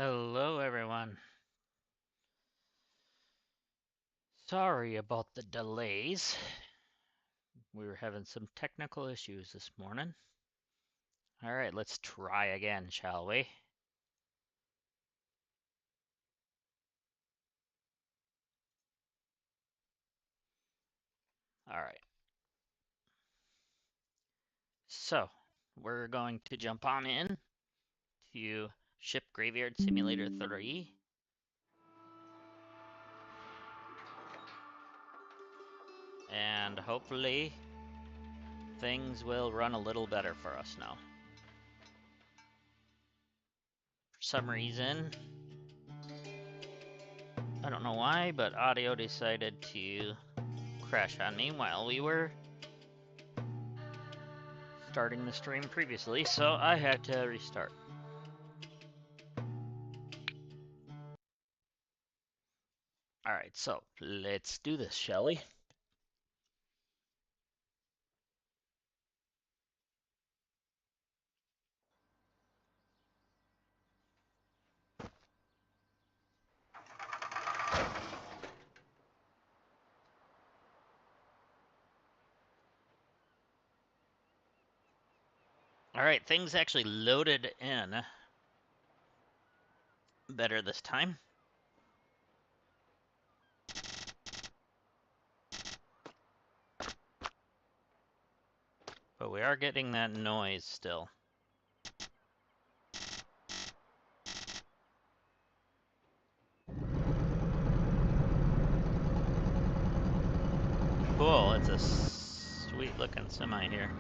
Hello, everyone. Sorry about the delays. We were having some technical issues this morning. All right, let's try again, shall we? All right. So, we're going to jump on in to Ship Graveyard Simulator 3. And hopefully, things will run a little better for us now. For some reason, I don't know why, but audio decided to crash on me while we were starting the stream previously, so I had to restart. All right, so let's do this, shall we? All right, things actually loaded in better this time. But we are getting that noise still. Cool, it's a sweet looking semi here.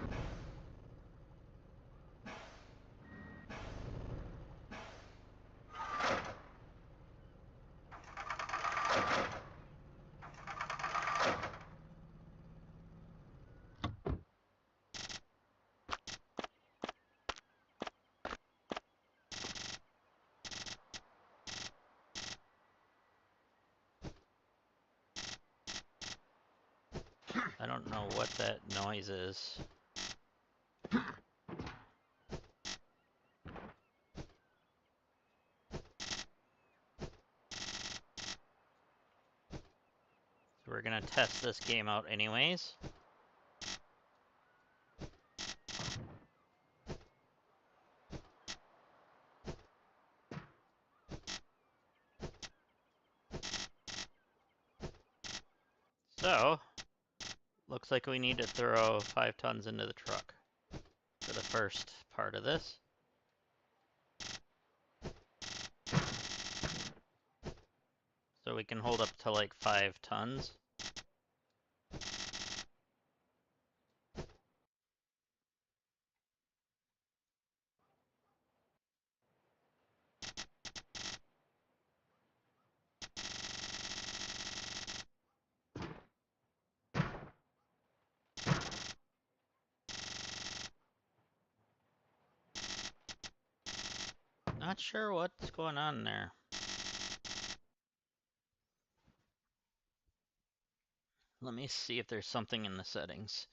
I don't know what that noise is. So we're gonna test this game out anyways. So, looks like we need to throw 5 tons into the truck for the first part of this. So we can hold up to like 5 tons. Not sure what's going on there. Let me see if there's something in the settings.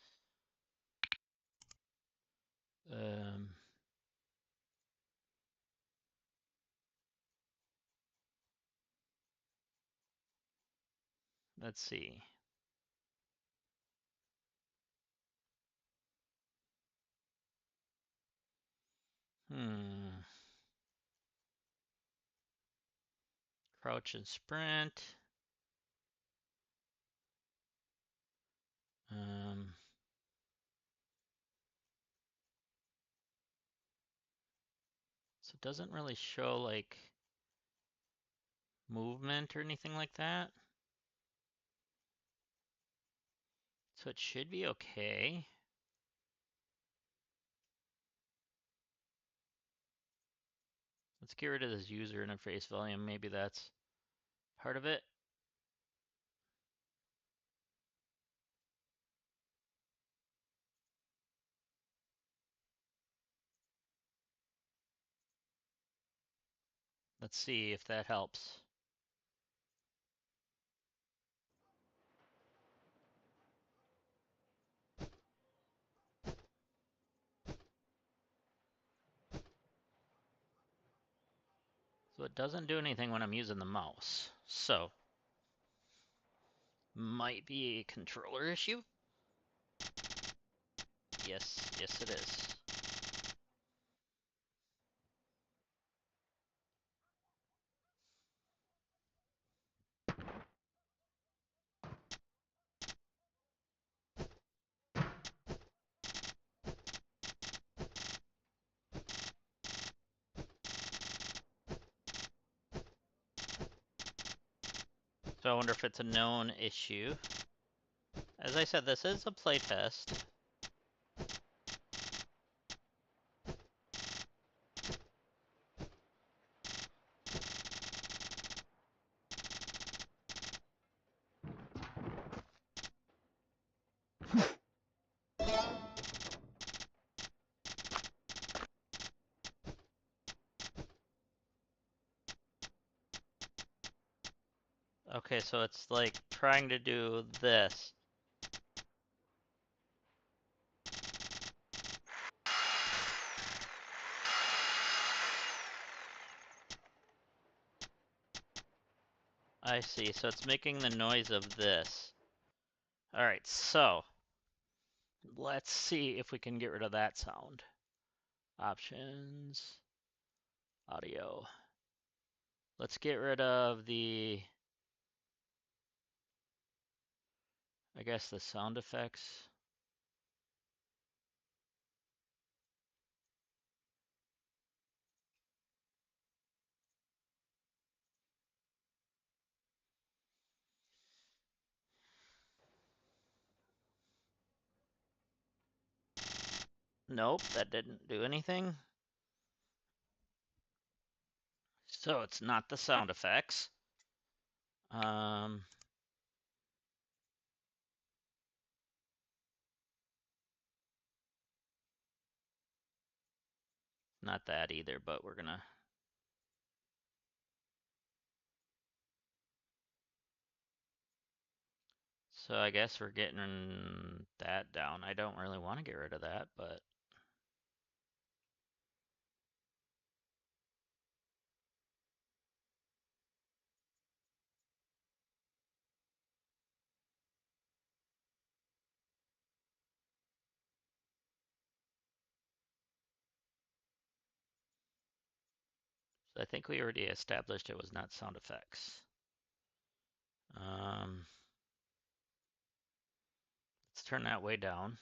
Let's see. Crouch and sprint. So it doesn't really show like movement or anything like that. So it should be okay. Let's get rid of this user interface volume. Maybe that's part of it. Let's see if that helps. So it doesn't do anything when I'm using the mouse. So, might be a controller issue? Yes, yes it is. So I wonder if it's a known issue. As I said, this is a playtest. Okay, so it's like trying to do this. I see, so it's making the noise of this. Alright, so let's see if we can get rid of that sound. Options, audio. Let's get rid of the, I guess, the sound effects. Nope, that didn't do anything. So it's not the sound effects. Not that either, but we're gonna. So I guess we're getting that down. I don't really want to get rid of that, but I think we already established it was not sound effects. Let's turn that way down.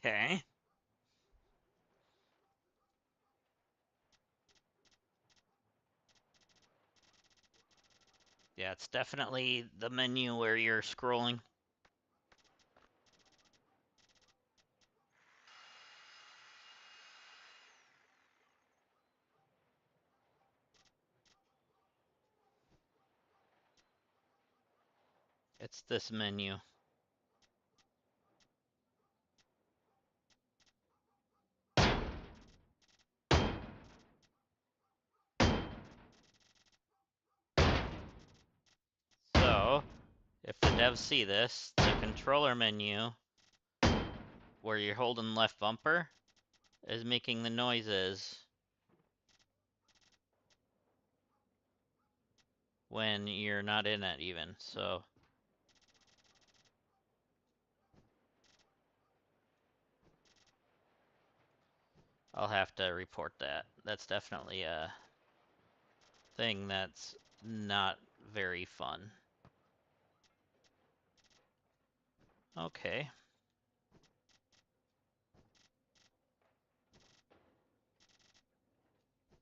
Okay. Yeah, it's definitely the menu where you're scrolling. It's this menu. So, if the devs see this, the controller menu, where you're holding left bumper, is making the noises when you're not in it even, so. I'll have to report that. That's definitely a thing that's not very fun. Okay.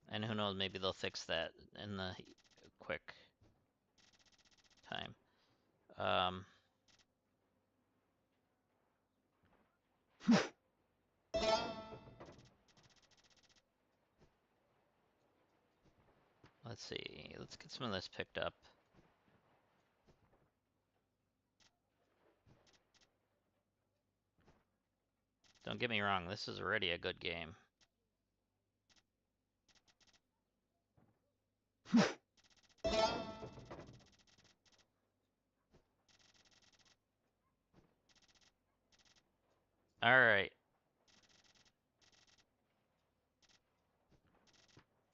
And who knows, maybe they'll fix that in the quick time. Let's see. Let's get some of this picked up. Don't get me wrong, this is already a good game. Alright.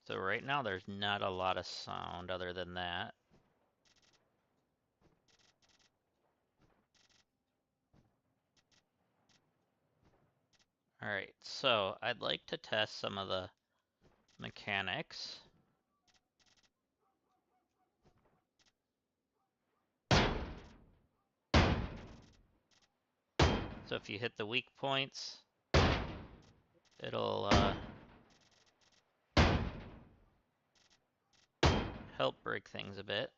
So right now there's not a lot of sound other than that. Alright, so I'd like to test some of the mechanics. So if you hit the weak points, it'll help break things a bit.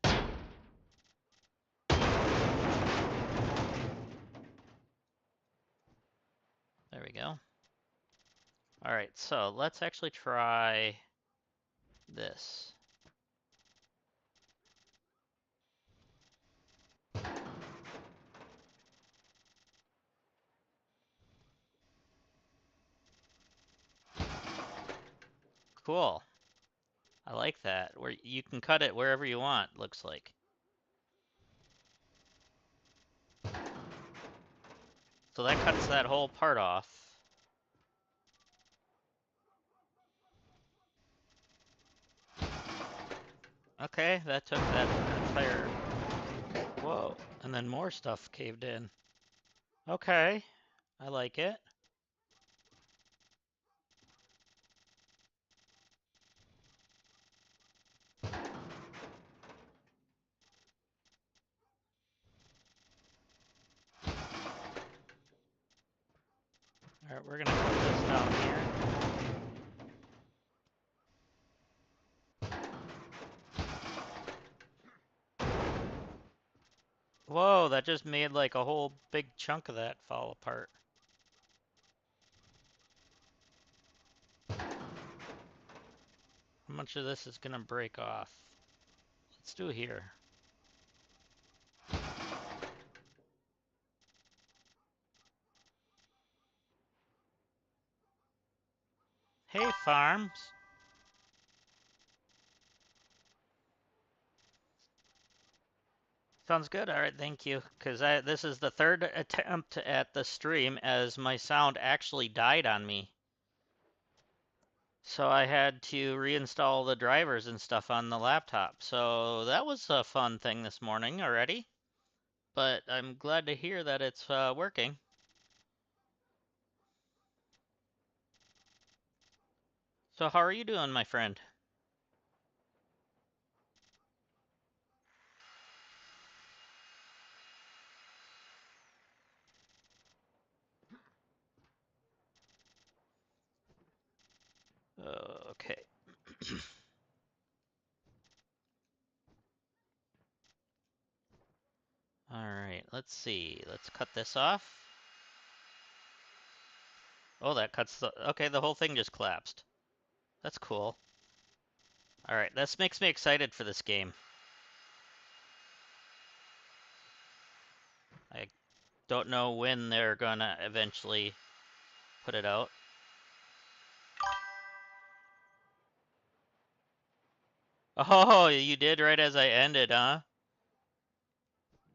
There we go. Alright, so let's actually try this. Cool. I like that. Where you can cut it wherever you want, looks like. So that cuts that whole part off. Okay, that took that entire... Whoa. And then more stuff caved in. Okay, I like it. Alright, we're gonna put this down here. Whoa, that just made like a whole big chunk of that fall apart. How much of this is gonna break off? Let's do here. Hey, farms. Sounds good. All right, thank you. Because this is the third attempt at the stream as my sound actually died on me. So I had to reinstall the drivers and stuff on the laptop. So that was a fun thing this morning already. But I'm glad to hear that it's working. So how are you doing, my friend? Okay. All right, let's see. Let's cut this off. Oh, that cuts the... Okay, the whole thing just collapsed. That's cool. All right, this makes me excited for this game. I don't know when they're gonna eventually put it out. Oh, you did right as I ended, huh?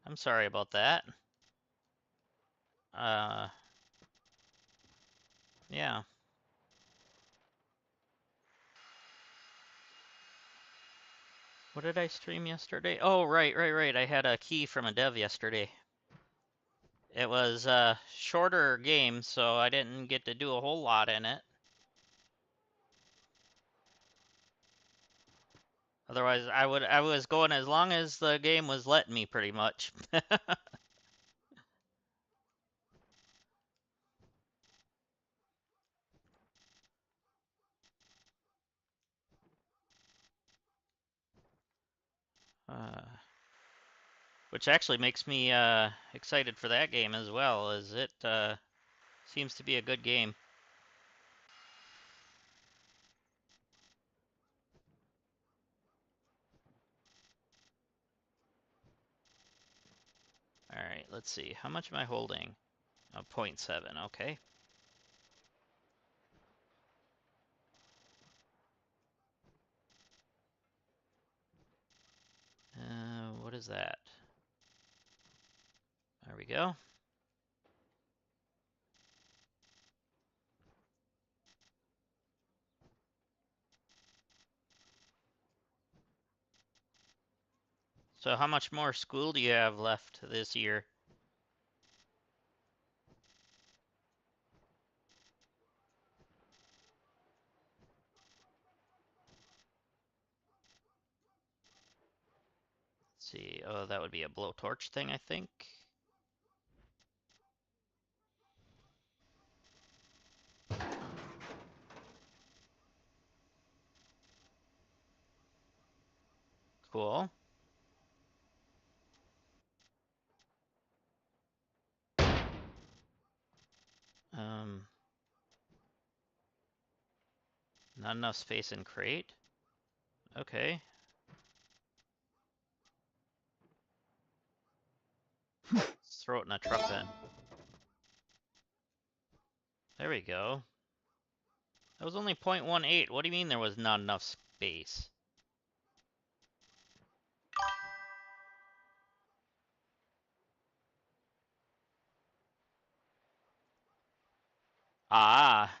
I'm sorry about that. Yeah. What did I stream yesterday? Oh, right. I had a key from a dev yesterday. It was a shorter game, so I didn't get to do a whole lot in it. Otherwise, I was going as long as the game was letting me, pretty much. uh, which actually makes me excited for that game as well, as it seems to be a good game. All right, let's see. How much am I holding? Oh, 0.7. Okay. What is that? There we go. So how much more school do you have left this year? Let's see. Oh, that would be a blowtorch thing, I think. Cool. Um, Not enough space in crate. Okay. Let's throw it in a truck then. There we go. That was only 0.18. What do you mean there was not enough space? Ah,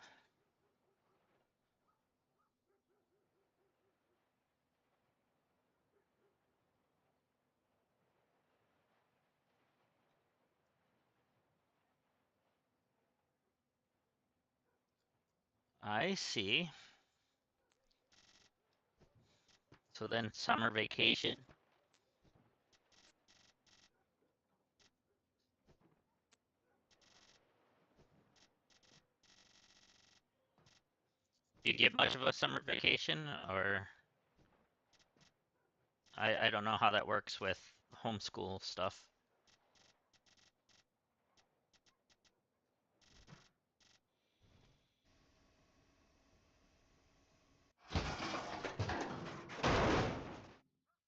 I see. So then summer vacation. Do you get much of a summer vacation, or I don't know how that works with homeschool stuff.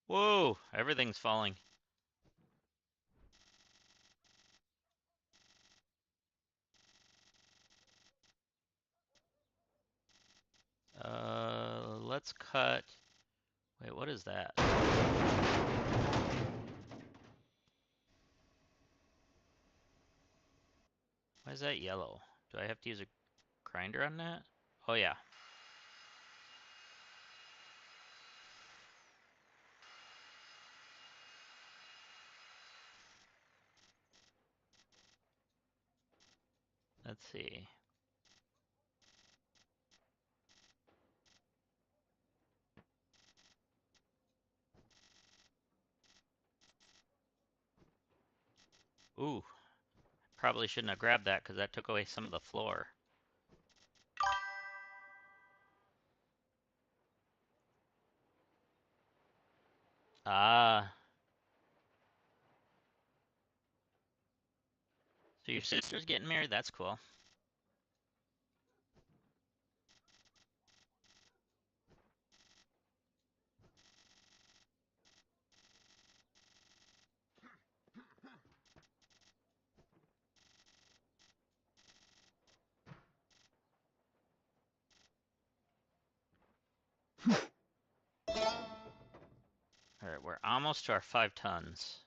Whoa, everything's falling. Let's cut. Wait, what is that? Why is that yellow? Do I have to use a grinder on that? Oh yeah. Let's see. Ooh, probably shouldn't have grabbed that because that took away some of the floor. Ah, so your sister's getting married? That's cool. All right, we're almost to our 5 tons.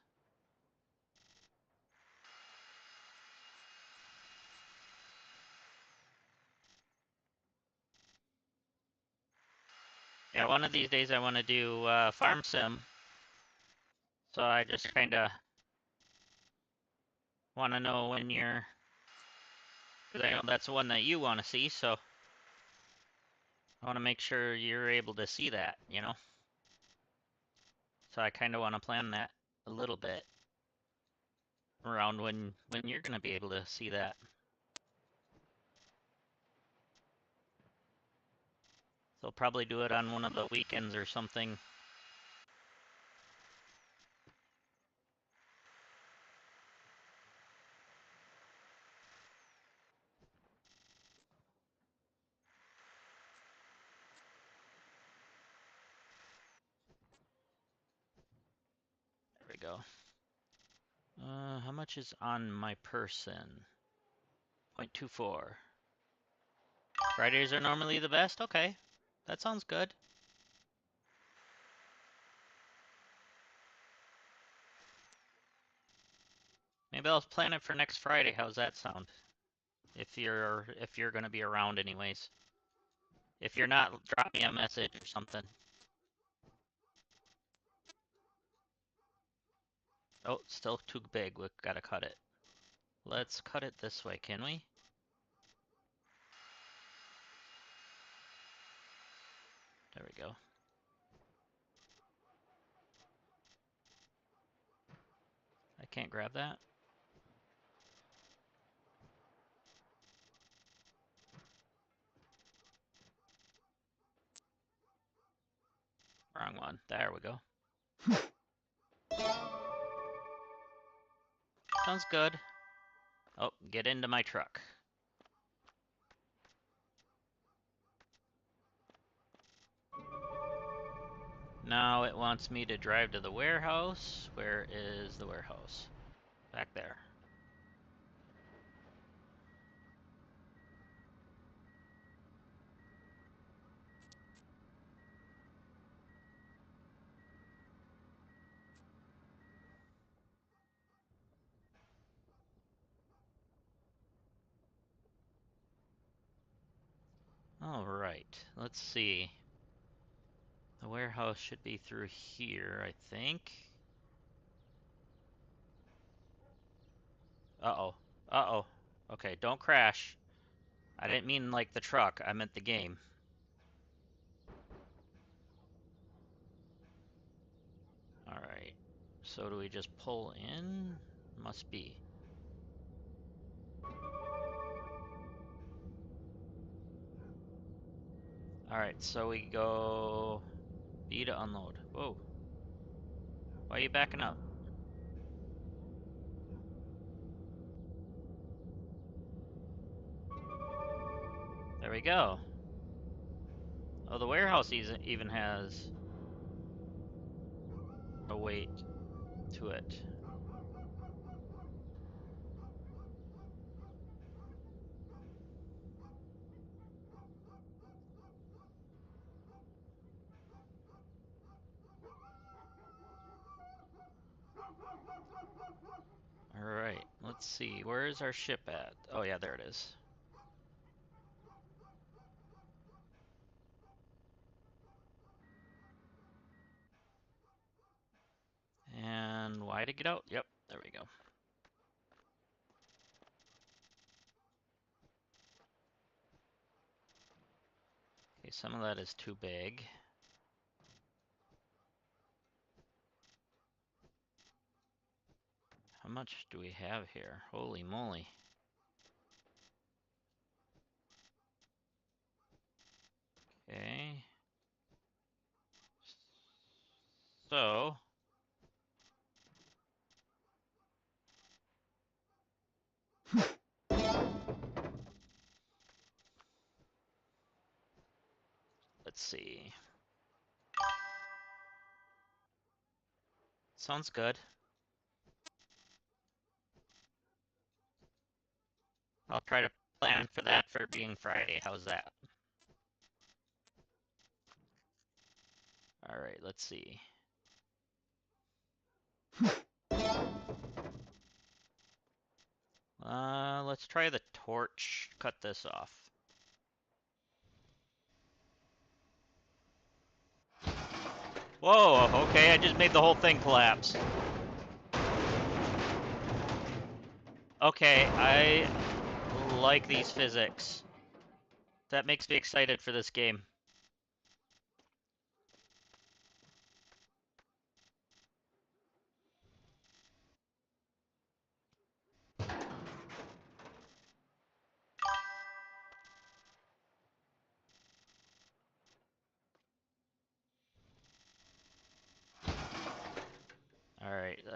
Yeah, one of these days I want to do farm sim. So I just kind of want to know when you're, because I know that's the one that you want to see, so I want to make sure you're able to see that, you know? So I kind of want to plan that a little bit around when you're going to be able to see that. So I'll probably do it on one of the weekends or something. There we go. How much is on my person? 0.24. Fridays are normally the best? Okay. That sounds good. Maybe I'll plan it for next Friday. How's that sound? If you're gonna be around anyways. If you're not, drop me a message or something. Oh, still too big. We gotta cut it. Let's cut it this way, can we? There we go. I can't grab that. Wrong one. There we go. Sounds good. Oh, get into my truck. Now it wants me to drive to the warehouse. Where is the warehouse? Back there. All right, let's see. The warehouse should be through here, I think. Uh-oh. Uh-oh. Okay, don't crash. I didn't mean like the truck, I meant the game. All right. So do we just pull in? Must be. All right, so we go B to unload. Whoa. Why are you backing up? There we go. Oh, the warehouse even has a weight to it. All right, let's see. Where is our ship at? Oh yeah, there it is. And Y to get out? Yep, there we go. Okay, some of that is too big. How much do we have here? Holy moly. Okay. So, let's see. Sounds good. I'll try to plan for that for being Friday. How's that? All right, let's see. Let's try the torch. Cut this off. Whoa, okay, I just made the whole thing collapse. Okay, I like these physics. That makes me excited for this game.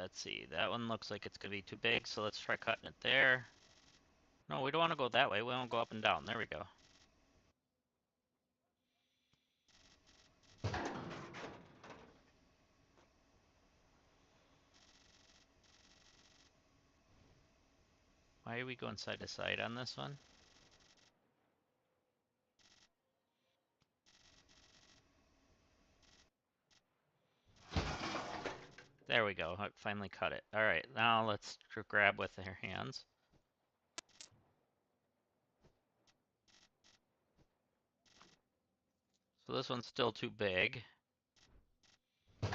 Let's see. That one looks like it's going to be too big, so let's try cutting it there. No, we don't want to go that way. We want to go up and down. There we go. Why are we going side to side on this one? There we go. I finally cut it. All right, now let's grab with our hands. So this one's still too big. There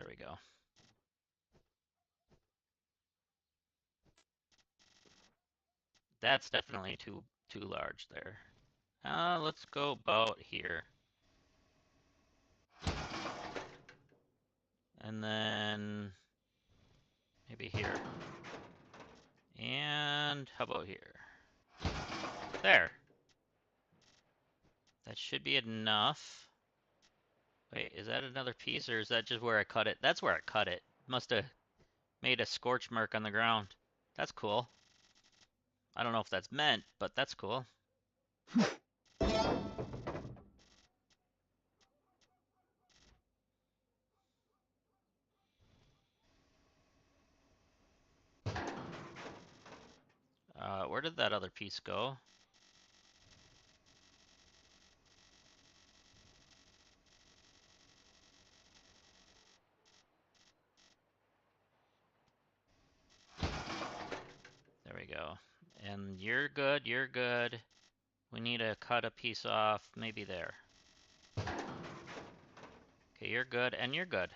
we go. That's definitely too large there. Let's go about here. And then maybe here. And how about here? There. That should be enough. Wait, is that another piece or is that just where I cut it? That's where I cut it. Must have made a scorch mark on the ground. That's cool. I don't know if that's meant, but that's cool. Where did that other piece go? There we go. And you're good, you're good. We need to cut a piece off, maybe there. Okay, you're good, and you're good.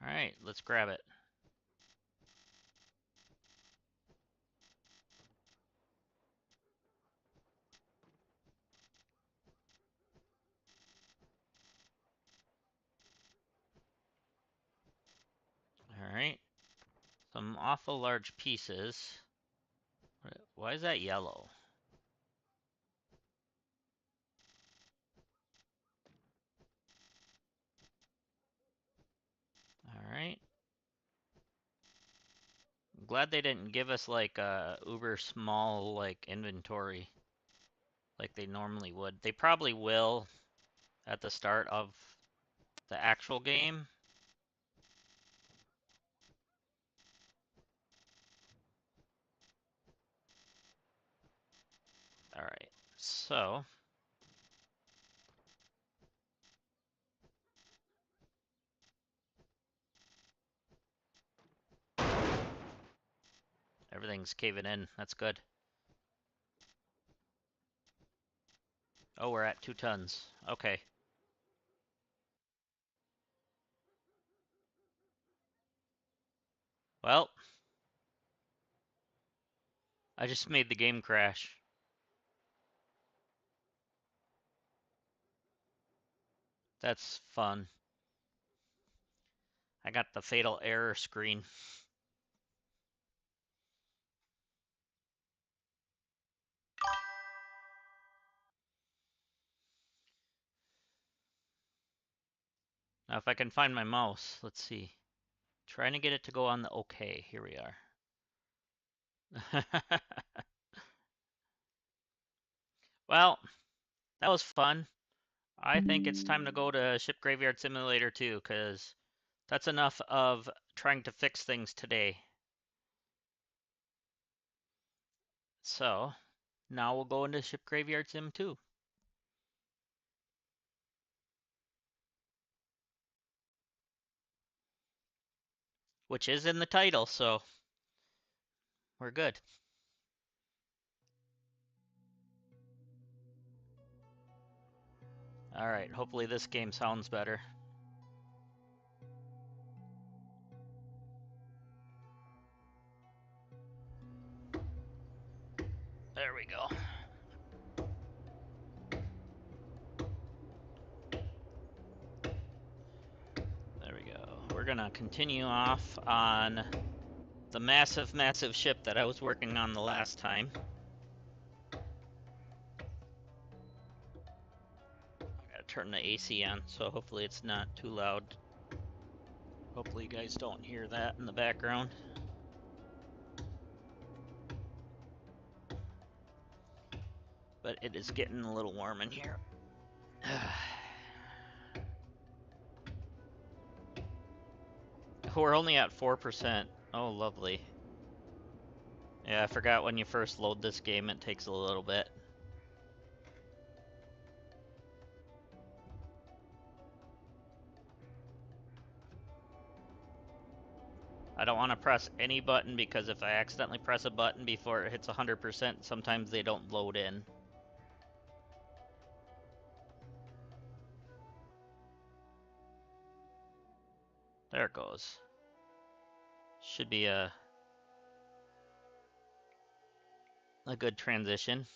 All right, let's grab it. All right. Some awful large pieces. Why is that yellow? All right. I'm glad they didn't give us like a uber small like inventory like they normally would. They probably will at the start of the actual game. All right. So everything's caving in. That's good. Oh, we're at 2 tons. Okay. Well, I just made the game crash. That's fun. I got the fatal error screen. Now, if I can find my mouse, let's see. Trying to get it to go on the OK. Here we are. Well, that was fun. I think it's time to go to Ship Graveyard Simulator 2, because that's enough of trying to fix things today. So, now we'll go into Ship Graveyard Sim 2. Which is in the title, so we're good. Alright, hopefully this game sounds better. There we go. There we go. We're gonna continue off on the massive, massive ship that I was working on the last time. I gotta turn the AC on, so hopefully it's not too loud. Hopefully you guys don't hear that in the background. But it is getting a little warm in here. We're only at 4%. Oh, lovely. Yeah, I forgot when you first load this game, it takes a little bit. I don't want to press any button because if I accidentally press a button before it hits 100%, sometimes they don't load in. There it goes. Should be a good transition.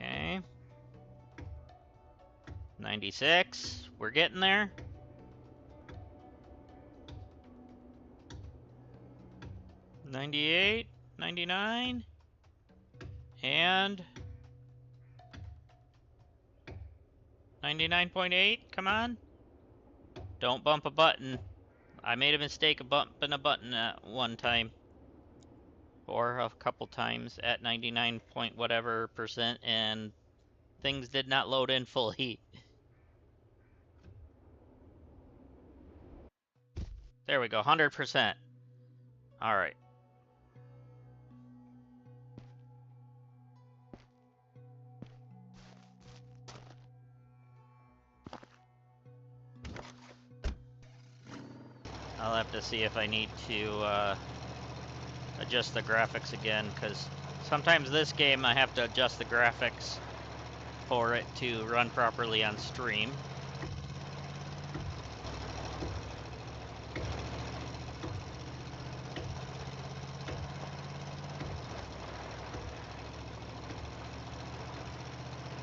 Okay. 96. We're getting there. 98, 99, and 99.8. Come on. Don't bump a button. I made a mistake of bumping a button at one time. Or a couple times at 99 point whatever percent, and things did not load in fully. There we go, 100%. Alright. I'll have to see if I need to adjust the graphics again, because sometimes this game I have to adjust the graphics for it to run properly on stream.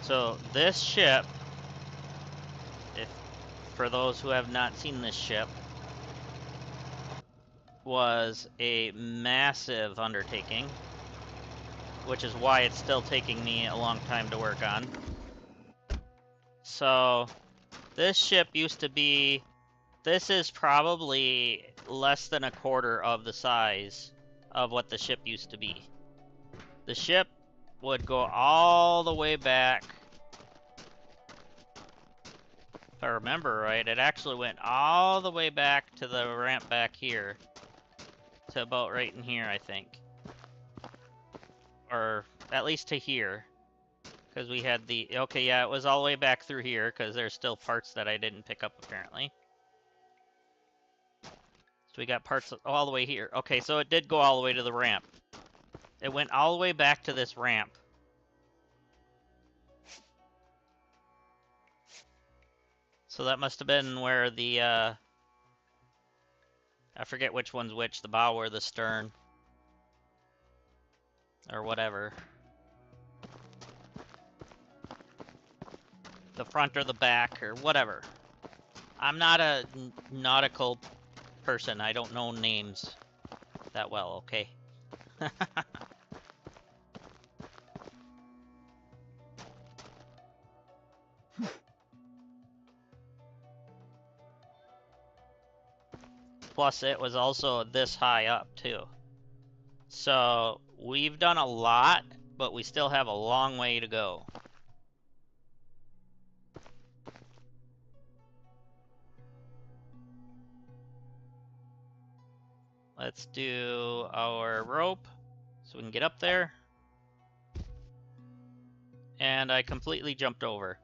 So this ship, for those who have not seen this ship, was a massive undertaking, which is why it's still taking me a long time to work on. So this ship used to be, this is probably less than a quarter of the size of what the ship used to be. The ship would go all the way back. If I remember right, it actually went all the way back to the ramp back here. To about right in here, I think. Or at least to here. Because we had the... Okay, yeah, it was all the way back through here, because there's still parts that I didn't pick up, apparently. So we got parts all the way here. Okay, so it did go all the way to the ramp. It went all the way back to this ramp. So that must have been where the, I forget which one's which, the bow or the stern. Or whatever. The front or the back, or whatever. I'm not a nautical person. I don't know names that well, okay? Plus, it was also this high up, too. So, we've done a lot, but we still have a long way to go. Let's do our rope so we can get up there. And I completely jumped over.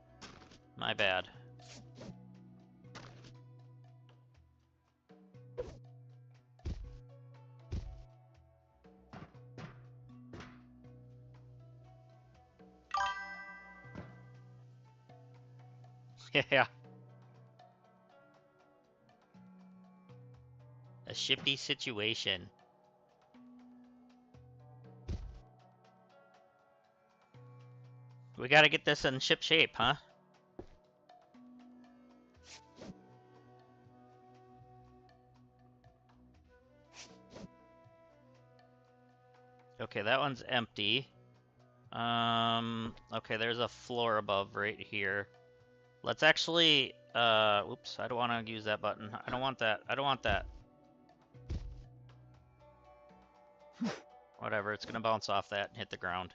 My bad. Yeah. A shippy situation. We gotta get this in ship shape, huh? Okay, that one's empty. Okay, there's a floor above right here. Let's actually, oops, I don't want to use that button. I don't want that. I don't want that. Whatever, it's gonna bounce off that and hit the ground.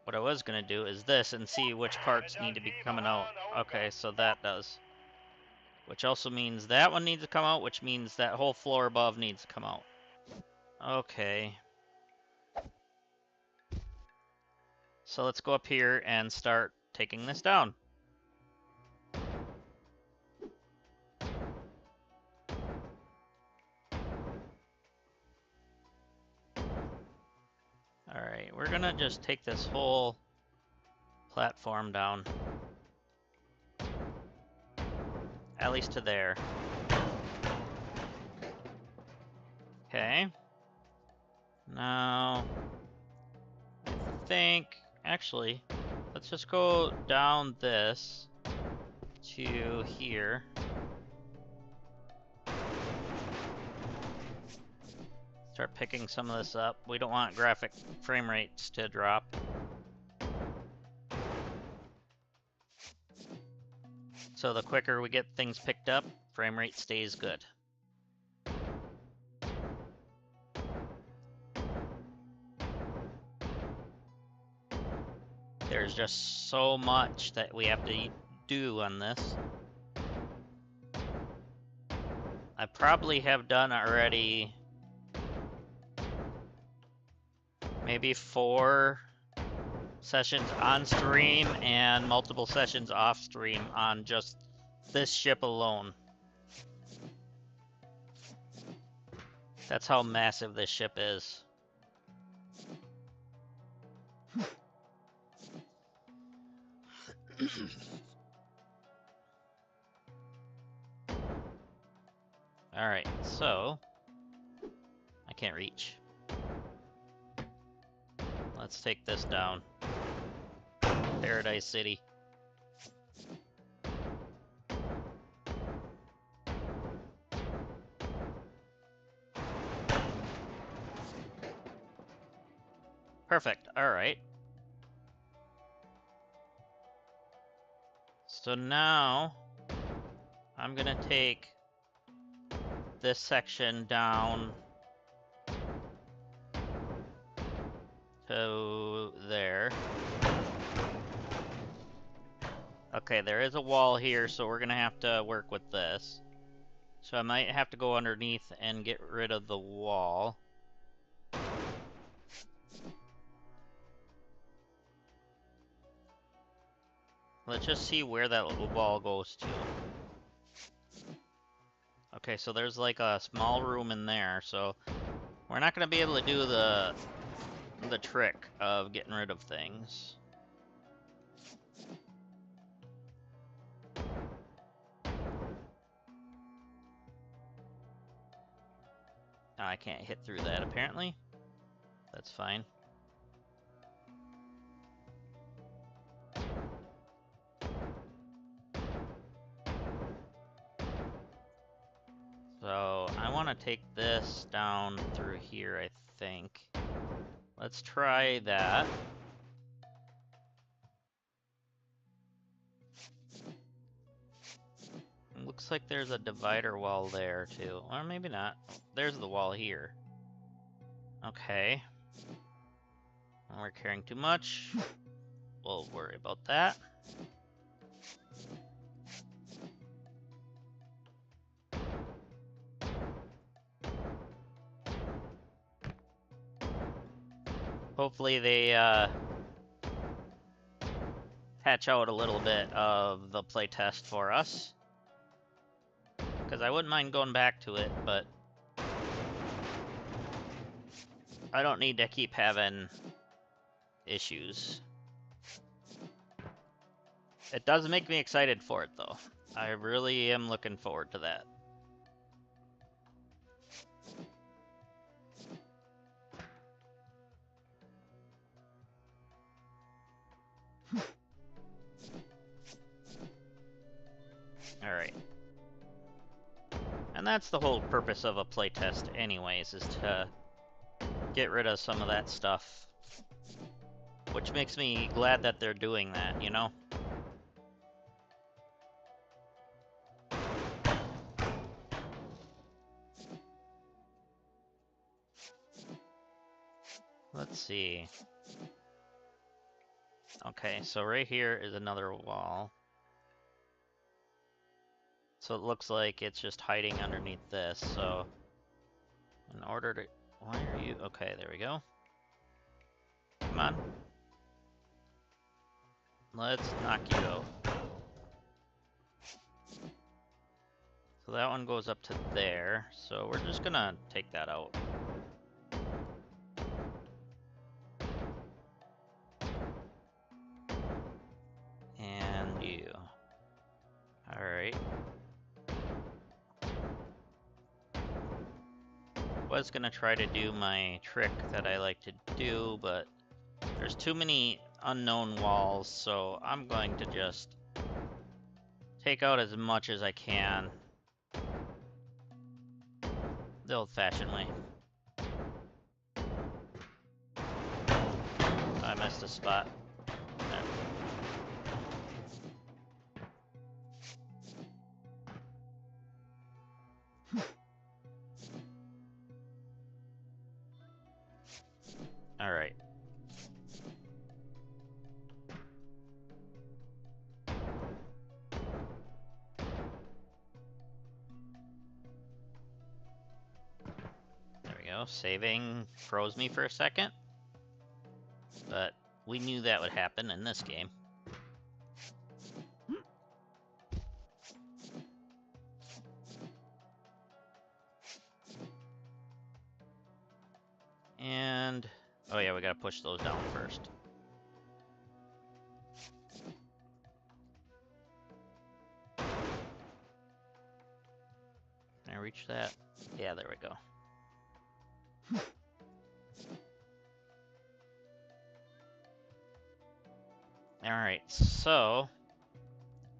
What I was gonna do is this and see which parts need to be coming out. Okay, so that does. Which also means that one needs to come out, which means that whole floor above needs to come out. Okay. So let's go up here and start taking this down. Alright, we're gonna just take this whole platform down. At least to there. Okay. Now, I think, actually, let's just go down this to here. Start picking some of this up. We don't want graphic frame rates to drop. So the quicker we get things picked up, frame rate stays good. There's just so much that we have to do on this. I probably have done already maybe 4 sessions on stream and multiple sessions off stream on just this ship alone. That's how massive this ship is. Alright, so I can't reach. Let's take this down. Paradise City. Perfect, alright. So now I'm gonna take this section down to there. Okay, there is a wall here, so we're gonna have to work with this. So I might have to go underneath and get rid of the wall. Let's just see where that little wall goes to. Okay, so there's like a small room in there, so we're not gonna be able to do the trick of getting rid of things. I can't hit through that apparently. That's fine. So I want to take this down through here, I think. Let's try that. Looks like there's a divider wall there too, or maybe not. There's the wall here. Okay. We're carrying too much. We'll worry about that. Hopefully they hatch out a little bit of the playtest for us. Because I wouldn't mind going back to it, but I don't need to keep having issues. It does make me excited for it, though. I really am looking forward to that. Alright. And that's the whole purpose of a playtest anyways, is to get rid of some of that stuff. Which makes me glad that they're doing that, you know? Let's see. Okay, so right here is another wall. So it looks like it's just hiding underneath this, so... In order to... Why are you... Okay, there we go. Come on. Let's knock you out. So that one goes up to there, so we're just gonna take that out. And you. Alright. Was gonna try to do my trick that I like to do, but there's too many unknown walls, so I'm going to just take out as much as I can. The old-fashioned way. I missed a spot. There. Alright. There we go. Saving froze me for a second. But we knew that would happen in this game. And... Oh yeah, we gotta push those down first. Can I reach that? Yeah, there we go. Alright, so...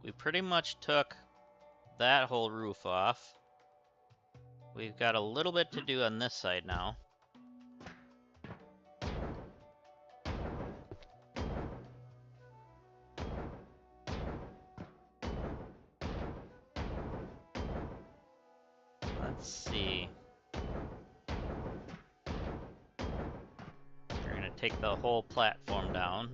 We pretty much took that whole roof off. We've got a little bit to do on this side now. Let's see. We're gonna take the whole platform down.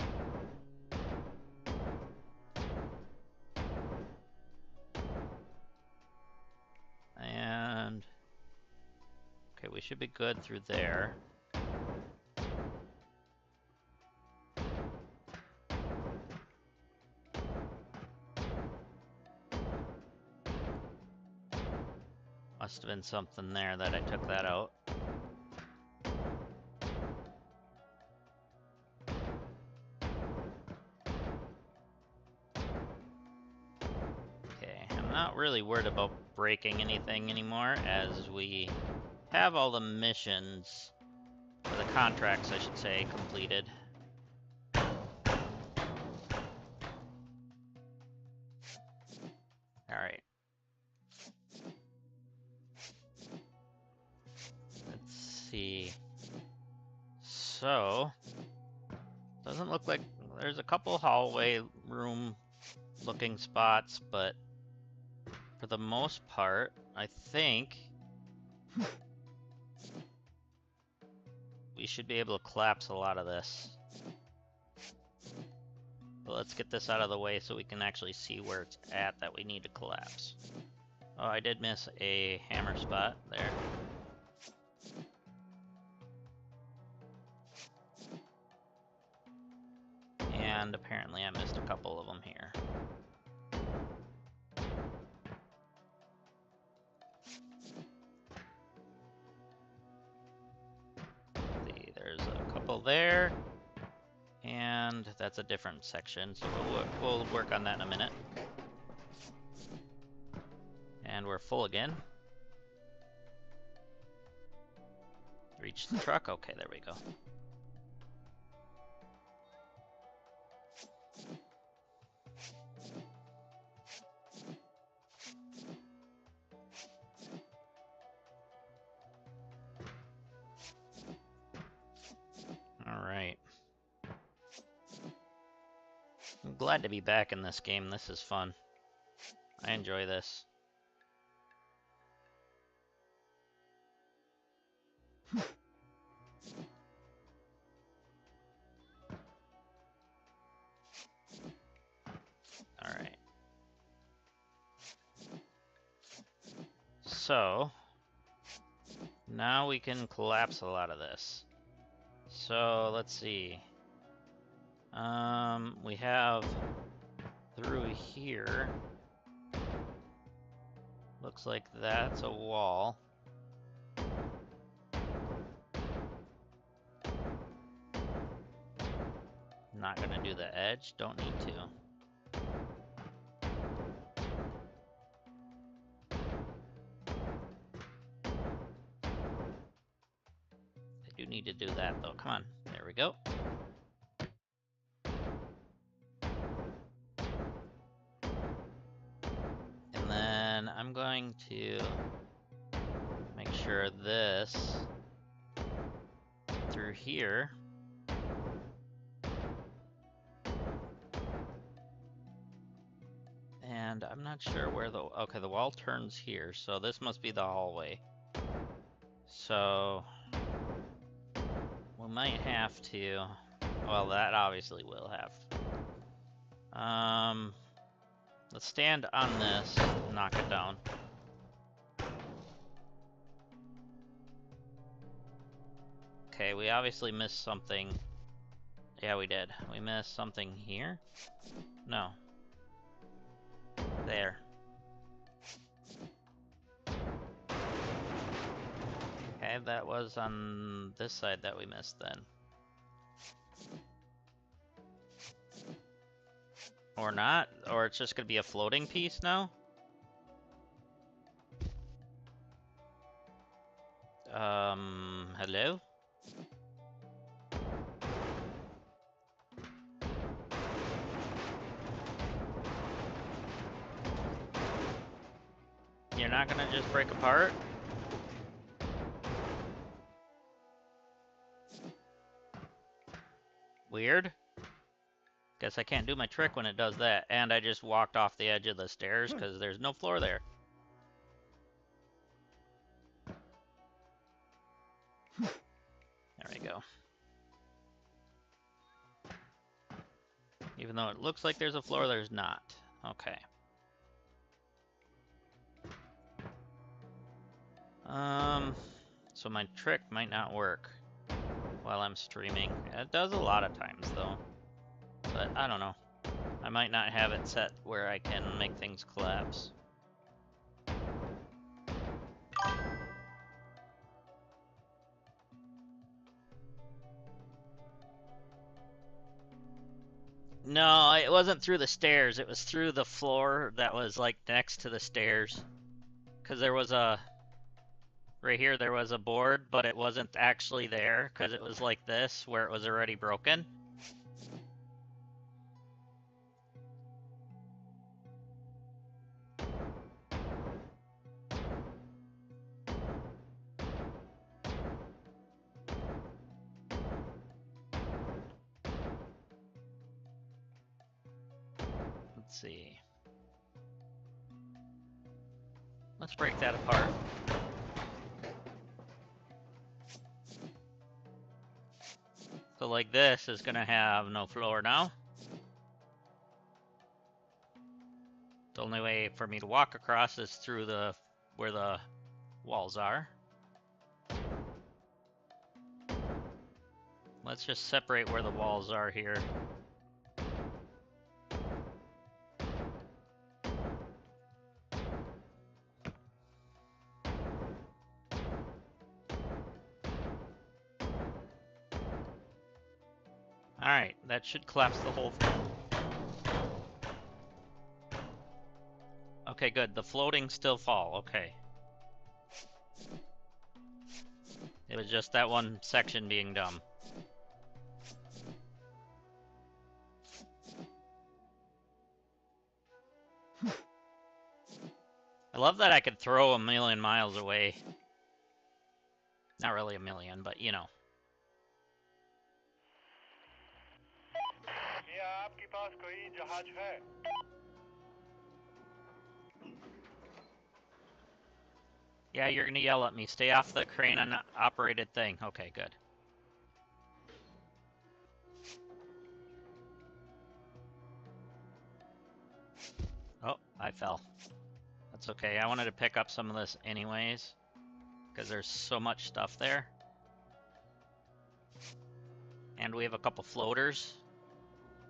And... Okay, we should be good through there. Must have been something there that I took that out. Okay, I'm not really worried about breaking anything anymore, as we have all the missions, or the contracts, I should say, completed. Alright. Let's see. So, doesn't look like there's a couple hallway room looking spots, but for the most part, I think we should be able to collapse a lot of this. But let's get this out of the way so we can actually see where it's at that we need to collapse. Oh, I did miss a hammer spot there. And apparently I missed a couple of them here. See, there's a couple there. And that's a different section, so we'll work on that in a minute. And we're full again. Reach the truck. Okay, there we go. All right. I'm glad to be back in this game. This is fun. I enjoy this. All right. So now we can collapse a lot of this. So let's see. We have through here. Looks like that's a wall. Not gonna do the edge. Don't need to. I do need to do that though. Come on. There we go. And then I'm going to make sure this through here and I'm not sure where the okay, the wall turns here, so this must be the hallway. So we might have to, well, that obviously will have. Let's stand on this and knock it down. Okay, we obviously missed something. Yeah, we did. We missed something here? No. There. Okay, that was on this side that we missed then. Or not? Or it's just gonna be a floating piece now? Hello? You're not gonna just break apart? Weird. Guess I can't do my trick when it does that. And I just walked off the edge of the stairs because there's no floor there. There we go. Even though it looks like there's a floor, there's not. Okay. So my trick might not work while I'm streaming. It does a lot of times though. But I don't know. I might not have it set where I can make things collapse. No, it wasn't through the stairs. It was through the floor that was like next to the stairs. Because there was a... Right here there was a board, but it wasn't actually there because it was like this where it was already broken. Let's see. Let's break that apart. So like this is gonna have no floor now. The only way for me to walk across is through the where the walls are. Let's just separate where the walls are here. Alright, that should collapse the whole thing. Okay, good. The floating still fall. Okay. It was just that one section being dumb. I love that I could throw a million miles away. Not really a million, but you know. Yeah, you're gonna yell at me. Stay off the crane operated thing. Okay, good. Oh, I fell. That's okay. I wanted to pick up some of this anyways, because there's so much stuff there. And we have a couple floaters.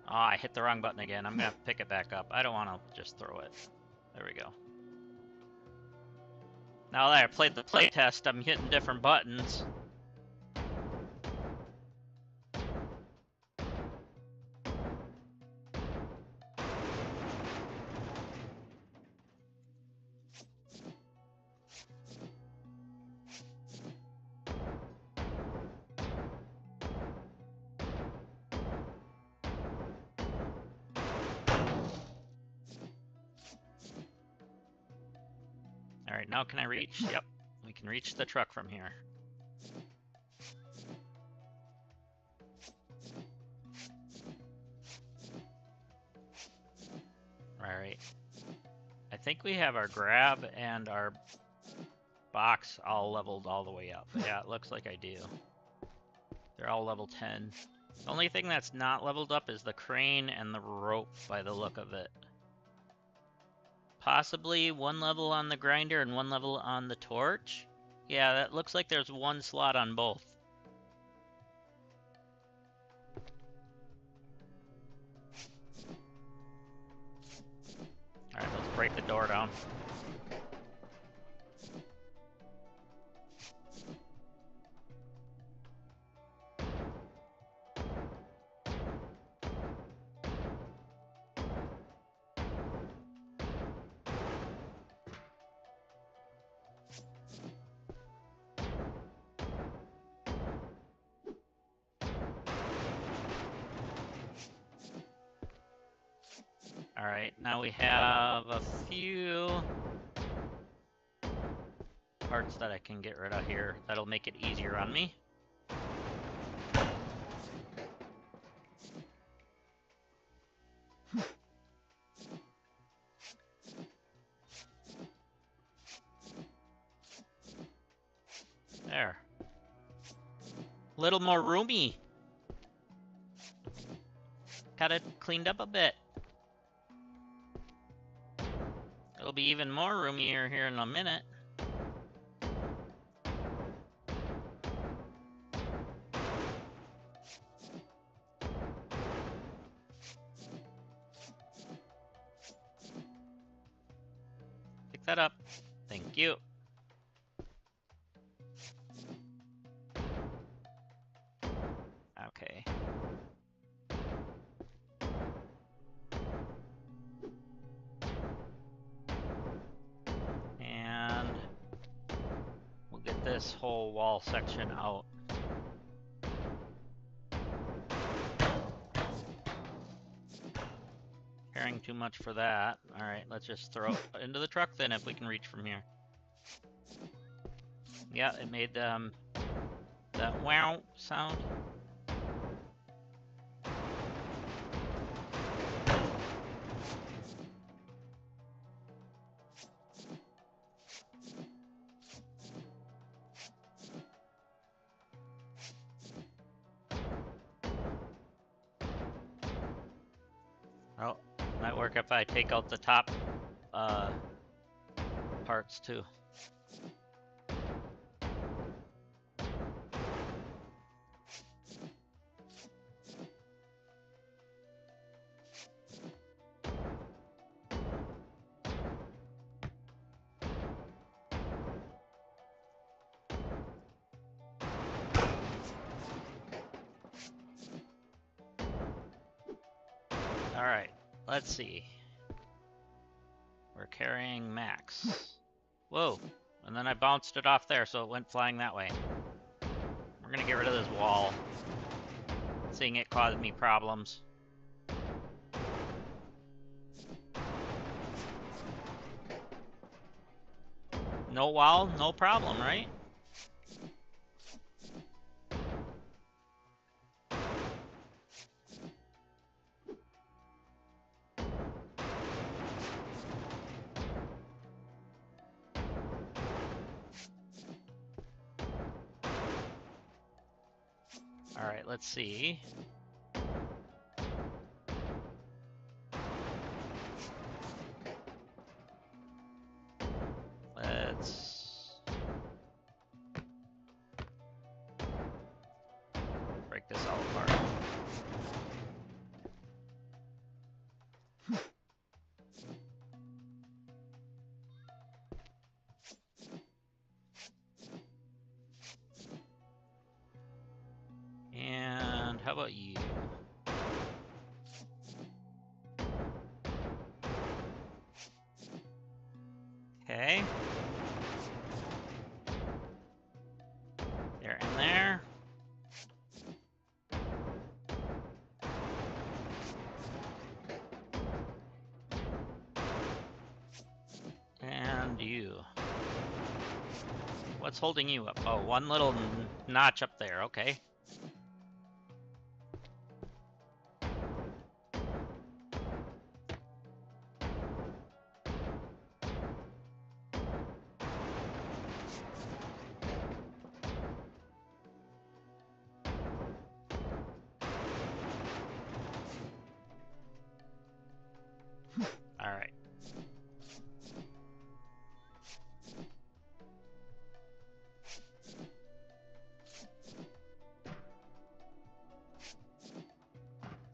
Oh, I hit the wrong button again. I'm gonna have to pick it back up. I don't want to just throw it. There we go. Now that I played the playtest, I'm hitting different buttons. Alright, now can I reach? Yep, we can reach the truck from here. Alright. I think we have our grab and our box all leveled all the way up. Yeah, it looks like I do. They're all level 10. The only thing that's not leveled up is the crane and the rope by the look of it. Possibly one level on the grinder and one level on the torch. Yeah, that looks like there's one slot on both. Alright, let's break the door down. Alright, now we have a few parts that I can get rid of here. That'll make it easier on me. There. Little more roomy. Got it cleaned up a bit. It'll be even more roomier here in a minute. Pick that up. Thank you. Okay. And we'll get this whole wall section out. Caring too much for that. Alright, let's just throw it into the truck then if we can reach from here. Yeah, it made that wow sound. Oh, might work if I take out the top parts too. Alright, let's see. We're carrying Max. Whoa, and then I bounced it off there, so it went flying that way. We're gonna get rid of this wall. Seeing it caused me problems. No wall, no problem, right? Alright, let's see. Let's break this all apart. And how about you? Okay. They're in there. And you. What's holding you up? Oh, one little notch up there. Okay. Alright.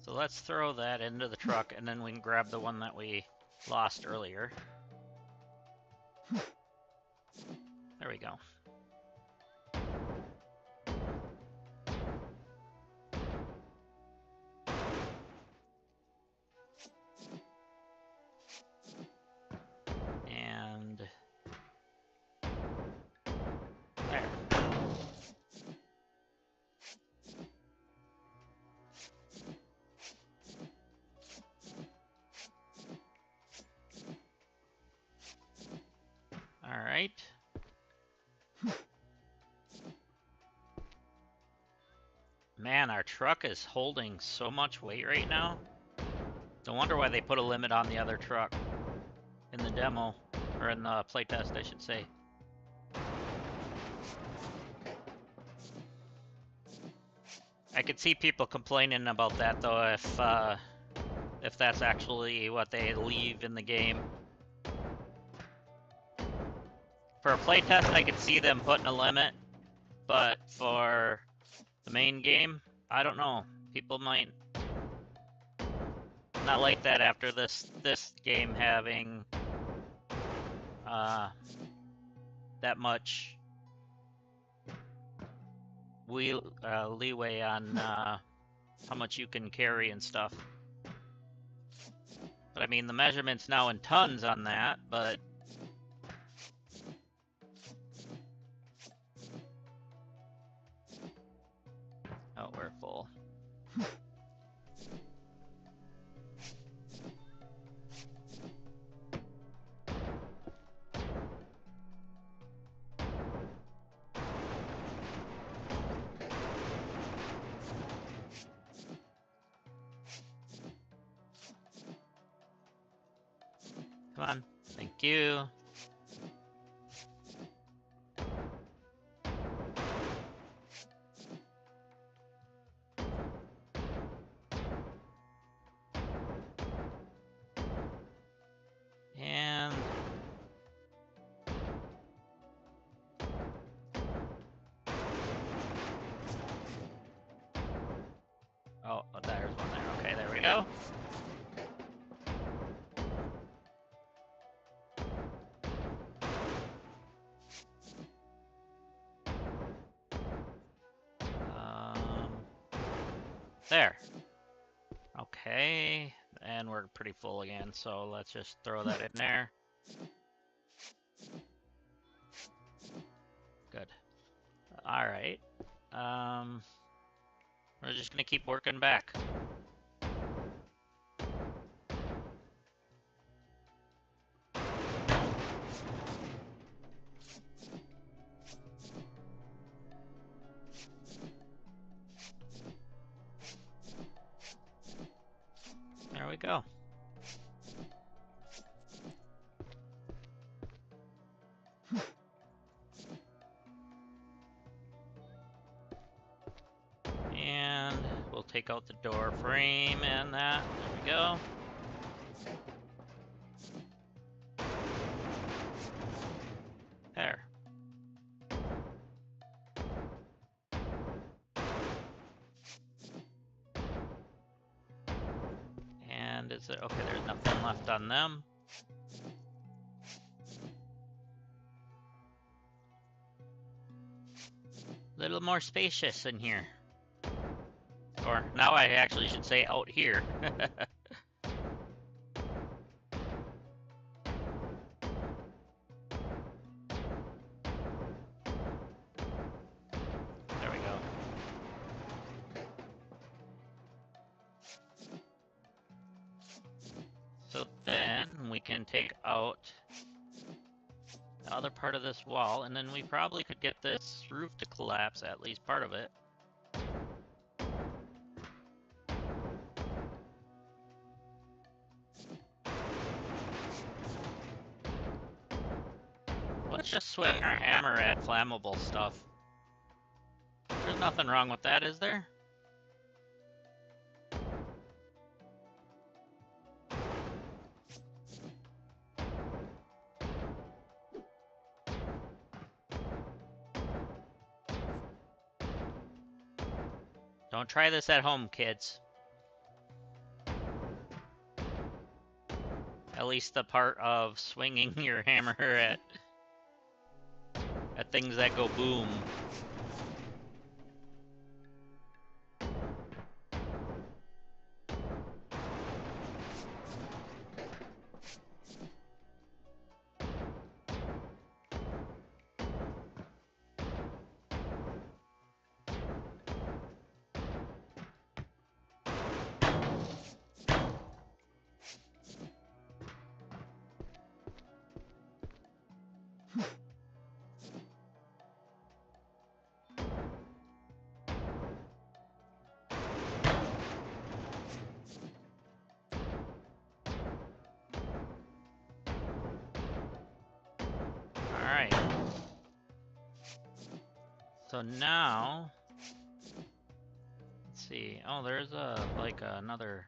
So let's throw that into the truck, and then we can grab the one that we lost earlier. There we go. And there. All right. Man, our truck is holding so much weight right now. No wonder why they put a limit on the other truck in the demo, or in the playtest, I should say. I could see people complaining about that though, if that's actually what they leave in the game. For a playtest, I could see them putting a limit, but for the main game, I don't know. People might not like that after this game having that much leeway on how much you can carry and stuff. But I mean, the measurement's now in tons on that, but oh, we're full. Come on. Thank you. And oh, there's one there. Okay, there we go. There. Okay, and we're pretty full again, so let's just throw that in there. Good. All right. We're just gonna keep working back. There we go. And we'll take out the door frame and that. There we go. There. And is it okay? There's nothing left on them. A little more spacious in here. Or now I actually should say out here. There we go. So then we can take out the other part of this wall, and then we probably could get this roof to collapse, at least part of it. Let's just swing our hammer at flammable stuff. There's nothing wrong with that, is there? Don't try this at home, kids. At least the part of swinging your hammer at things that go boom. Alright. So now, let's see. Oh, there's like another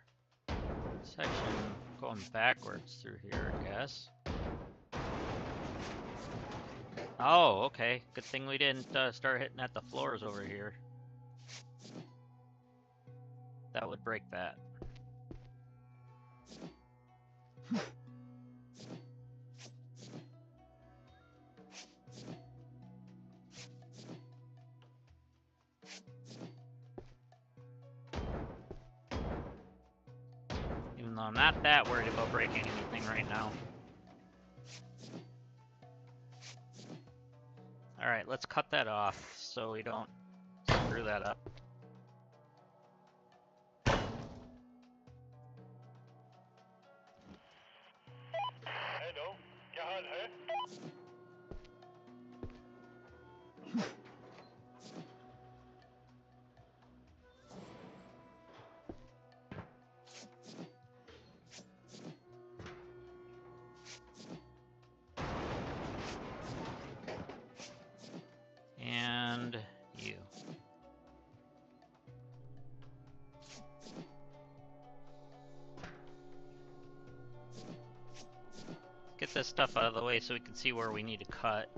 section going backwards through here, I guess. Oh, okay. Good thing we didn't start hitting at the floors over here. That would break that. Even though I'm not that worried about breaking anything right now. Alright, let's cut that off so we don't screw that up. Hello, क्या हाल है? And you. Get this stuff out of the way so we can see where we need to cut.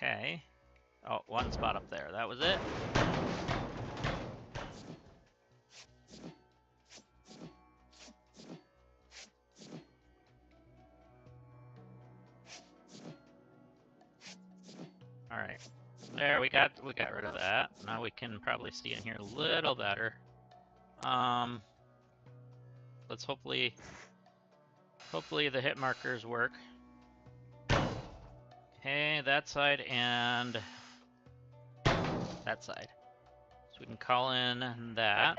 Okay. Oh, one spot up there. That was it. All right. There, we got rid of that. Now we can probably see in here a little better. Let's hopefully the hit markers work. Okay, that side and that side. So we can call in that.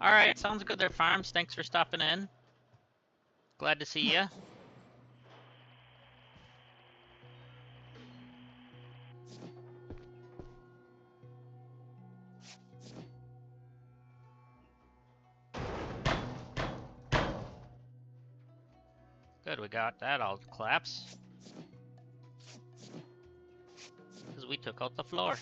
All right, sounds good there, Farms. Thanks for stopping in. Glad to see ya. Good, we got that all collapsed. Because we took out the floor.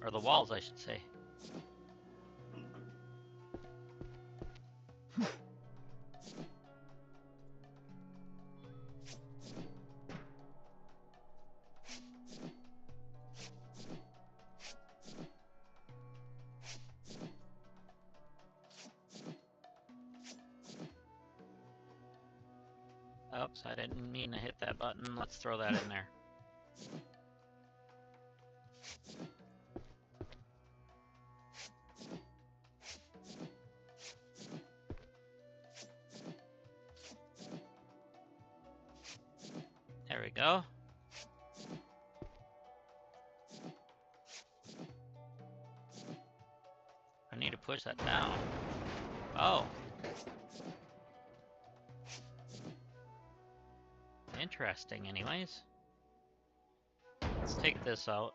Or the walls, I should say. Oops, I didn't mean to hit that button. Let's throw that in there. There we go. I need to push that down. Oh. Interesting, anyways. Let's take this out.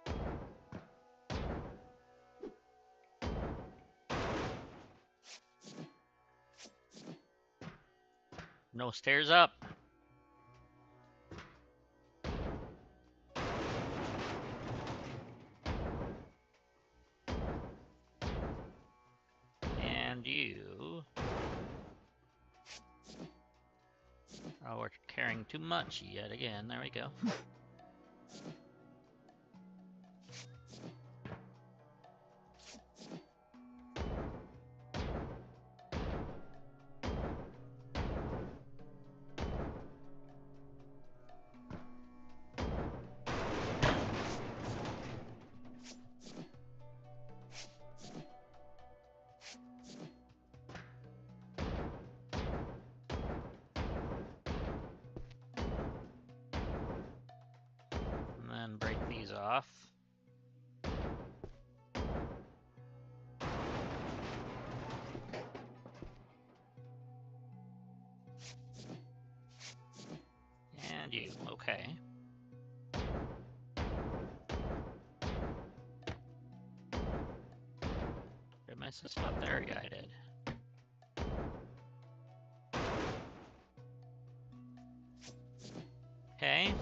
No stairs up. And you... Oh, we're carrying too much yet again. There we go. And then break these off. And you, okay. Did I miss a spot there? Yeah, I did. Okay.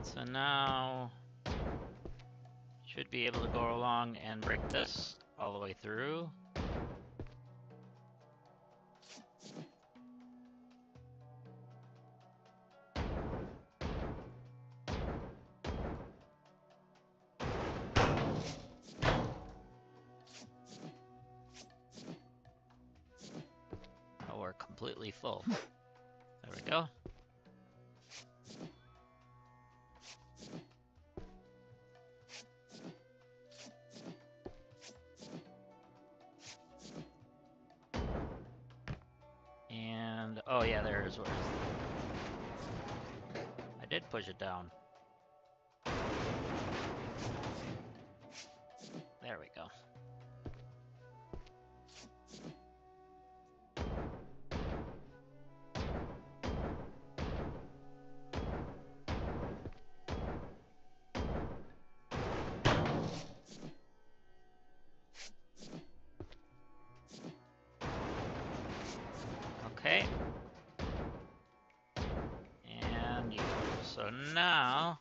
So now... should be able to go along and break this all the way through. Oh, we're completely full. There we go. And, oh yeah, there's where I did push it down. There we go. Okay. And you. So now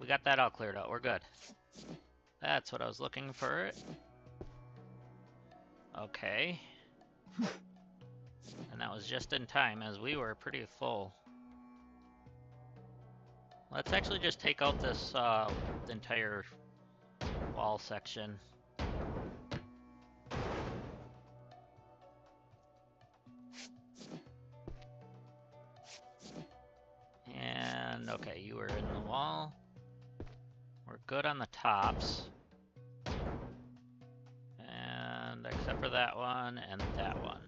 we got that all cleared out. We're good. That's what I was looking for. Okay. And that was just in time, as we were pretty full. Let's actually just take out this entire wall section. And okay, you were in the wall. We're good on the tops. And except for that one and that one.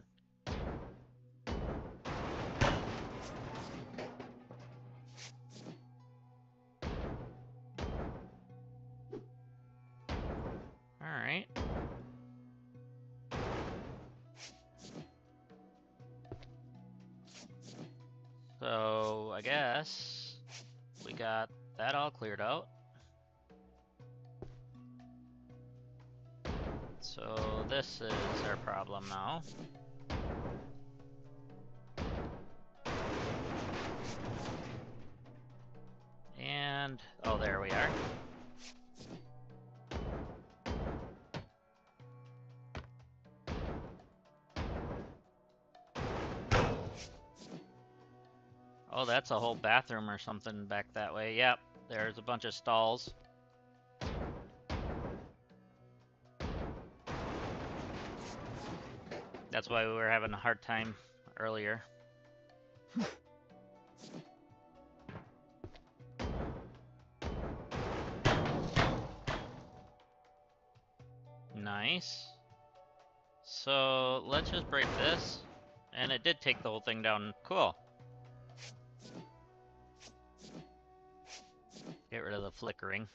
Alright. So I guess we got that all cleared out. So this is our problem now. And, oh, there we are. Oh, that's a whole bathroom or something back that way. Yep, there's a bunch of stalls. That's why we were having a hard time earlier. Nice. So let's just break this. And it did take the whole thing down. Cool. Get rid of the flickering.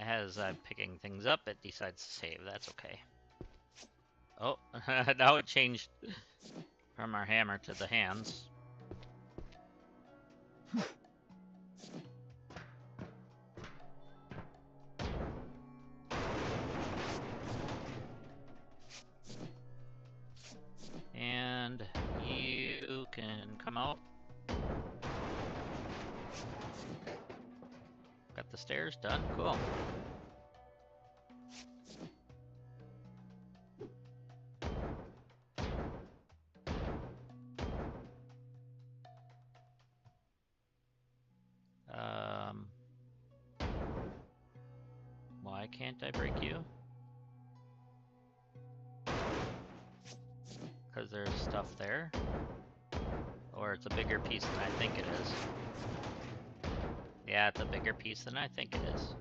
As I'm picking things up, it decides to save. That's okay. Oh, now it changed from our hammer to the hands. And you can come out. Got the stairs done. Cool. Why can't I break you? Because there's stuff there? Or it's a bigger piece than I think it is. Yeah, it's a bigger piece than I think it is.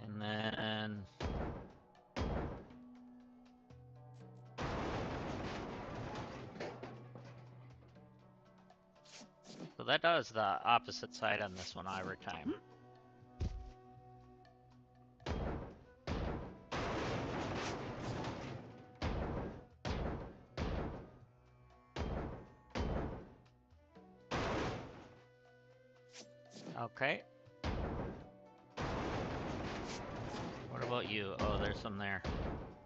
And then... So that does the opposite side on this one every time. Okay. What about you? Oh, there's some there.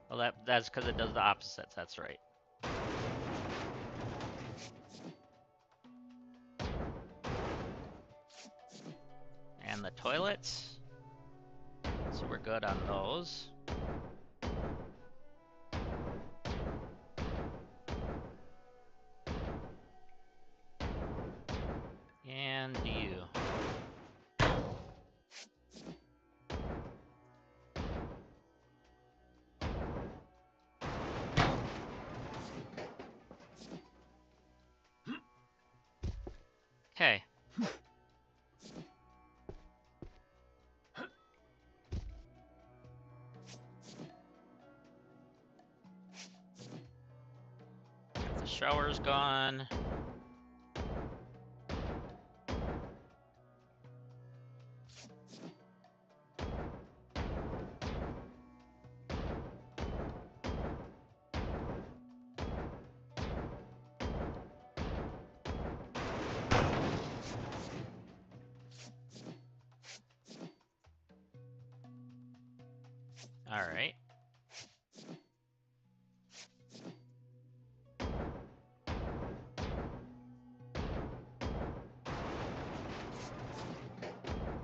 Well, that's because it does the opposites, that's right. And the toilets. So we're good on those. And you. Okay. The shower's gone. All right.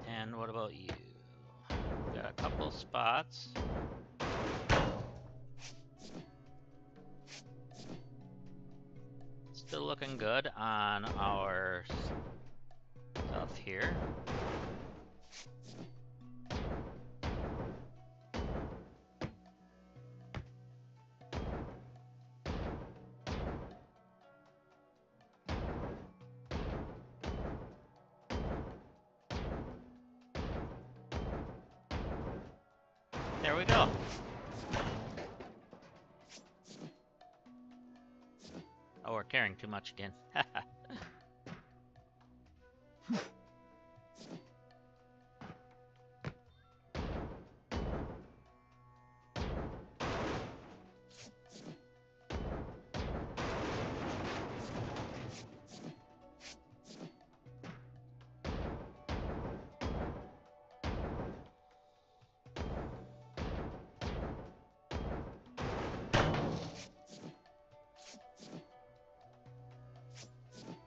And what about you? Got a couple spots. Still looking good on our stuff here. There we go. Oh, we're carrying too much again.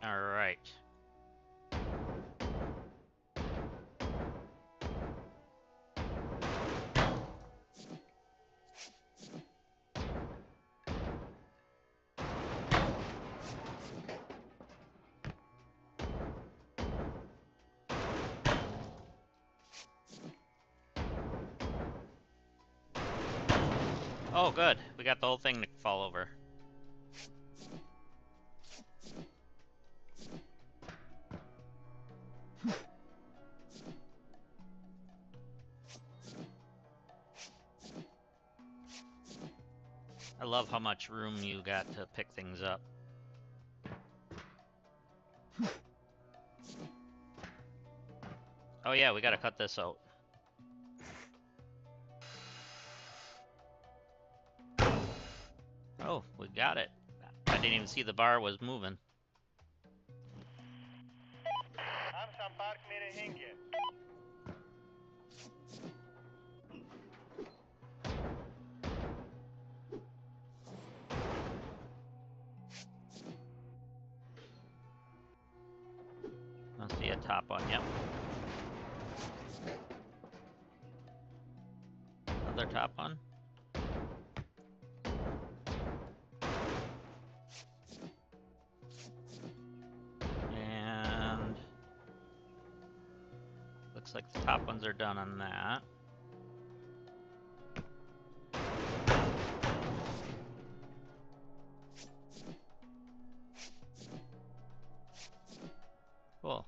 All right. Oh, good. We got the whole thing to fall over. I love how much room you got to pick things up. Oh yeah, we gotta cut this out. Oh, we got it. I didn't even see the bar was moving. I'm some park near Hinge. Must be a top one, yep. Another top one. And looks like the top ones are done on that. Cool.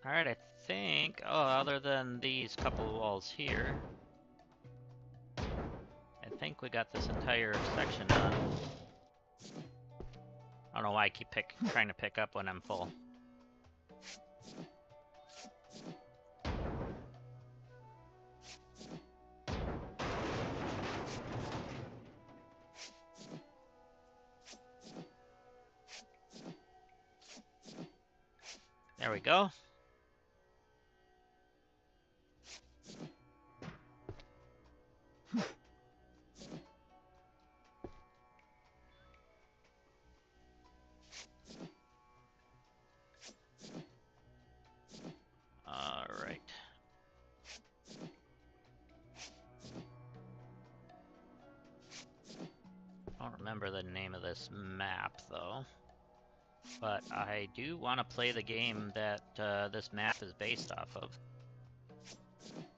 Alright, I think, oh, other than these couple of walls here, I think we got this entire section done. I don't know why I keep trying to pick up when I'm full. There we go. Alright. I don't remember the name of this map, though. But I do want to play the game that this map is based off of.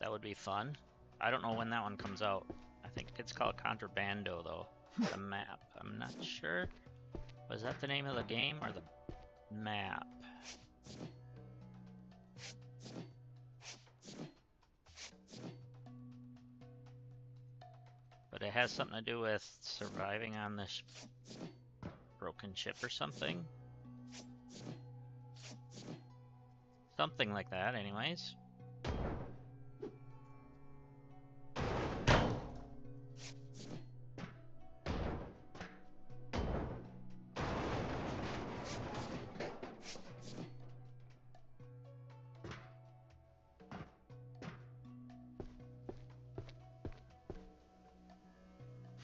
That would be fun. I don't know when that one comes out. I think it's called Contrabando, though. The map. I'm not sure. Was that the name of the game or the map? But it has something to do with surviving on this broken ship or something. Something like that, anyways.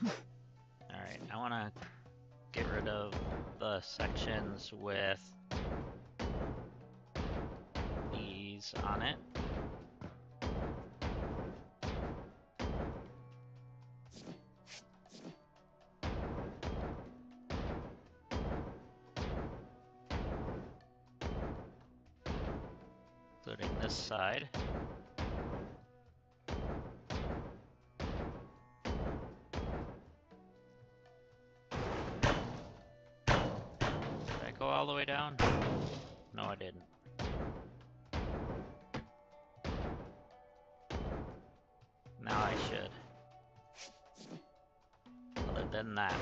Alright, I want to get rid of the sections with these on it. Including this side. Did I go all the way down? No, I didn't. Now I should. Other than that.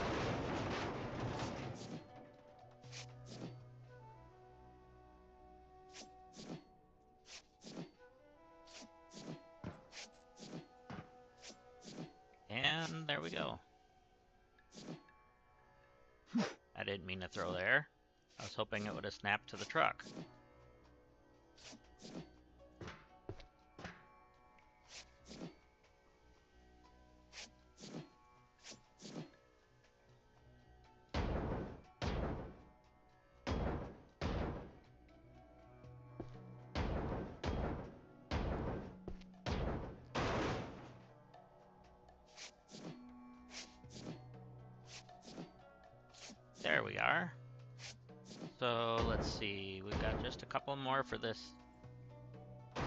And there we go. I didn't mean to throw there. I was hoping it would have snapped to the truck. There we are. So let's see, we've got just a couple more for this blue.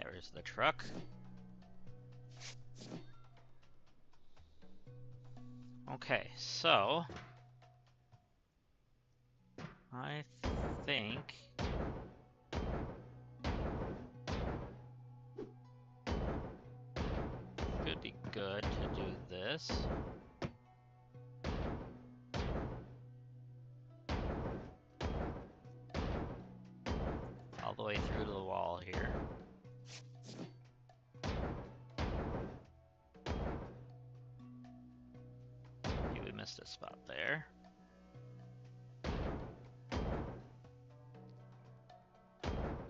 There's the truck. Okay, so I think should be good to do this. All the way through to the wall here. Okay, we missed a spot there.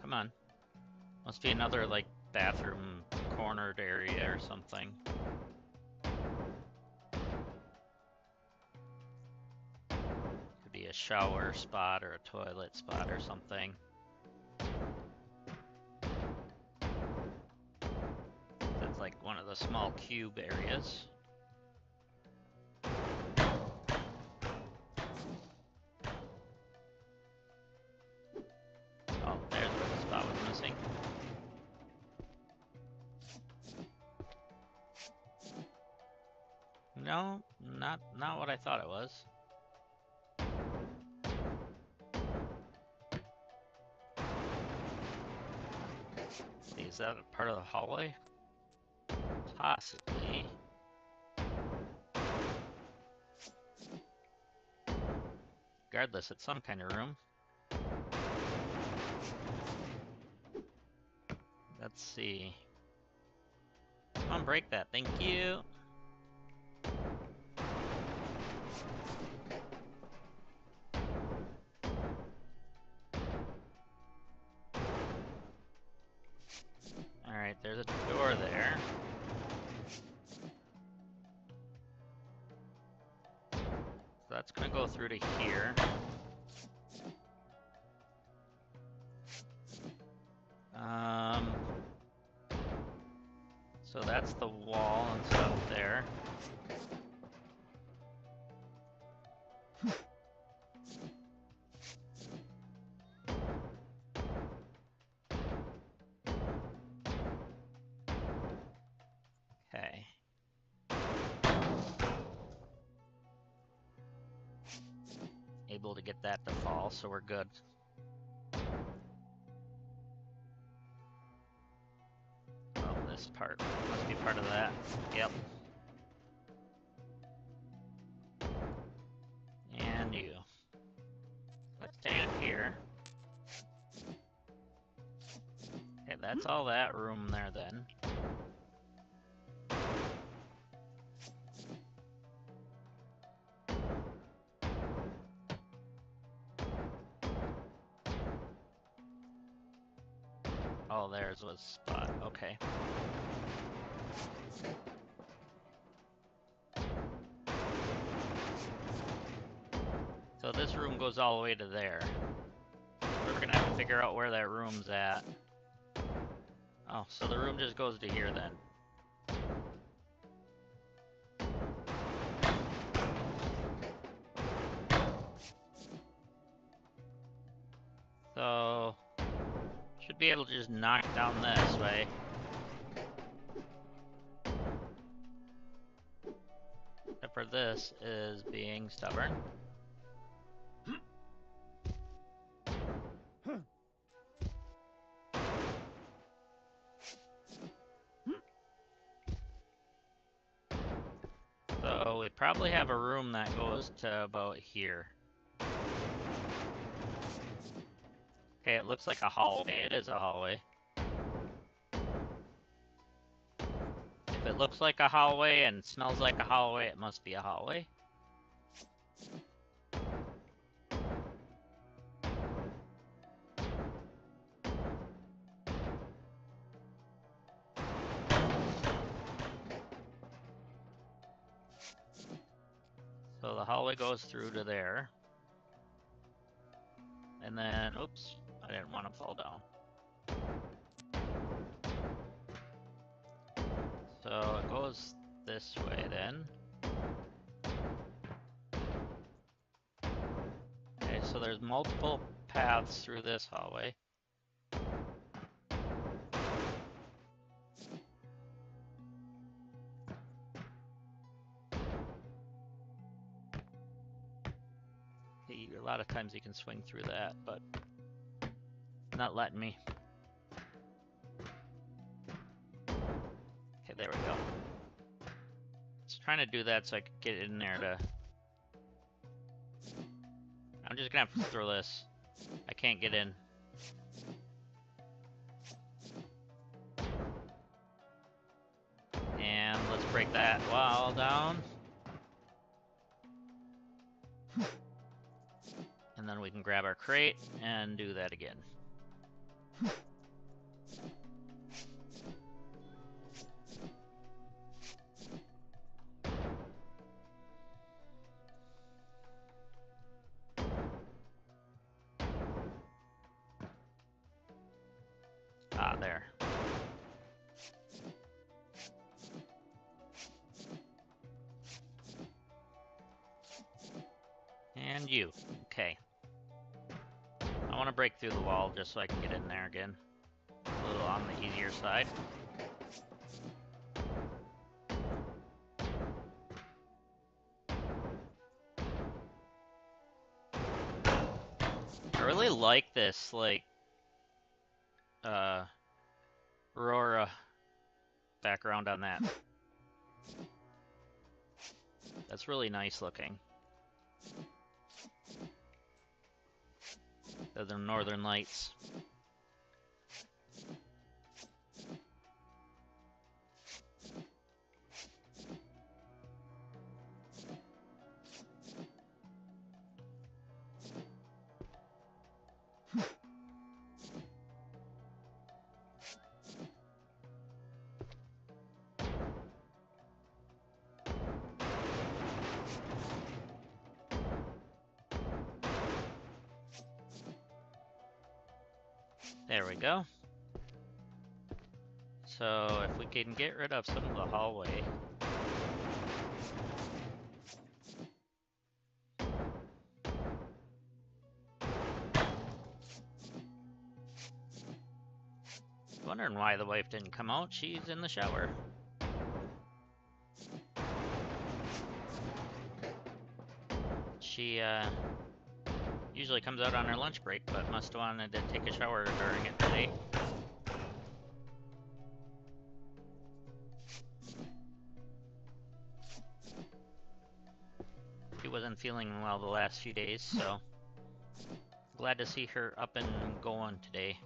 Come on. Must be another, like, bathroom cornered area or something. Could be a shower spot or a toilet spot or something. That's like one of the small cube areas. Oh, there's where the spot was missing. No, not what I thought it was. See, is that a part of the hallway? Possibly. Regardless, it's some kind of room. Let's see. Come on, break that. Thank you. Alright, there's a door there. So that's gonna go through to here. So that's the wall and stuff there. Okay. Able to get that to fall, so we're good. Oh, this part must be part of that. Yep. And you. Let's stand here. Okay, that's all that room there then. Oh, there's a spot. Okay. So this room goes all the way to there. We're gonna have to figure out where that room's at. Oh, so the room just goes to here then. So, should be able to just knock down this way. Except for this is being stubborn. So we probably have a room that goes to about here. Okay, it looks like a hallway. It is a hallway. If it looks like a hallway and smells like a hallway, it must be a hallway. So the hallway goes through to there. And then, oops, I didn't want to fall down. So it goes this way then. Okay, so there's multiple paths through this hallway. A lot of times you can swing through that, but not letting me. Okay, there we go. Just trying to do that so I can get in there to... I'm just gonna have to throw this. I can't get in. And let's break that wall down. And then we can grab our crate and do that again. Ah, there. And you. Okay. I want to break through the wall just so I can get in there again. A little on the easier side. I really like this, like, Aurora background on that. That's really nice looking. The Northern Lights. There we go. So if we can get rid of some of the hallway. Wondering why the wife didn't come out. She's in the shower. She usually comes out on her lunch break, but must have wanted to take a shower during it today. She wasn't feeling well the last few days, so glad to see her up and going today.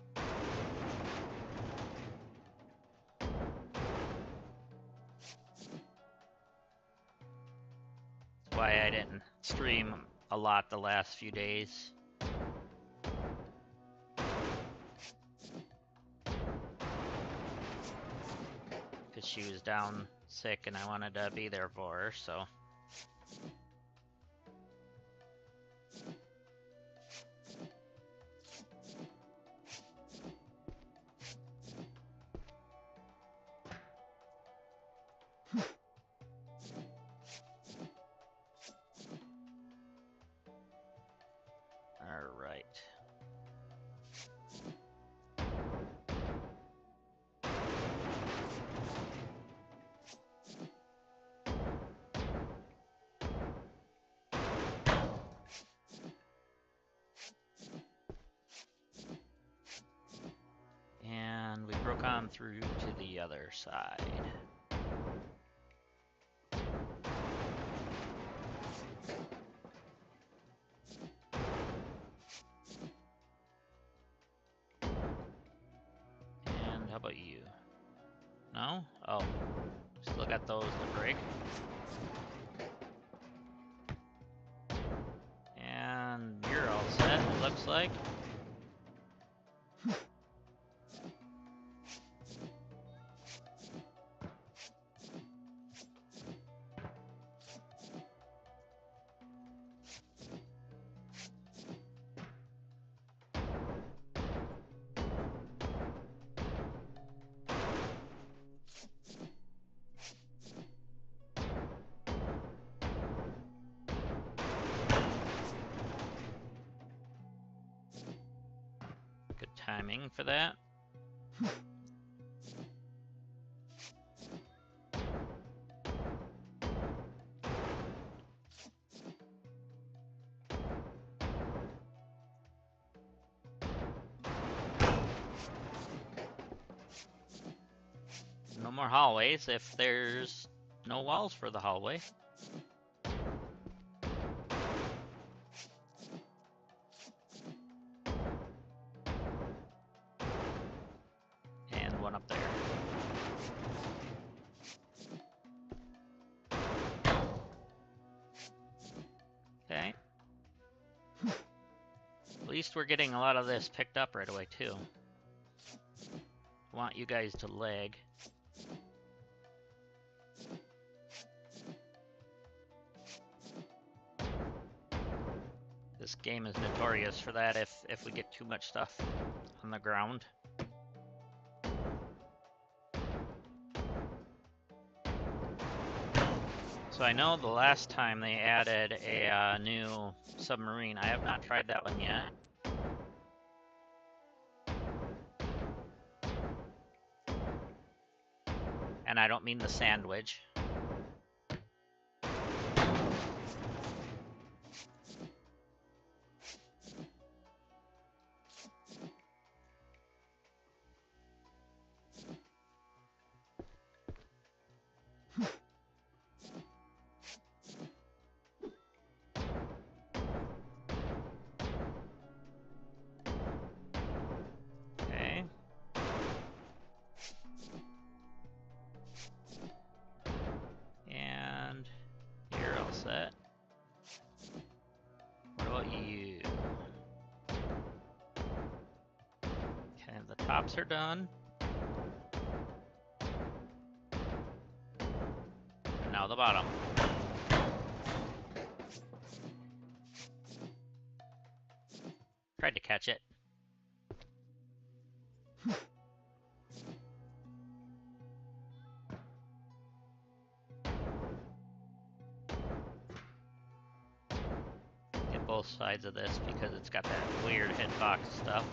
That's why I didn't stream a lot the last few days. because she was down sick and I wanted to be there for her, so. All right. And we broke on through to the other side. And how about you? No? Oh, still got those to break. And you're all set, it looks like. Good timing for that. No more hallways if there's no walls for the hallway. And one up there. Okay. At least we're getting a lot of this picked up right away too. I want you guys to lag. This game is notorious for that if we get too much stuff on the ground. So I know the last time they added a new submarine. I have not tried that one yet. And I don't mean the sandwich. Okay. And you're all set. What about you? Okay, the tops are done. And now the bottom. Tried to catch it. Get both sides of this because it's got that weird hitbox stuff.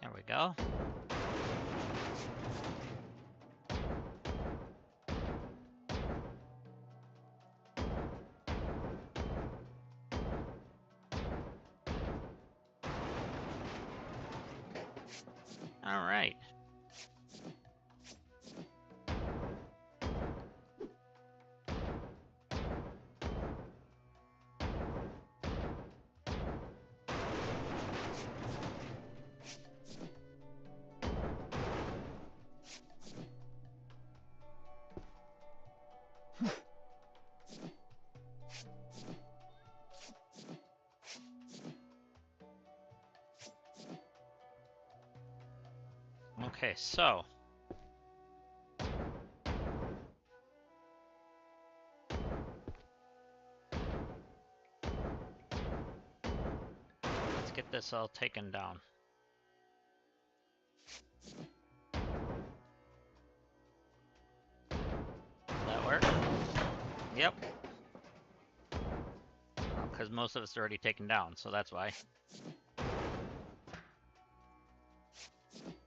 There we go. All right. Okay, so let's get this all taken down. Does that work? Yep. Because most of it's already taken down, so that's why.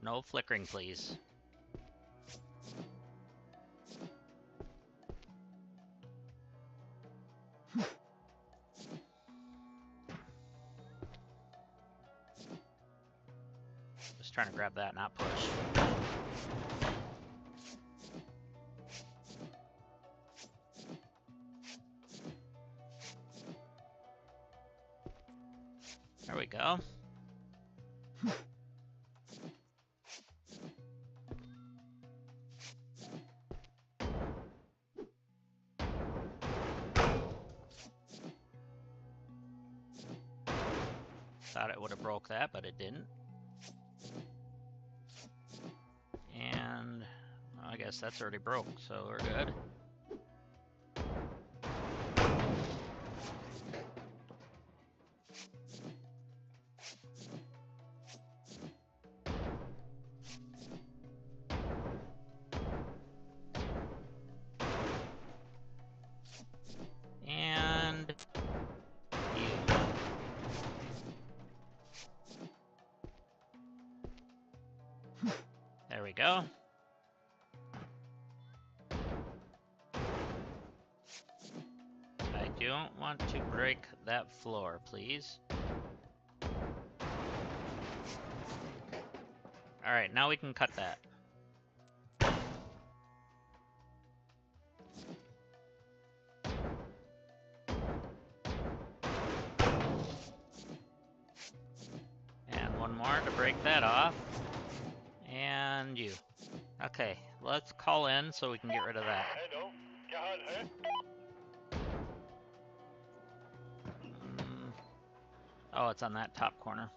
No flickering, please. Just trying to grab that, not push. There we go. Thought it would have broke that, but it didn't. And I guess that's already broke, so we're good. And you. There we go. I don't want to break that floor, please. Alright, now we can cut that. And one more to break that off. And you. Okay, let's call in so we can get rid of that. Oh, it's on that top corner.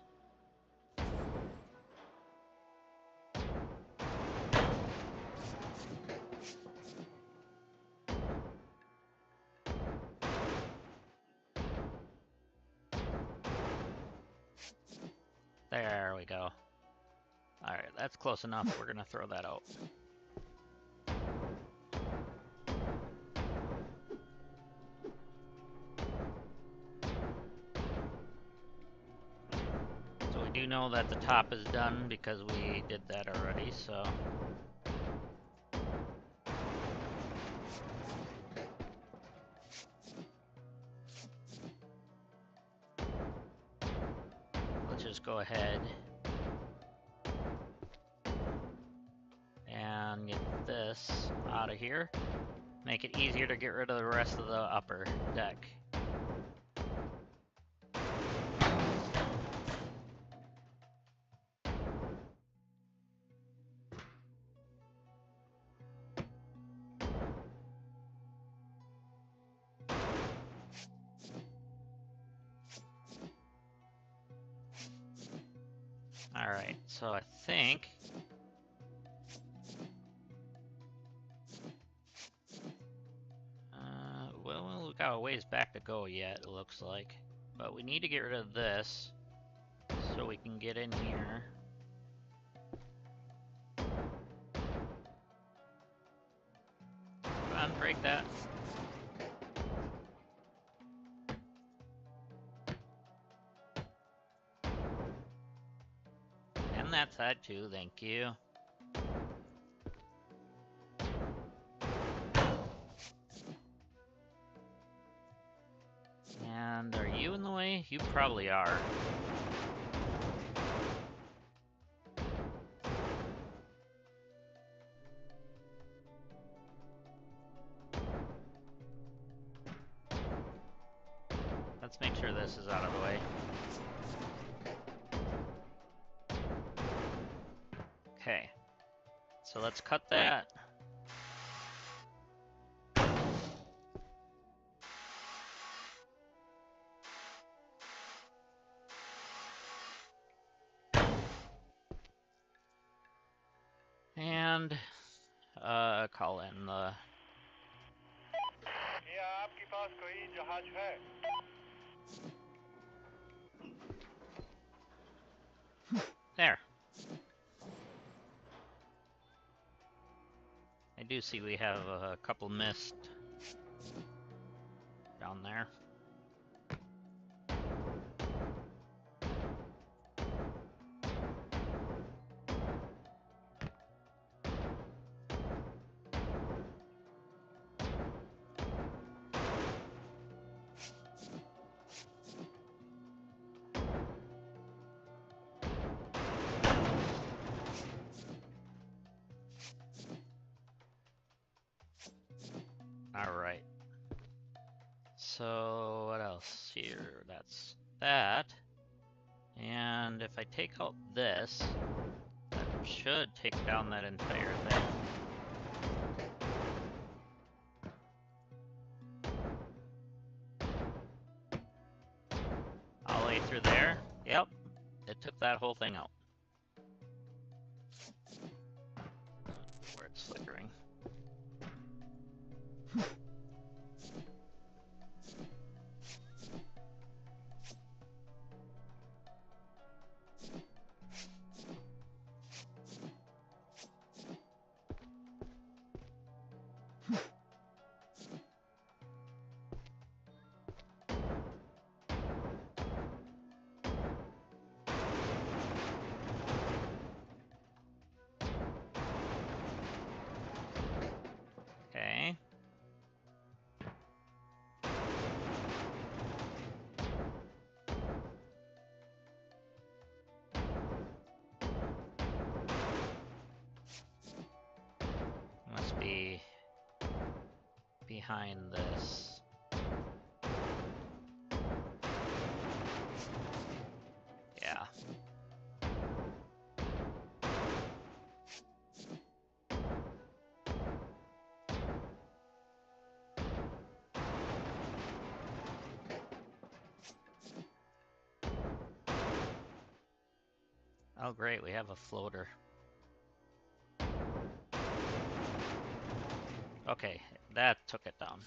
There we go. Alright, that's close enough. We're gonna throw that out. So we do know that the top is done because we did that already, so... let's just go ahead and get this out of here. Make it easier to get rid of the rest of the upper deck. Alright, so I think... well, we got a ways back to go yet, it looks like. But we need to get rid of this so we can get in here. Come on, break that. And that side too, thank you. And are you in the way? You probably are. Let's make sure this is out of the way. Okay. So let's cut that. And call in the... क्या आपके पास कोई जहाज है? There. I do see we have a couple missed down there. Alright. So, what else here? That's that. And if I take out this, that should take down that entire thing. All the way through there. Yep. It took that whole thing out. Where it's flickering. Okay. Must be behind this. Yeah. Oh great, we have a floater. Okay, that took it down.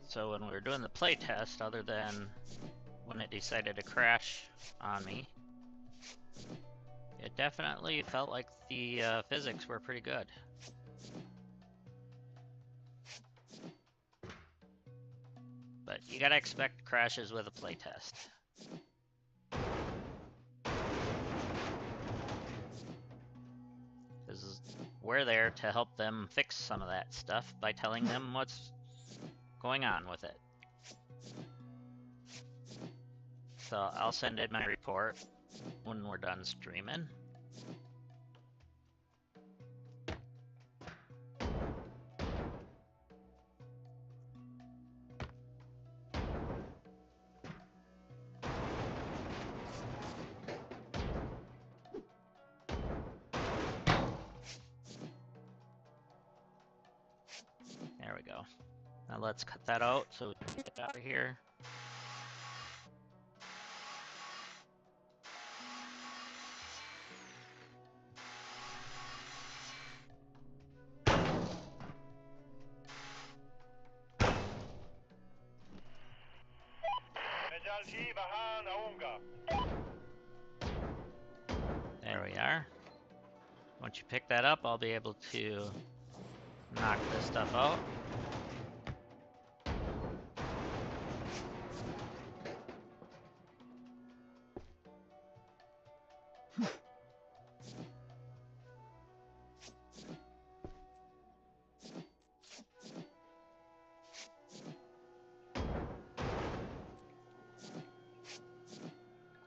So when we were doing the playtest, other than when it decided to crash on me, it definitely felt like the physics were pretty good. But you gotta expect crashes with a playtest. Because we're there to help them fix some of that stuff by telling them what's going on with it. So I'll send in my report when we're done streaming. There we go. Now let's cut that out so we can get out of here. There we are. Once you pick that up, I'll be able to knock this stuff out.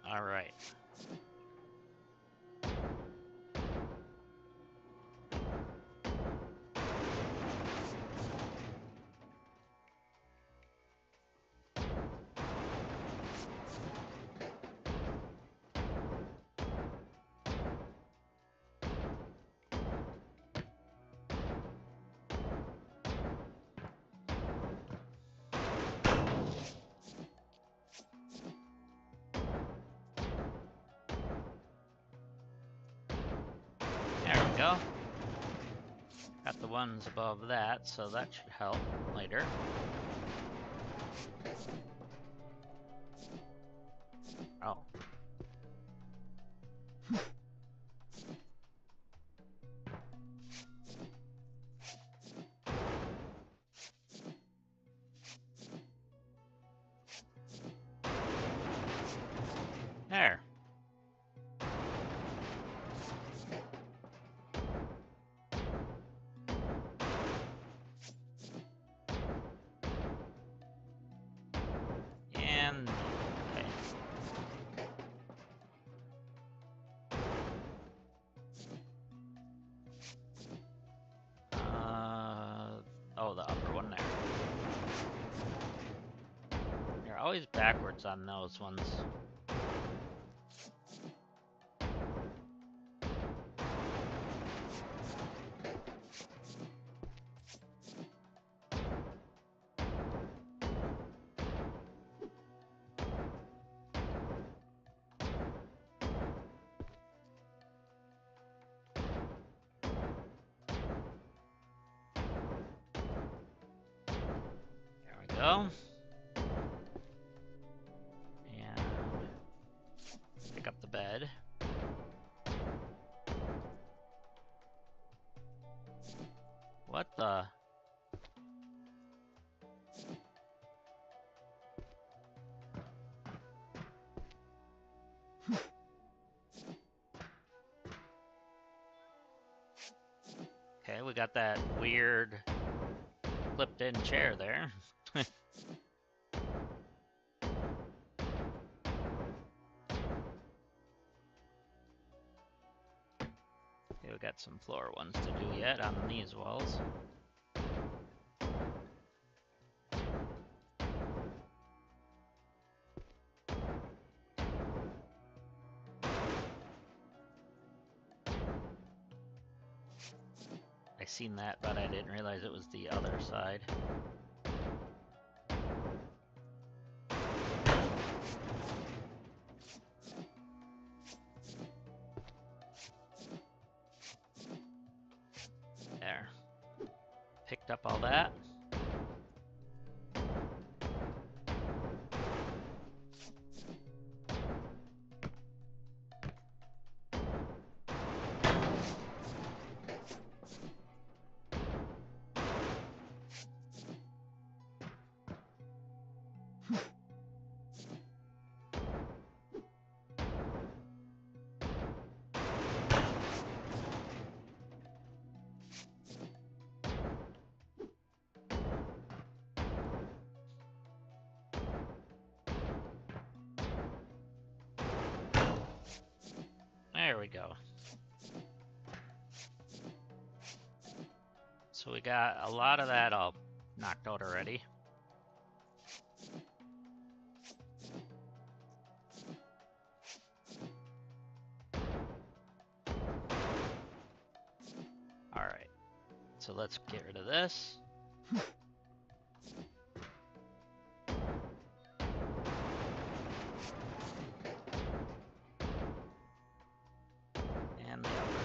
All right. go. Got the ones above that, so that should help later. Oh. There. And okay. Oh, the upper one there. You're always backwards on those ones. There we go. And pick up the bed. What the? Okay, we got that weird flipped-in chair there. Okay, we got some floor ones to do yet on these walls. I seen that, but I didn't realize it was the other side. There. Picked up all that. There we go. So we got a lot of that all knocked out already. Alright, so let's get rid of this. And the upper.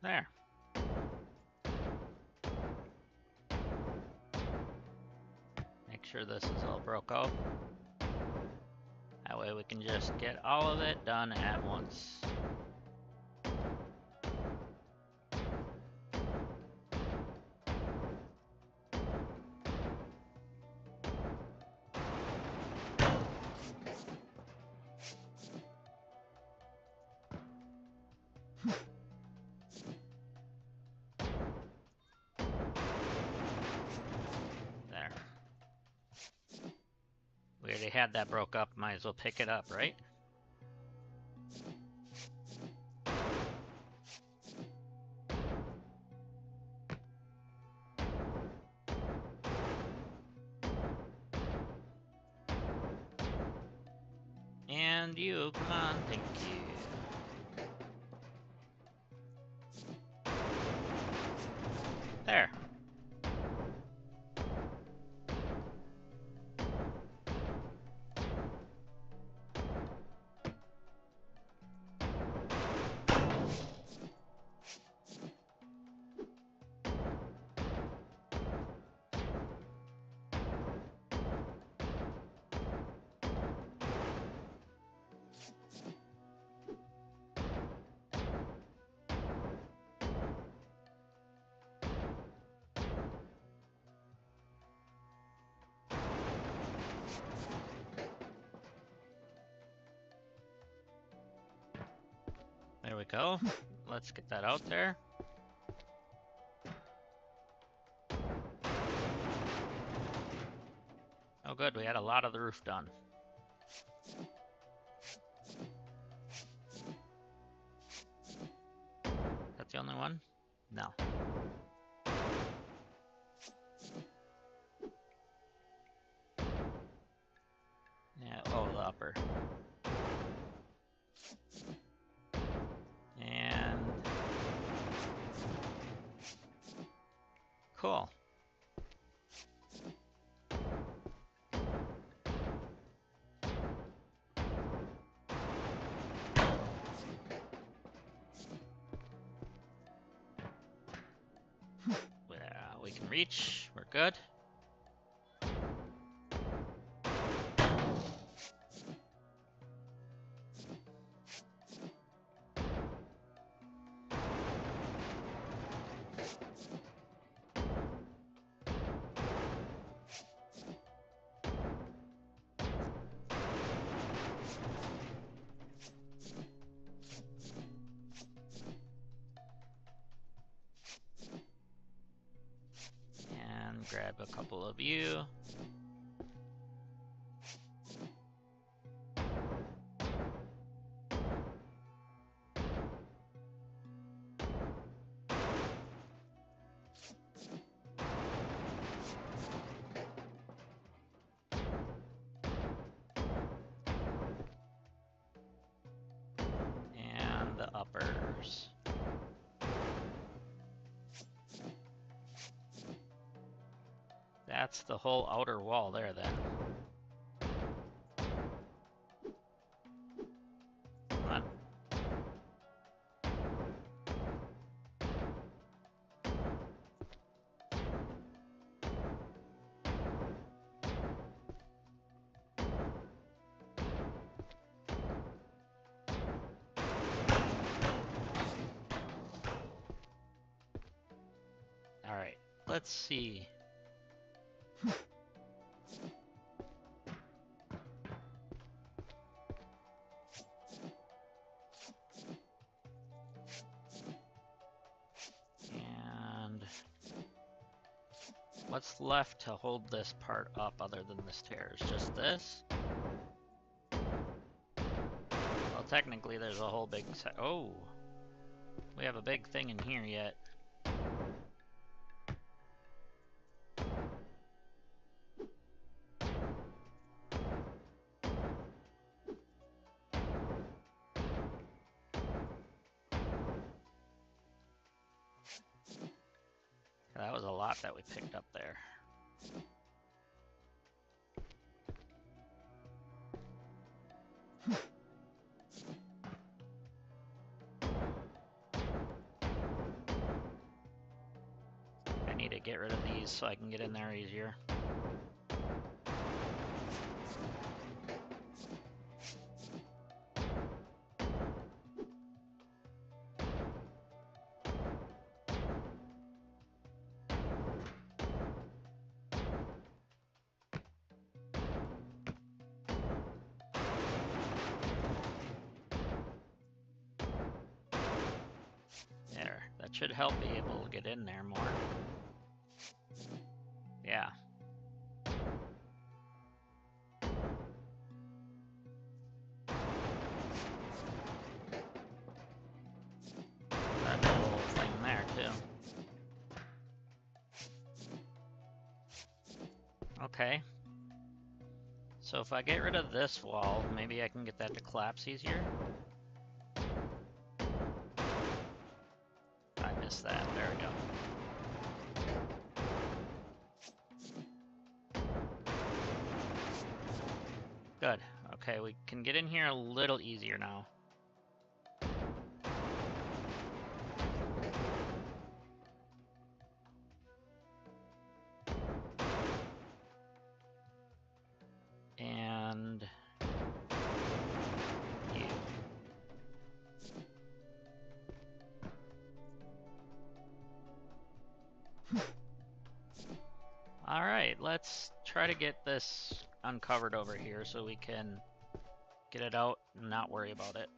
There. Make sure this is all broke out. That way we can just get all of it done at once. they had that broke up, might as well pick it up, right? And you, come on, thank you. There. There we go. Let's get that out there. Oh good, we had a lot of the roof done. That's the only one? No. Yeah, oh, the upper. And... cool. We can reach, we're good. And grab a couple of you. And the uppers. That's the whole outer wall there then. Come on. Alright, let's see. And what's left to hold this part up other than the stairs? Just this? Well, technically there's a whole big set. Oh! We have a big thing in here yet. That was a lot that we picked up there. I need to get rid of these so I can get in there easier. There, that should help be able to get in there more. Yeah. Okay. So if I get rid of this wall, maybe I can get that to collapse easier. I missed that. There we go. Good. Okay, we can get in here a little easier now. And you. All right, let's try to get this uncovered over here so we can get it out and not worry about it.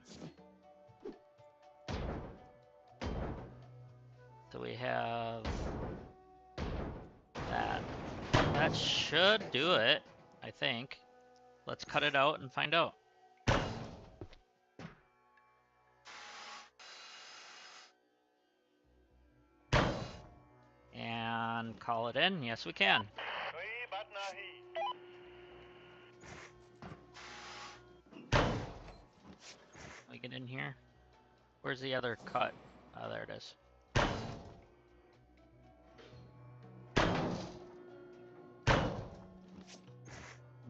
So we have that. That should do it, I think. Let's cut it out and find out. And call it in. Yes, we can. कोई बात नहीं. We get in here. Where's the other cut? Oh, there it is.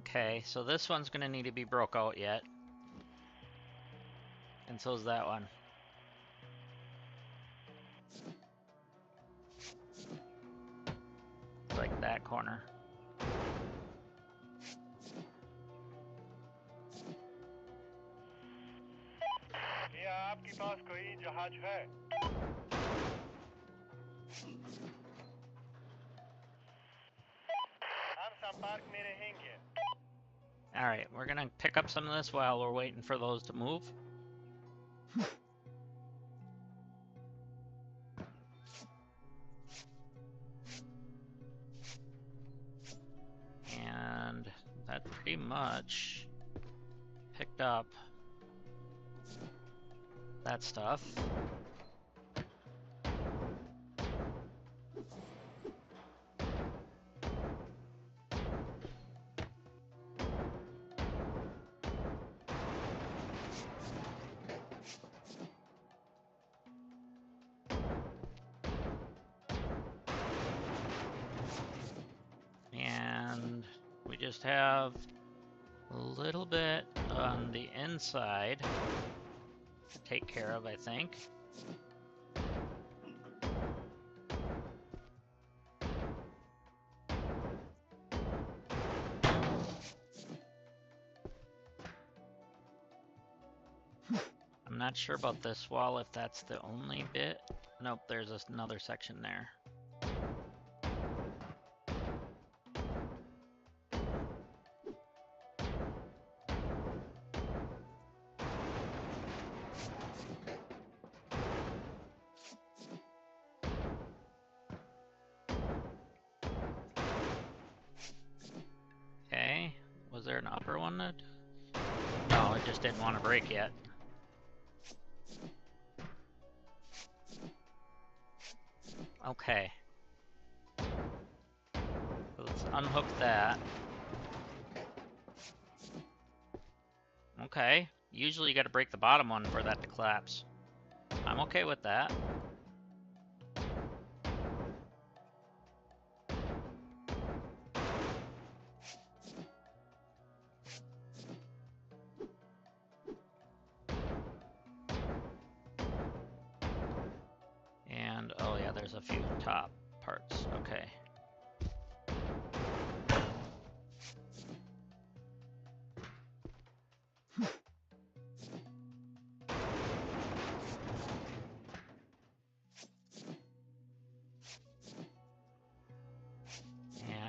Okay, so this one's gonna need to be broke out yet. And so's that one. Like that corner. क्या आपके पास कोई जहाज है? हम संपर्क में रहेंगे. Alright, we're gonna pick up some of this while we're waiting for those to move. And that pretty much picked up that stuff. And we just have a little bit on the inside to take care of, I think. I'm not sure about this wall, if that's the only bit. Nope, there's another section there. Okay, was there an upper one that... No, it just didn't want to break yet. Okay. So let's unhook that. Okay, usually you gotta break the bottom one for that to collapse. I'm okay with that. And, oh yeah, there's a few top parts, okay.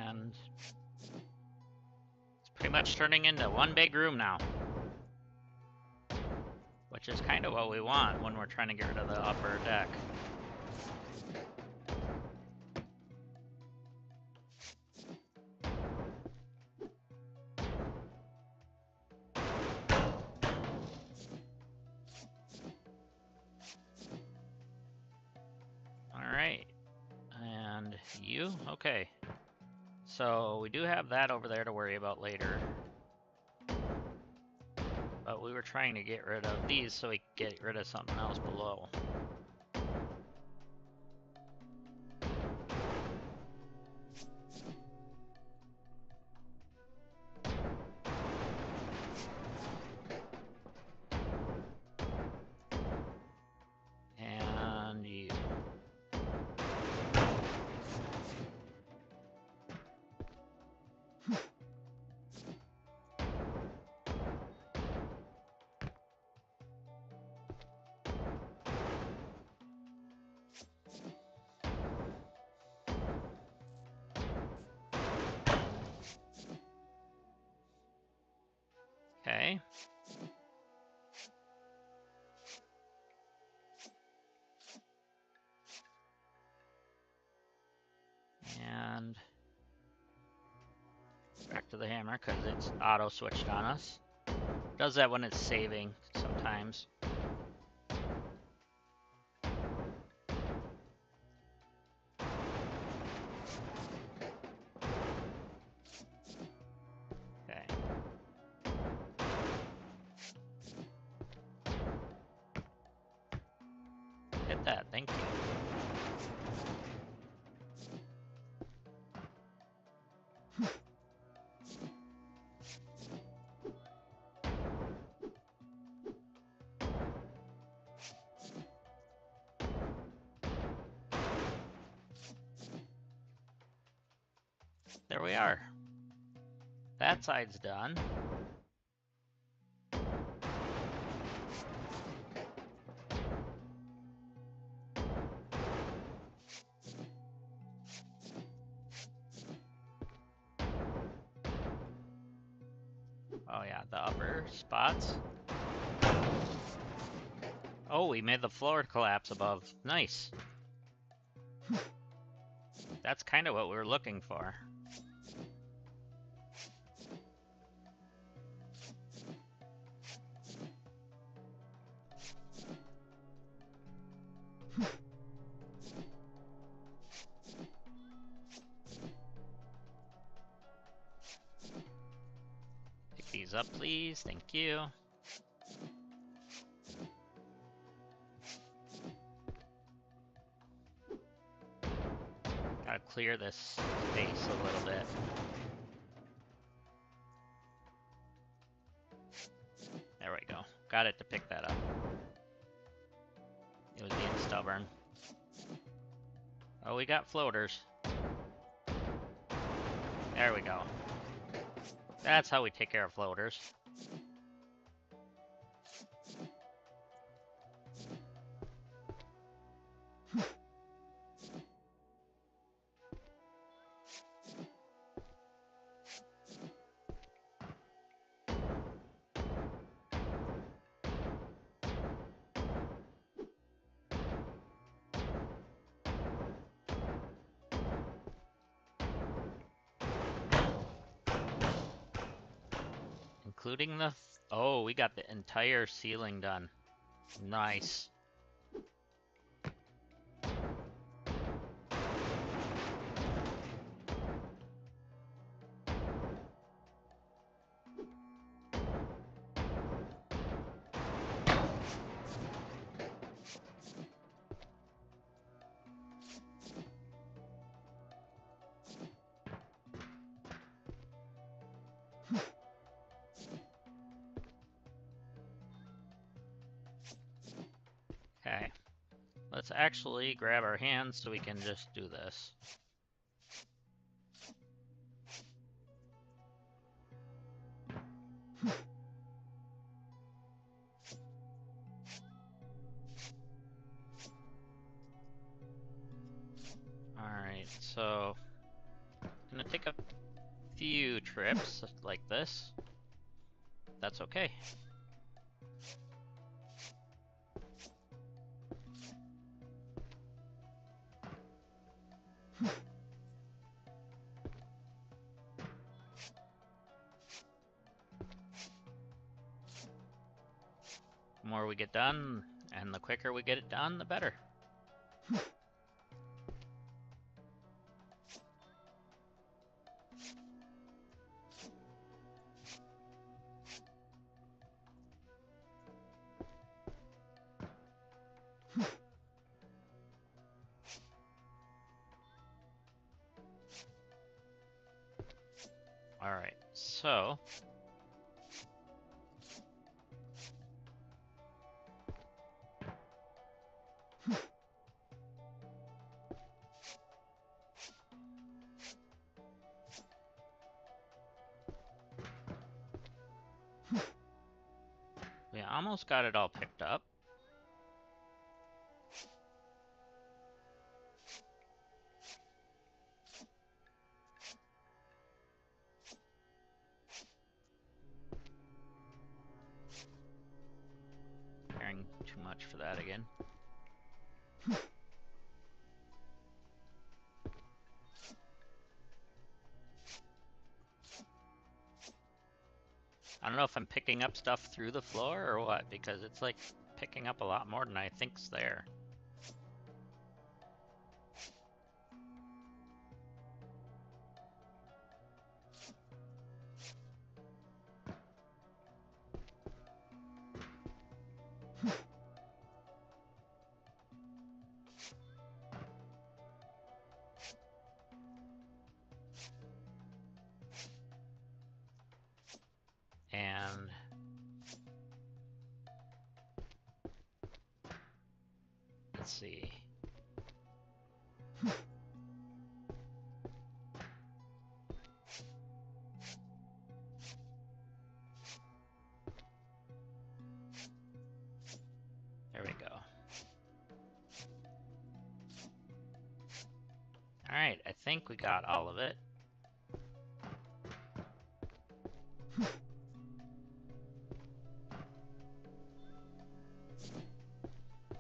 And it's pretty much turning into one big room now. Which is kind of what we want when we're trying to get rid of the upper deck. Alright. And you? Okay. So we do have that over there to worry about later. But we were trying to get rid of these so we could get rid of something else below. And you. Okay. And back to the hammer because it's auto switched on us. Does that when it's saving sometimes. Okay. Hit that, thank you. There we are. That side's done. Oh yeah, the upper spots. Oh, we made the floor collapse above. Nice. That's kind of what we were looking for. Pick these up, please. Thank you. Gotta clear this space a little bit. There we go. Got it to pick that up. It was being stubborn. Oh, we got floaters. There we go. That's how we take care of floaters. Including the... Oh, we got the entire ceiling done. Nice. Okay. Let's actually grab our hands so we can just do this. Alright, so... I'm gonna take a few trips like this. That's okay. The more we get done, and the quicker we get it done, the better. All right, so we almost got it all picked up. Caring too much for that again. I don't know if I'm picking up stuff through the floor or what, because it's like picking up a lot more than I think's there. And let's see. There we go. All right, I think we got all of it.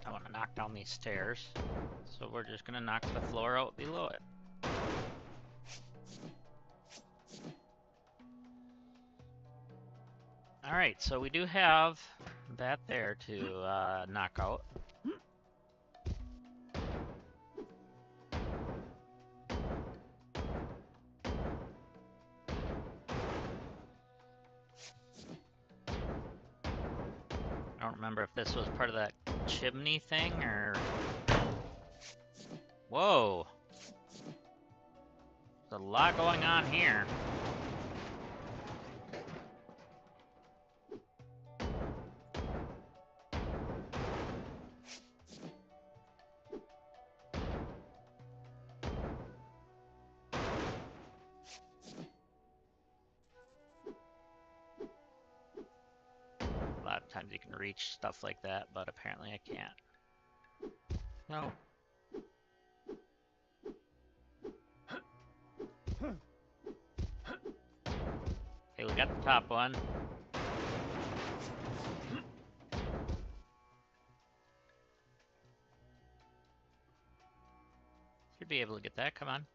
I want to knock down these stairs, so we're just gonna knock the floor out below it. All right, so we do have that there to knock out. I don't remember if this was part of that chimney thing or... Whoa! There's a lot going on here. A lot of times you can reach stuff like that, but apparently I can't. No. Okay, we got the top one. Should be able to get that, come on.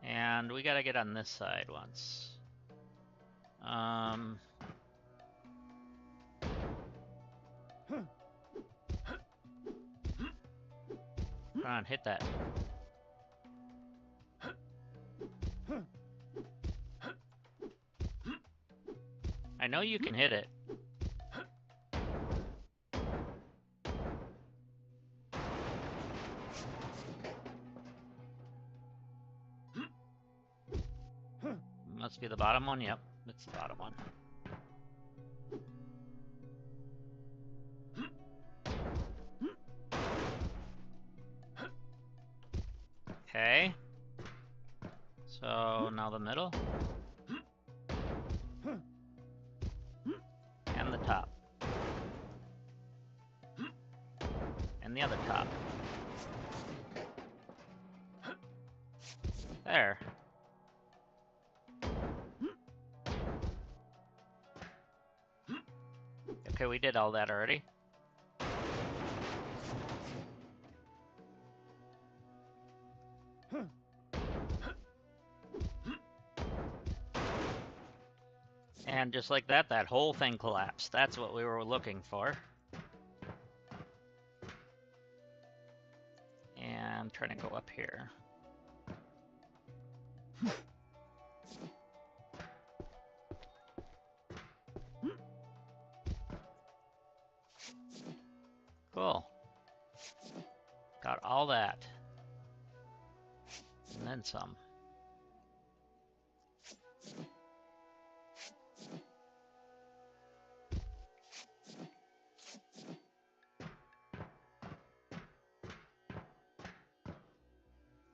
And we gotta get on this side once. Come on, hit that. I know you can hit it. Must be the bottom one, yep. It's the bottom one. Okay. So now the middle. And the top. And the other top. There. Okay, we did all that already. And just like that, that whole thing collapsed. That's what we were looking for. And trying to go up here. Cool. Got all that. And then some.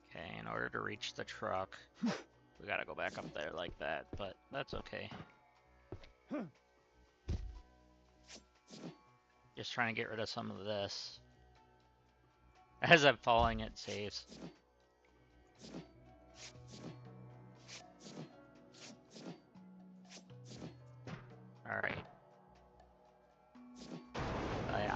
Okay, in order to reach the truck, we gotta go back up there like that, but that's okay. Just trying to get rid of some of this. As I'm falling, it saves. Alright. Oh yeah.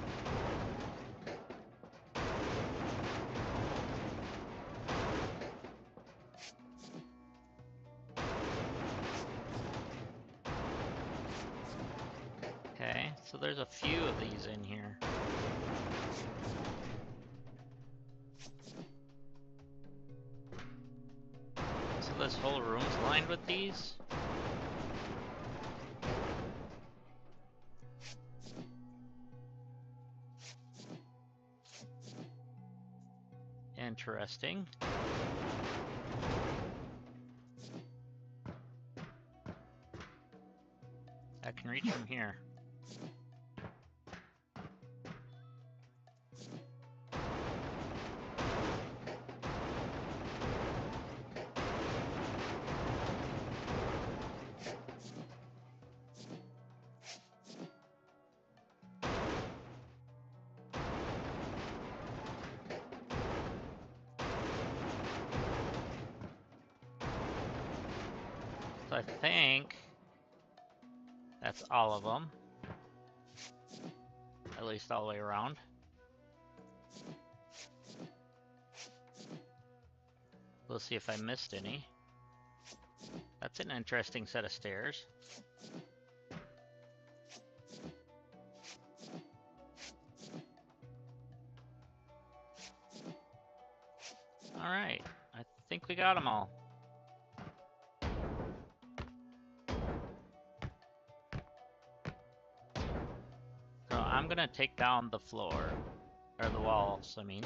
Okay, so there's a few of these in here. So this whole room's lined with these? Interesting. I can reach from here. So I think that's all of them. At least all the way around. We'll see if I missed any. That's an interesting set of stairs. Alright, I think we got them all. So I'm gonna take down the floor, or the walls, I mean.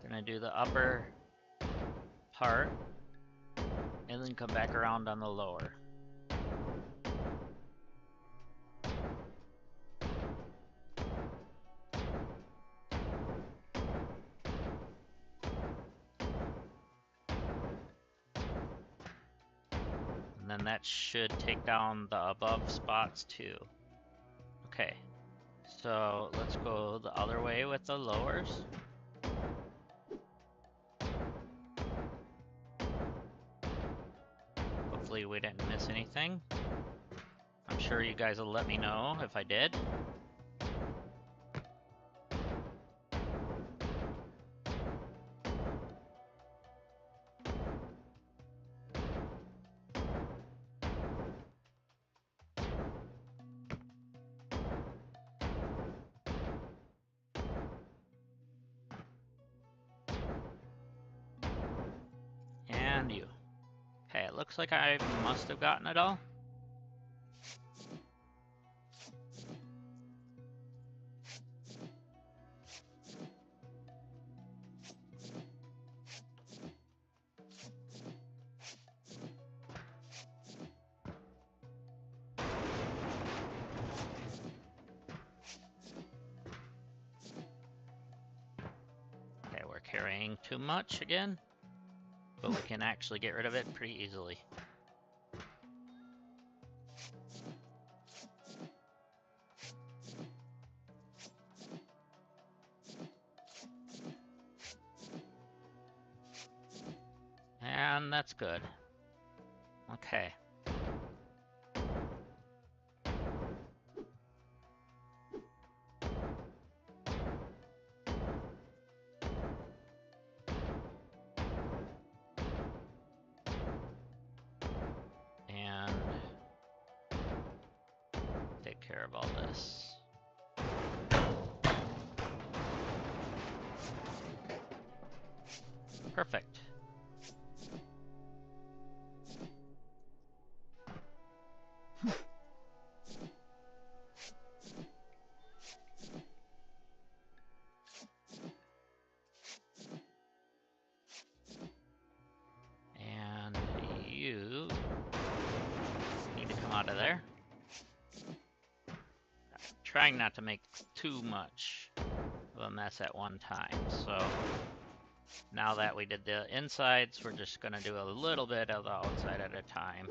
Gonna do the upper part, and then come back around on the lower. And then that should take down the above spots too. Okay, so let's go the other way with the lowers. Hopefully we didn't miss anything. I'm sure you guys will let me know if I did. And you. Okay, it looks like I must have gotten it all. Okay, we're carrying too much again, but we can actually get rid of it pretty easily. And that's good. Okay. And take care of all this. Perfect. out of there. Trying not to make too much of a mess at one time. So now that we did the insides, we're just gonna do a little bit of the outside at a time.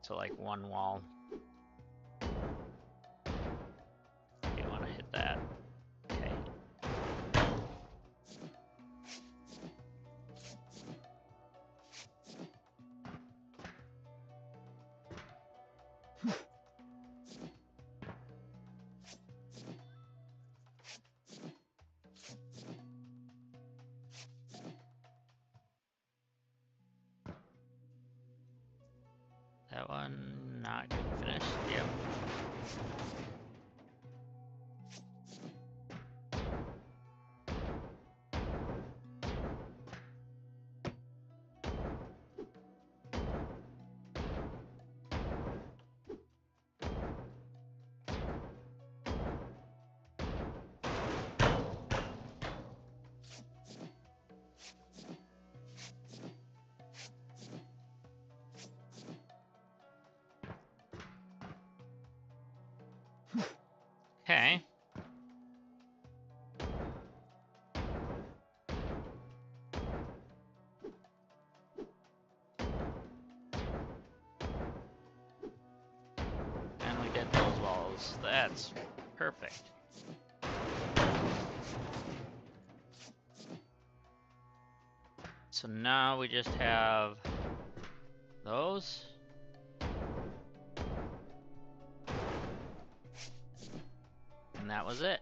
So like one wall. You want to hit that. Okay. That one not getting finished. Yep. Okay. And we did those walls. That's perfect. So now we just have those. And that was it.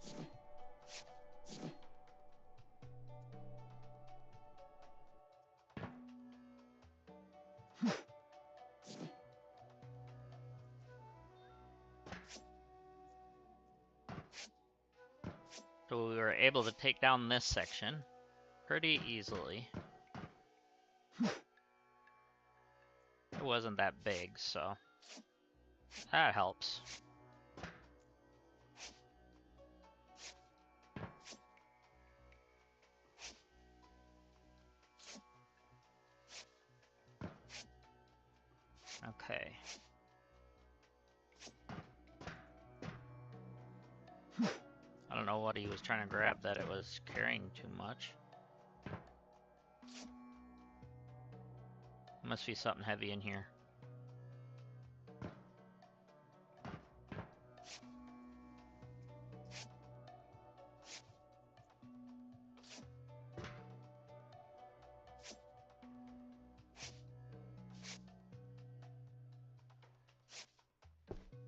So we were able to take down this section pretty easily. It wasn't that big, so that helps. Okay. I don't know what he was trying to grab, that it was carrying too much. Must be something heavy in here.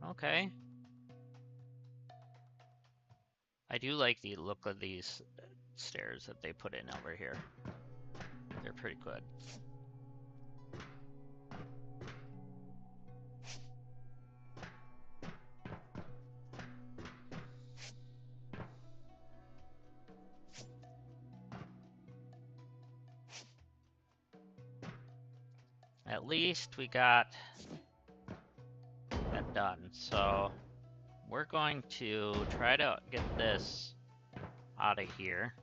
Okay. I do like the look of these stairs that they put in over here. They're pretty good. At least we got that done. So we're going to try to get this out of here.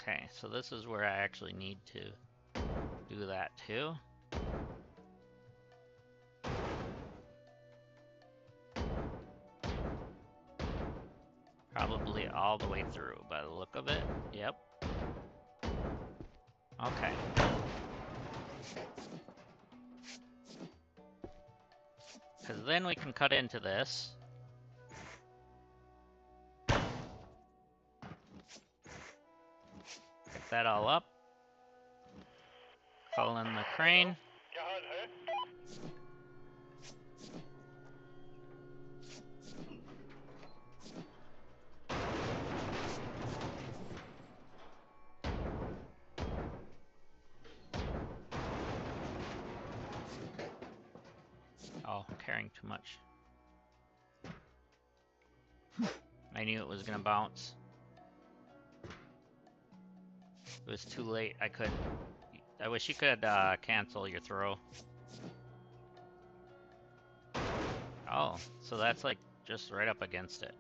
Okay, so this is where I actually need to do that too. Probably all the way through by the look of it. Yep. Okay. Because then we can cut into this. Pick that all up. Call in the crane. Oh, carrying too much. I knew it was gonna bounce. It was too late. I wish you could cancel your throw. Oh, so that's like just right up against it.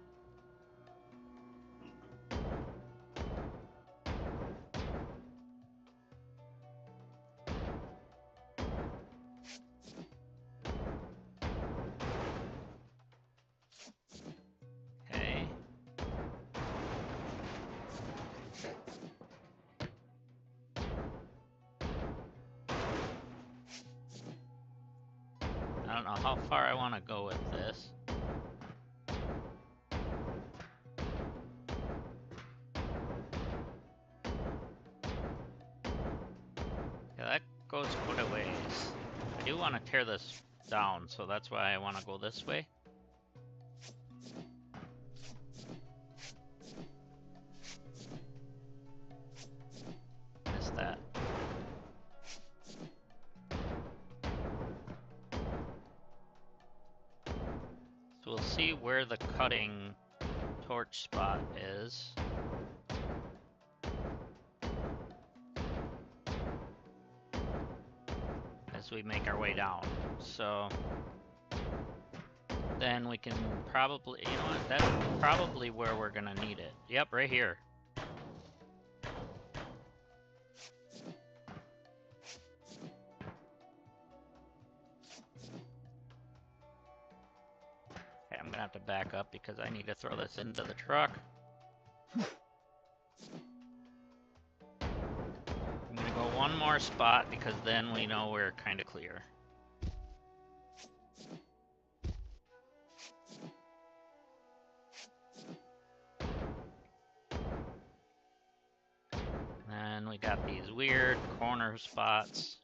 Okay. I don't know how far I want to go with this. Yeah, that goes quite a ways. I do want to tear this down, so that's why I want to go this way. Missed that. So we'll see where the cutting torch spot is. As we make our way down. So then we can probably, you know what, that's probably where we're gonna need it. Yep, right here. Okay, I'm gonna have to back up because I need to throw this into the truck. I'm gonna go one more spot because then we know we're kind of clear. And we got these weird corner spots.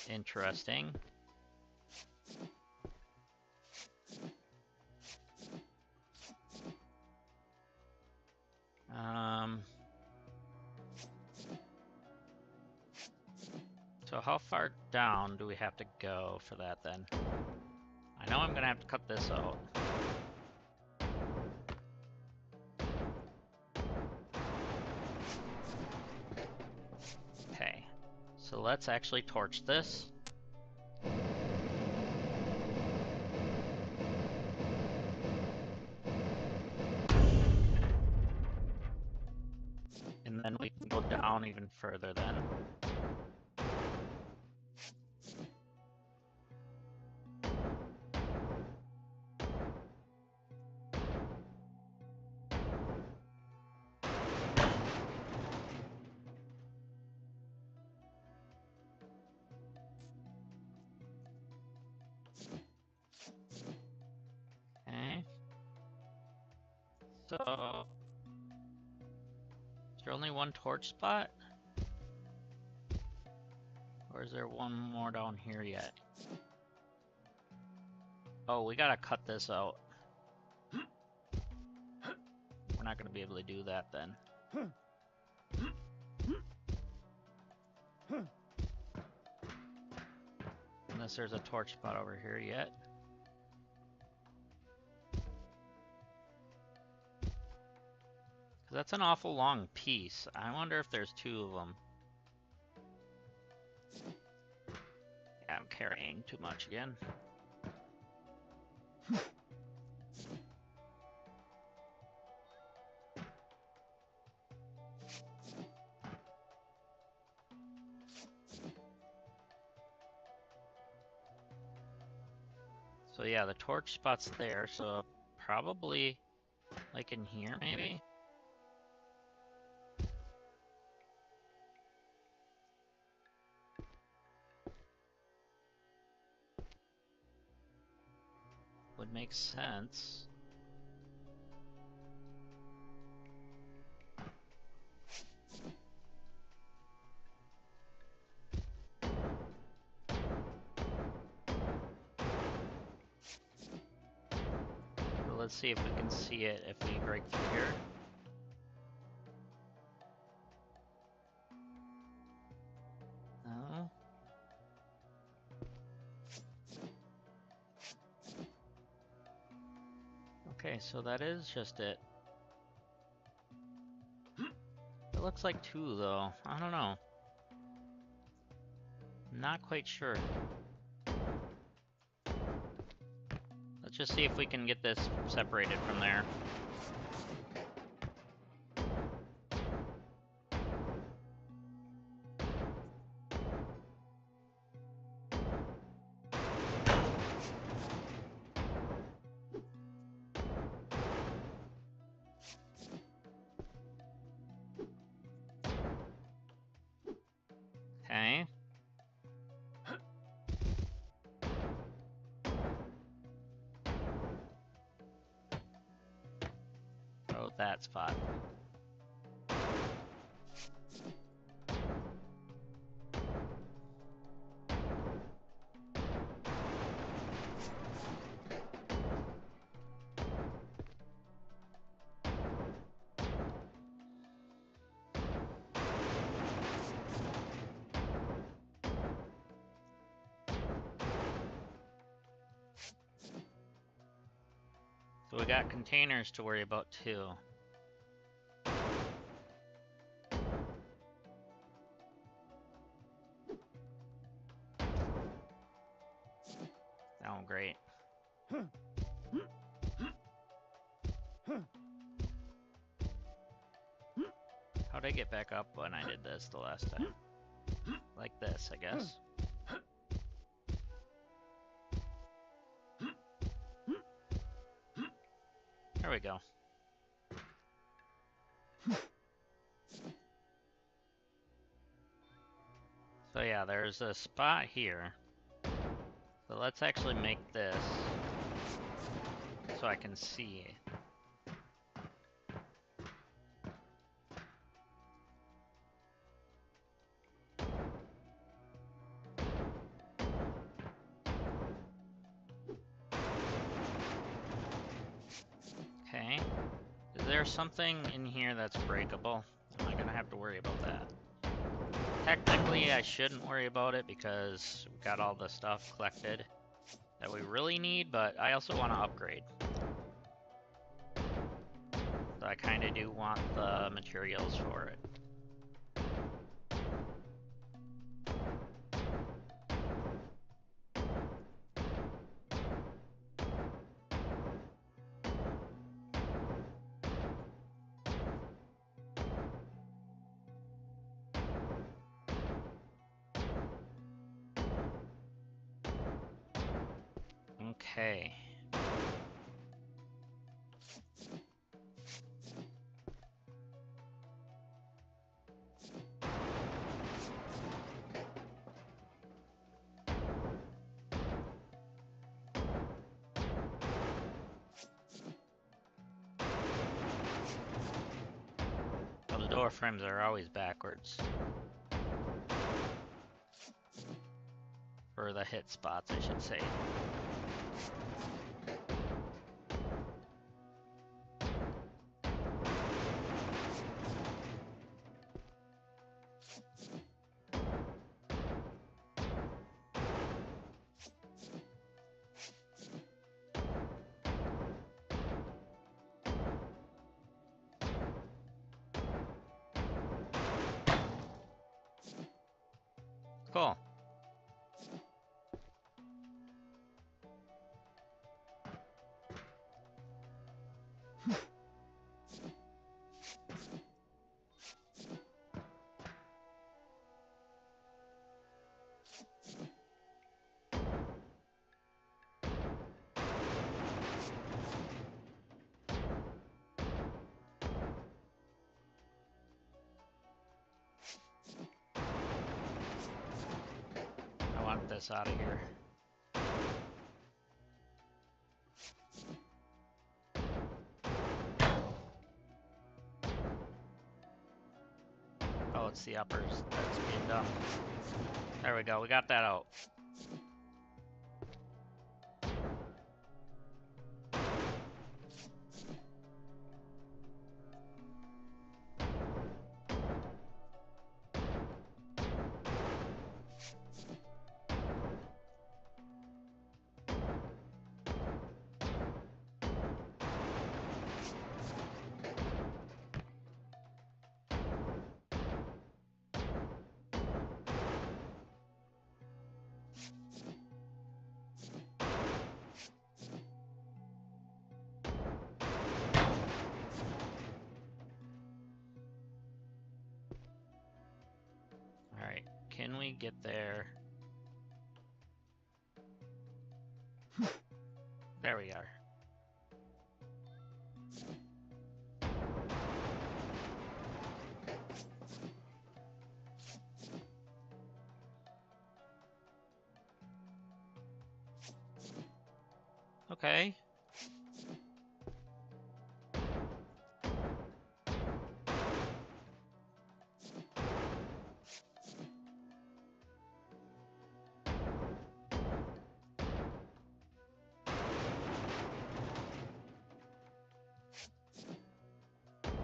Interesting. So how far down do we have to go for that then? I know I'm gonna have to cut this out. Okay, so let's actually torch this. And then we can go down even further then. Okay. So, is there only one torch spot? Or is there one more down here yet? Oh, we gotta cut this out. We're not gonna be able to do that then. Unless there's a torch spot over here yet. That's an awful long piece. I wonder if there's two of them. Yeah, I'm carrying too much again. So yeah, the torch spot's there, so probably like in here maybe? Would make sense. So let's see if we can see it if we break through here. No. Okay, so that is just it. It looks like 2, though. I don't know. Not quite sure. Let's just see if we can get this separated from there. Okay. Oh, that spot. So we got containers to worry about too. Oh, great. How'd I get back up when I did this the last time? Like this, I guess. There we go. So yeah, there's a spot here. So let's actually make this so I can see. Okay. Is there something in here that's breakable? Am I gonna have to worry about that? Technically, I shouldn't worry about it because we got all the stuff collected that we really need, but I also want to upgrade. So I kind of do want the materials for it. Okay. Well, the door frames are always backwards. Or the hit spots, I should say. Cool. I want this out of here. Oh, it's the uppers that's being done. There we go, we got that out. me get there. There we are. Okay.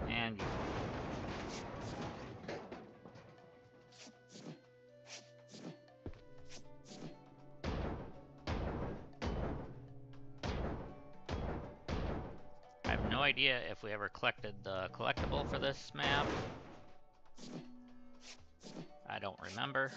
And you. I have no idea if we ever collected the collectible for this map. I don't remember.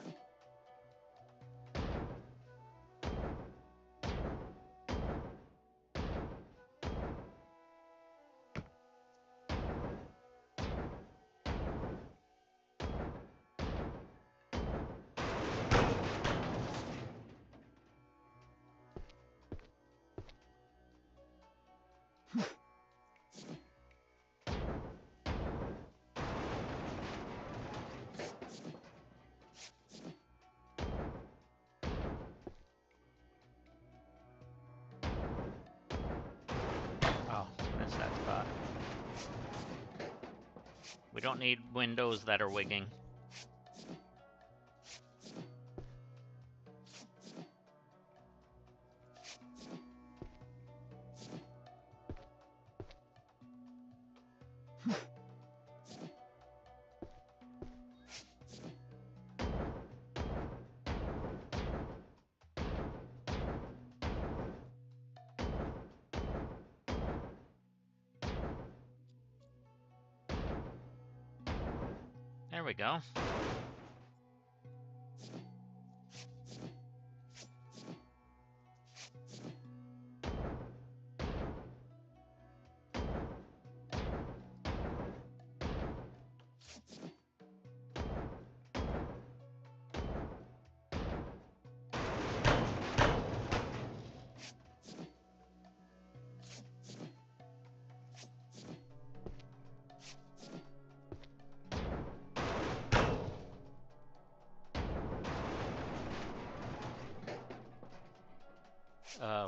Oh, missed that spot. We don't need windows that are wigging. There we go.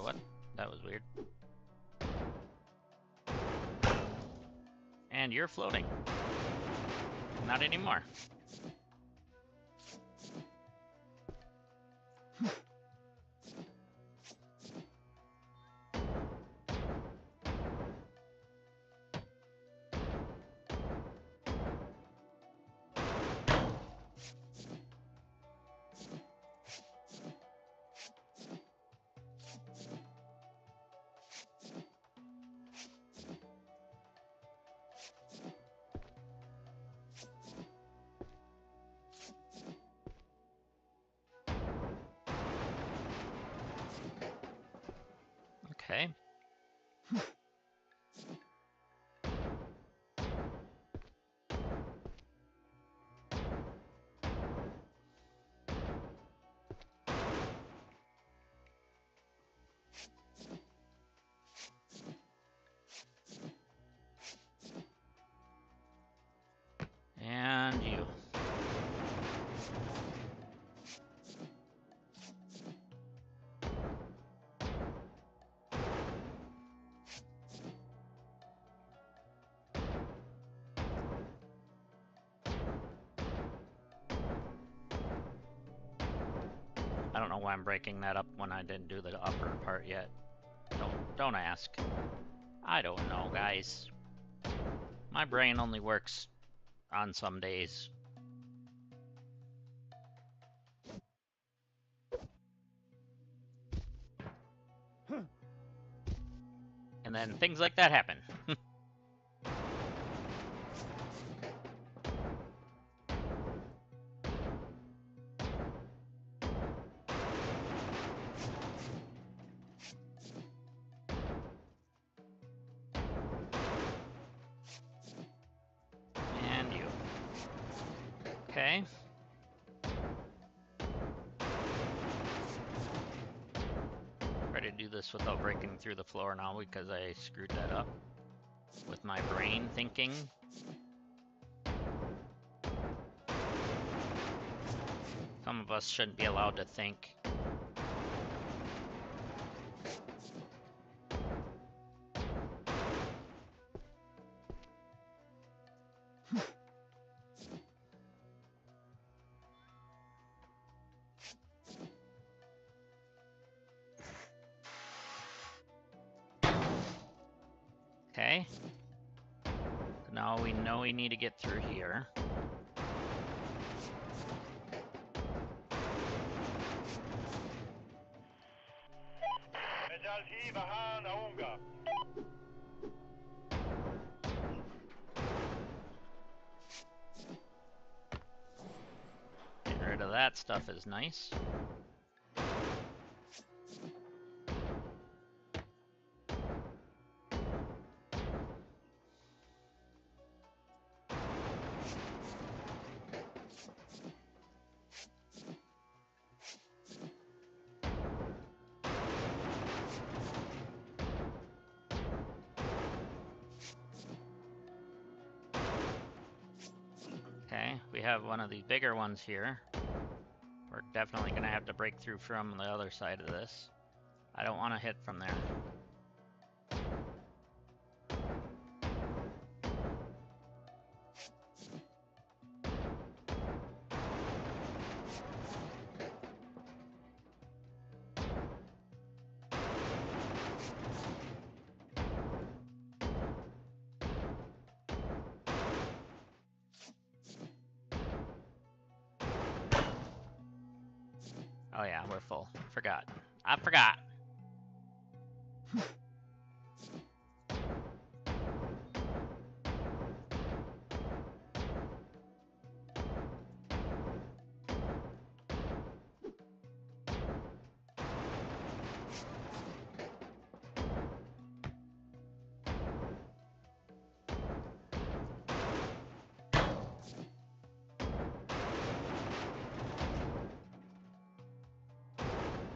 What? That was weird. And you're floating. Not anymore. Okay. And you. I don't know why I'm breaking that up when I didn't do the upper part yet. Don't ask. I don't know, guys. My brain only works on some days. And then things like that happen. And you. Okay. this without breaking through the floor now because I screwed that up with my brain thinking. Some of us shouldn't be allowed to think. Okay. So now we know we need to get through here. مجالتي بهان أونغا. Getting rid of that stuff is nice. Okay, we have one of the bigger ones here. We're definitely gonna have to break through from the other side of this. I don't want to hit from there. Oh yeah, we're full. Forgot. I forgot.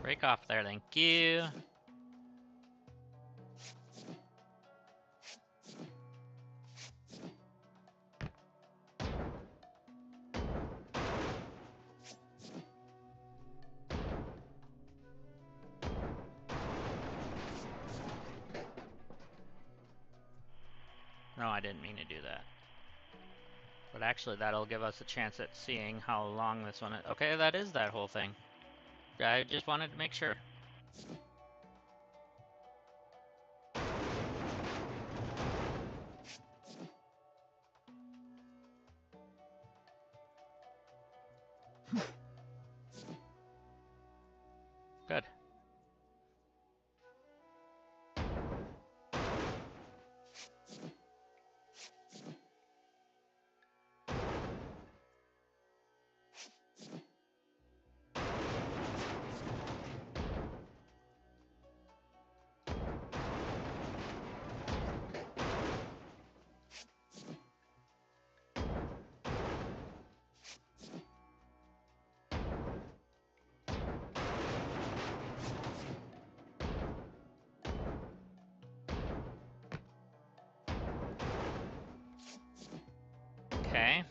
Break off there, thank you. No, I didn't mean to do that. But actually, that'll give us a chance at seeing how long this one is. Okay, that is that whole thing. I just wanted to make sure. Good. Okay.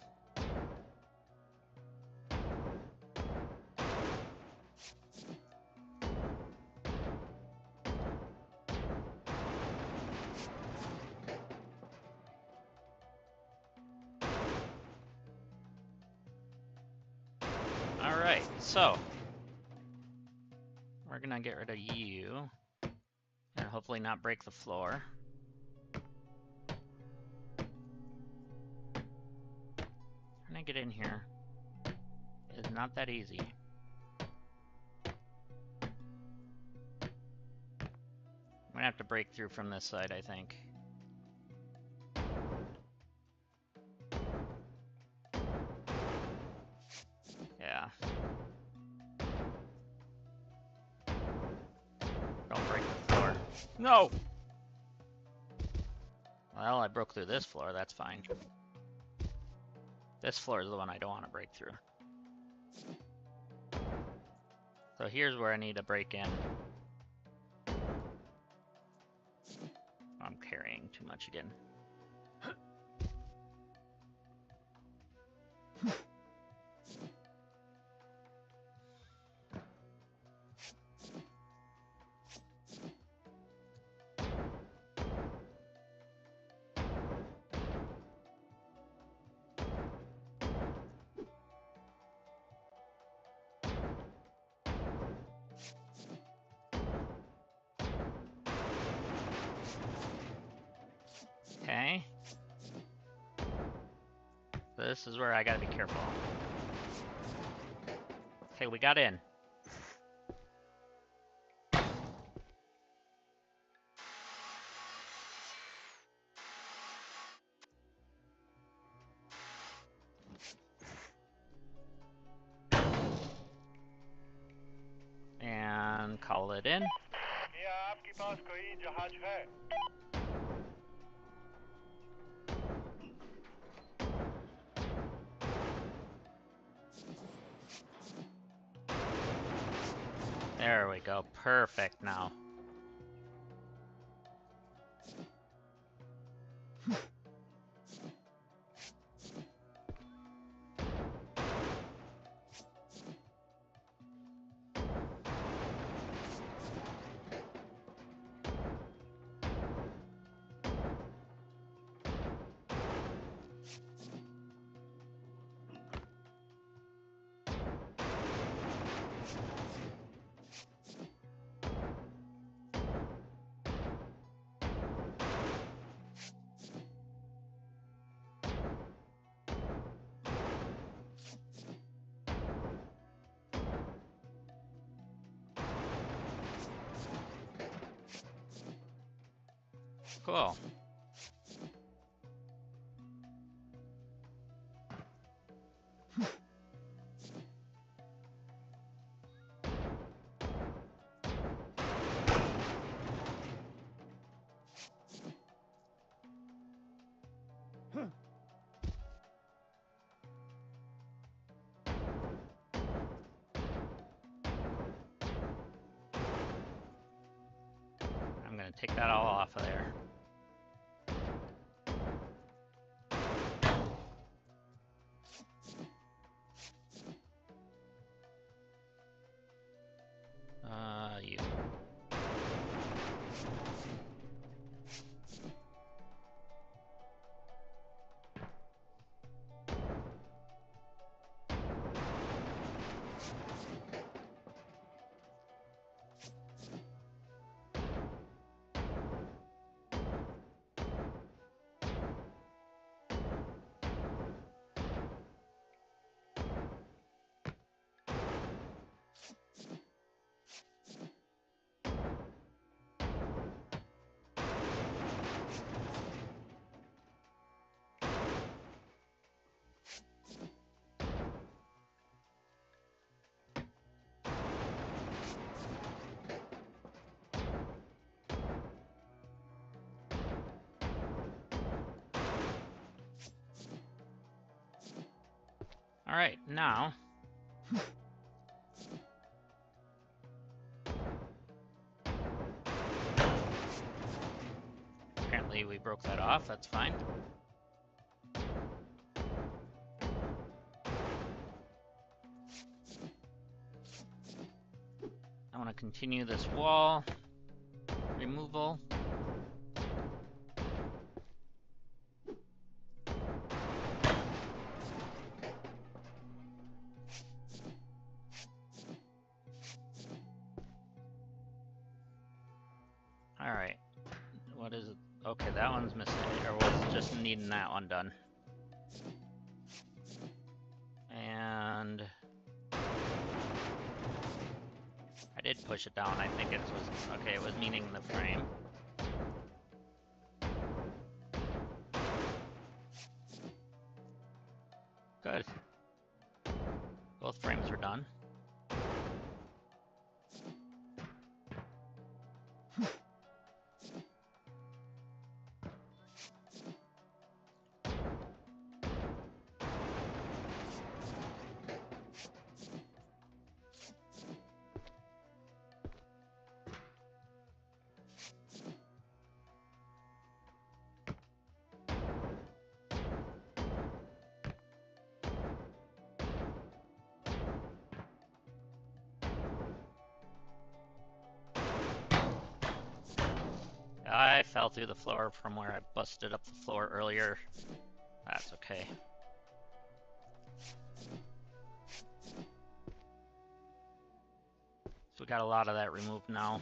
Alright, so we're gonna get rid of you and hopefully not break the floor. Trying to get in here is not that easy. I'm gonna have to break through from this side, I think. Yeah. Don't break the floor. No! Well, I broke through this floor, that's fine. This floor is the one I don't want to break through. So here's where I need to break in. carrying too much again. Okay. This is where I gotta be careful. Okay, we got in. And call it in. क्या आपके पास कोई जहाज है? There we go. Perfect now. Cool. I'm gonna take that all off of there. You. All right, now. Apparently we broke that off, that's fine. I want to continue this wall removal. All right, what is it? Okay, that one's missing, or was just needing that one done. And I did push it down. I think it was, okay, it was meaning the frame. Good. Both frames were done. fell through the floor from where I busted up the floor earlier. That's okay. So we got a lot of that removed now.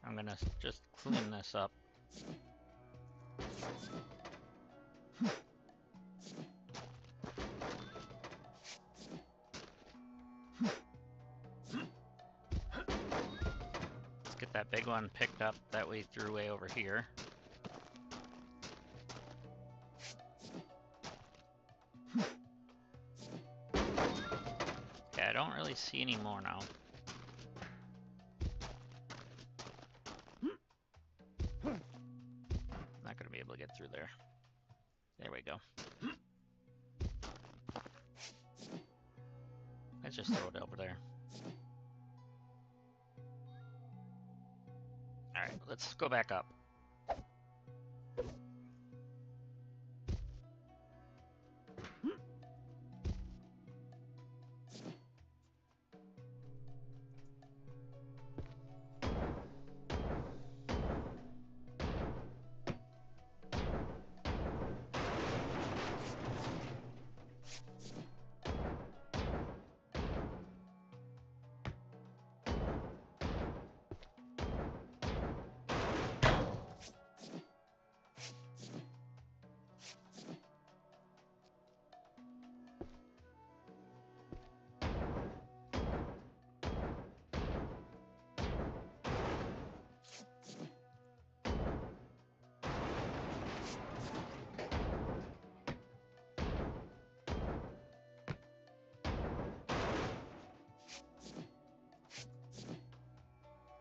I'm gonna just clean this up. Let's get that big one picked up that we threw way over here. Okay, I don't really see any more now. Not gonna be able to get through there. There we go. Let's just throw it over there. Alright, let's go back up.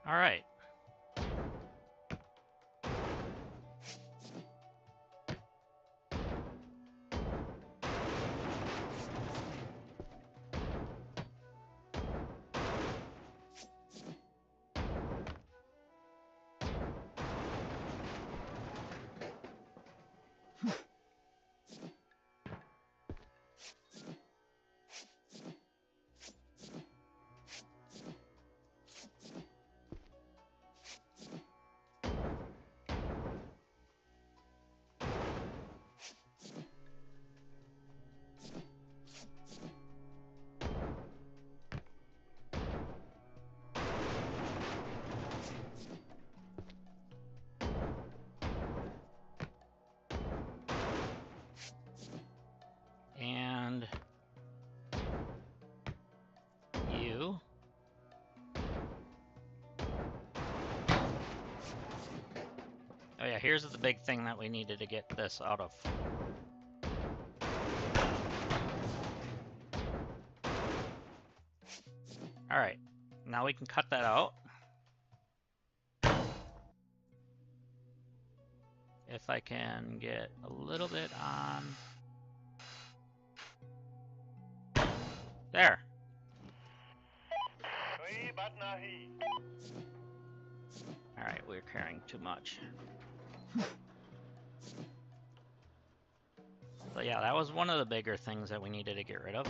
Alright. And you. Oh yeah, here's the big thing that we needed to get this out of. Alright, now we can cut that out. If I can get a little bit on... There! Alright, we're carrying too much. So yeah, that was one of the bigger things that we needed to get rid of.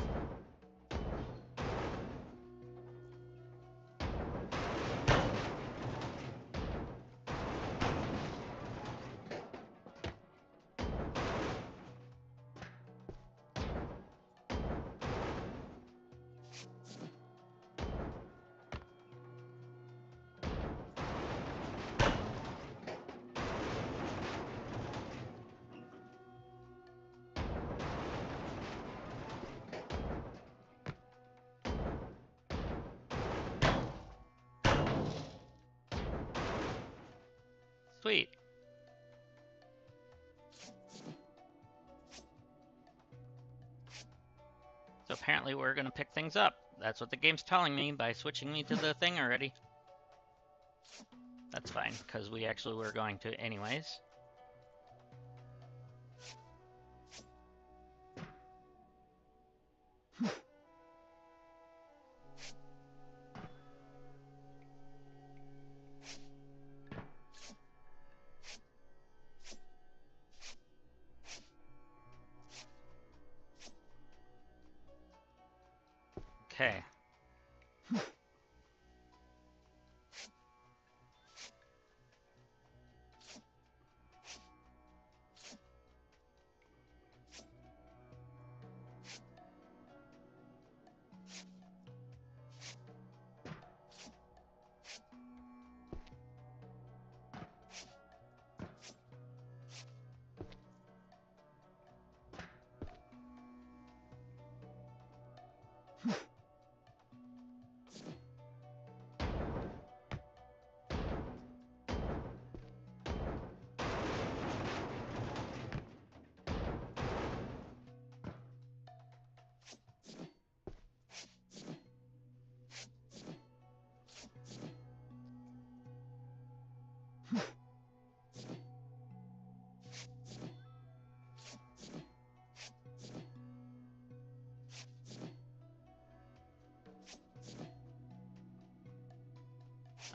Sweet. So apparently we're gonna pick things up. That's what the game's telling me by switching me to the thing already. That's fine, because we actually were going to anyways. Okay.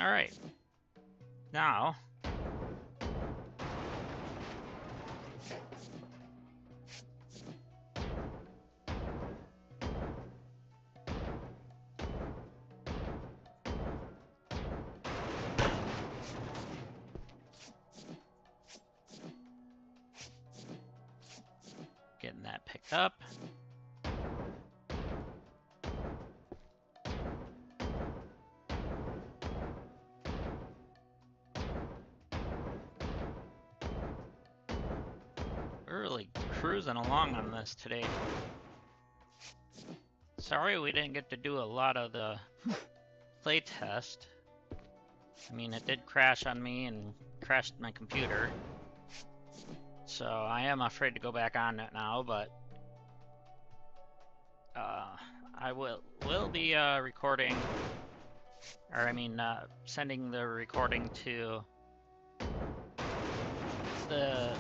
All right. Now, getting that picked up. We're really cruising along on this today. Sorry we didn't get to do a lot of the playtest. I mean, it did crash on me and crashed my computer. So I am afraid to go back on it now, but I will be recording, or I mean, sending the recording to the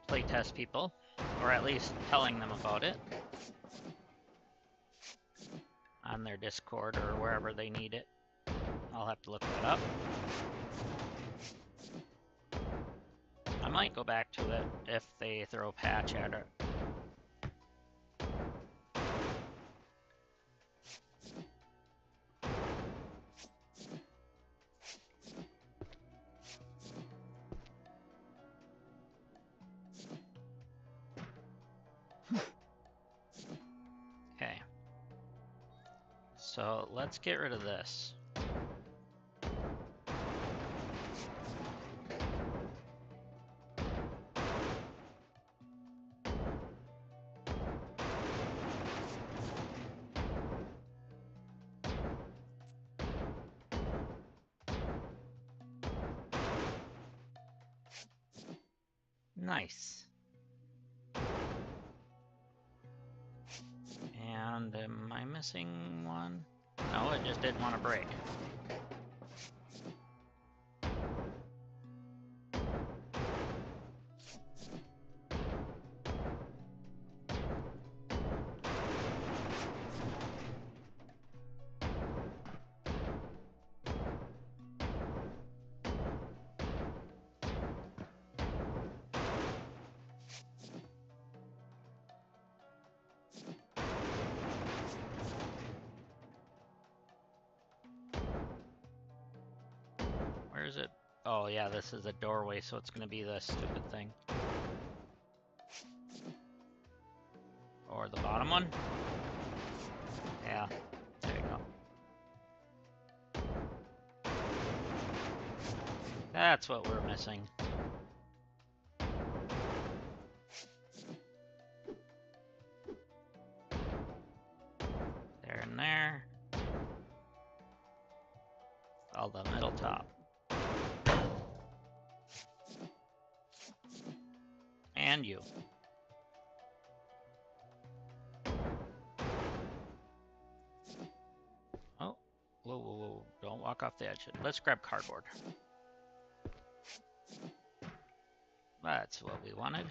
playtest people, or at least telling them about it on their Discord or wherever they need it. I'll have to look that up. I might go back to it if they throw a patch at it. Okay. So let's get rid of this. Nice. And am I missing one? No, it just didn't want to break. Where is it? Oh yeah, this is a doorway, so it's gonna be this stupid thing. Or the bottom one? Yeah, there you go. That's what we're missing. There and there. All the middle top. And you. Oh, whoa, whoa, whoa. Don't walk off the edge. Let's grab cardboard. That's what we wanted.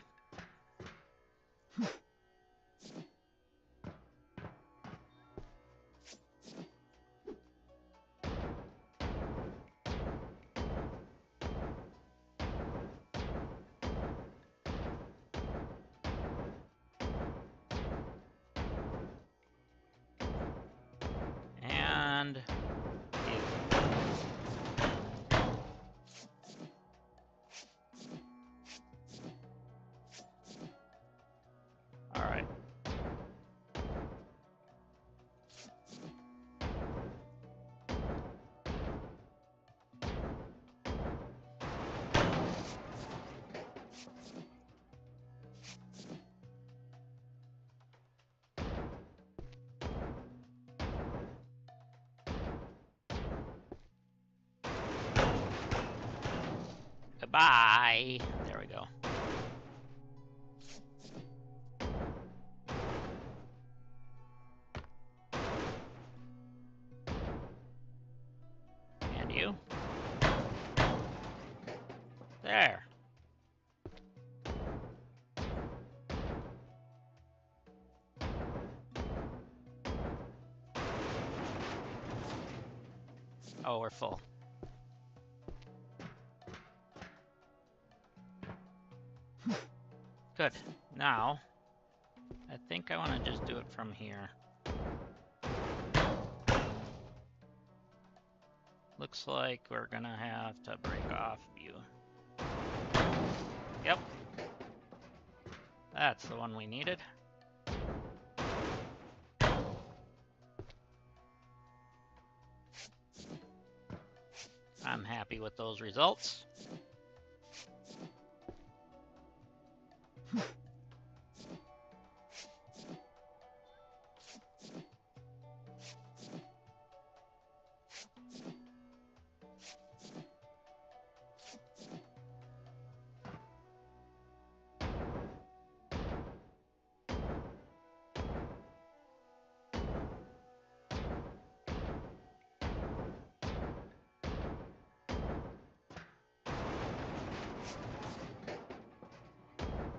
Goodbye. There we go. And you. There. Oh, we're full. Good. Now, I think I want to just do it from here. Looks like we're gonna have to break off view. Yep. That's the one we needed. I'm happy with those results.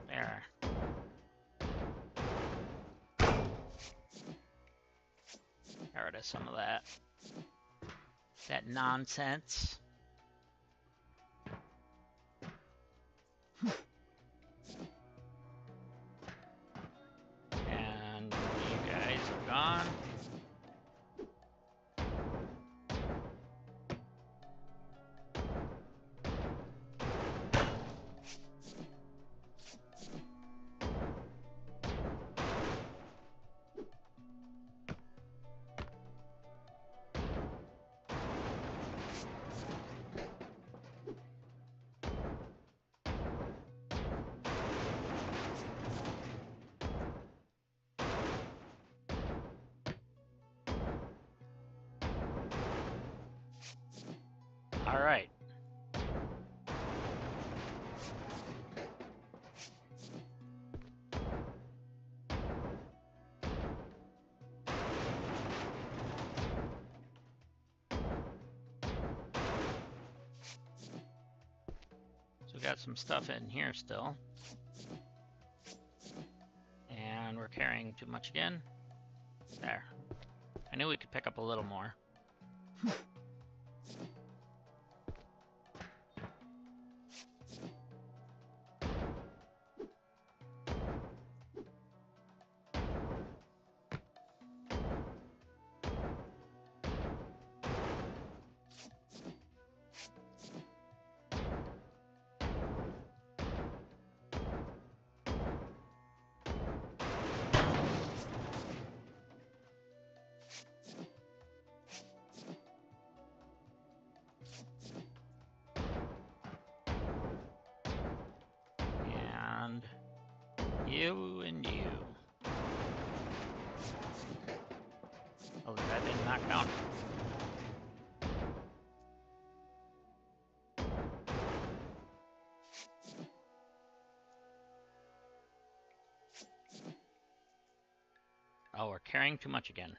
There. Get rid of some of that. That nonsense. And you guys are gone. All right. So we got some stuff in here still. And we're carrying too much again. There. I knew we could pick up a little more. And you and you. Oh, that didn't knock down. Oh, we're carrying too much again.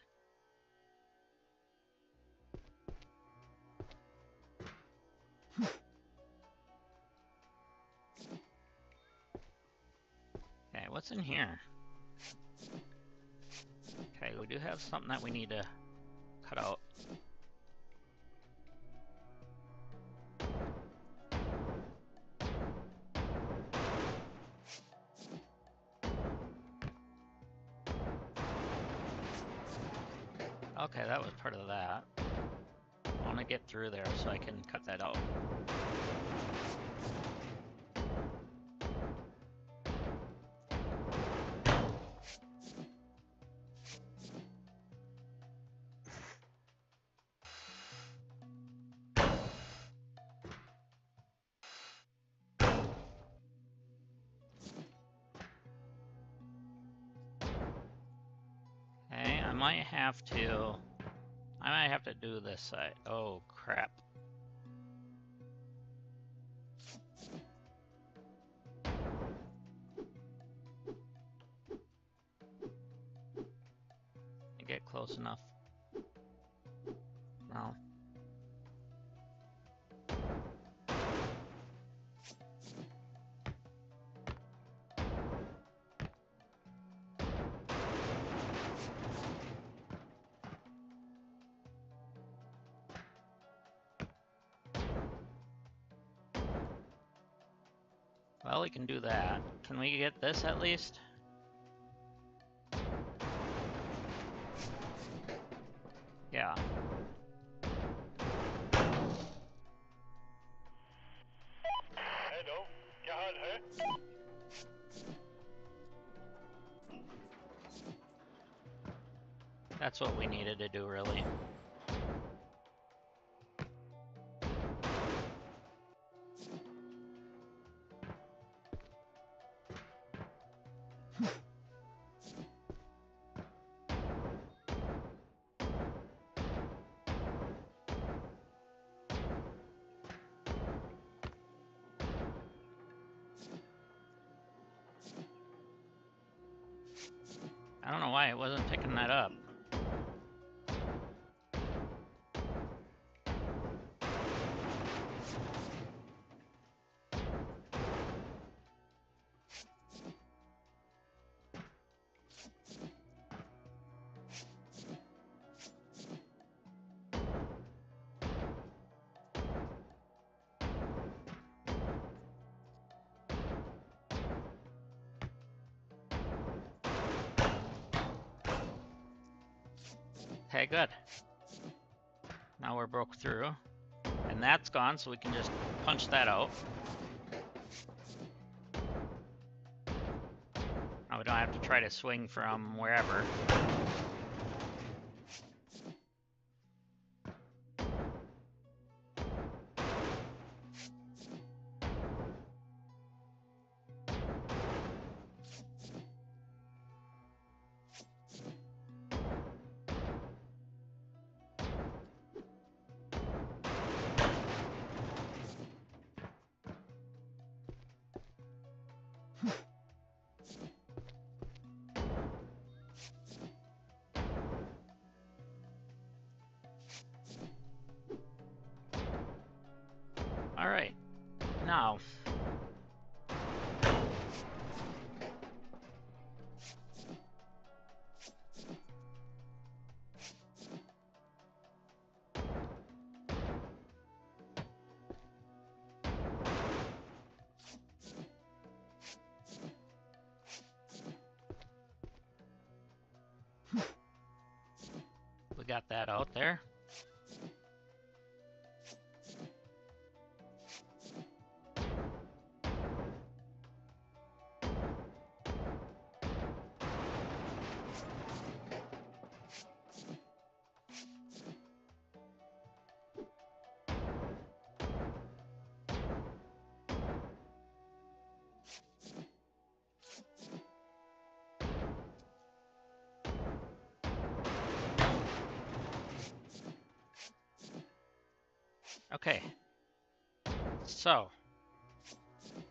Okay, what's in here? Okay, we do have something that we need to cut out. Okay, that was part of that. I want to get through there so I can cut that out. Okay, I might have to do this side. Oh, crap. close enough. No. Well, we can do that. Can we get this at least? Yeah. Hello, क्या हाल है? That's what we needed to do, really. I don't know why it wasn't picking that up. Okay, good. Now we're broke through. And that's gone, so we can just punch that out. Now we don't have to try to swing from wherever. All right, now. We got that out there. Okay, so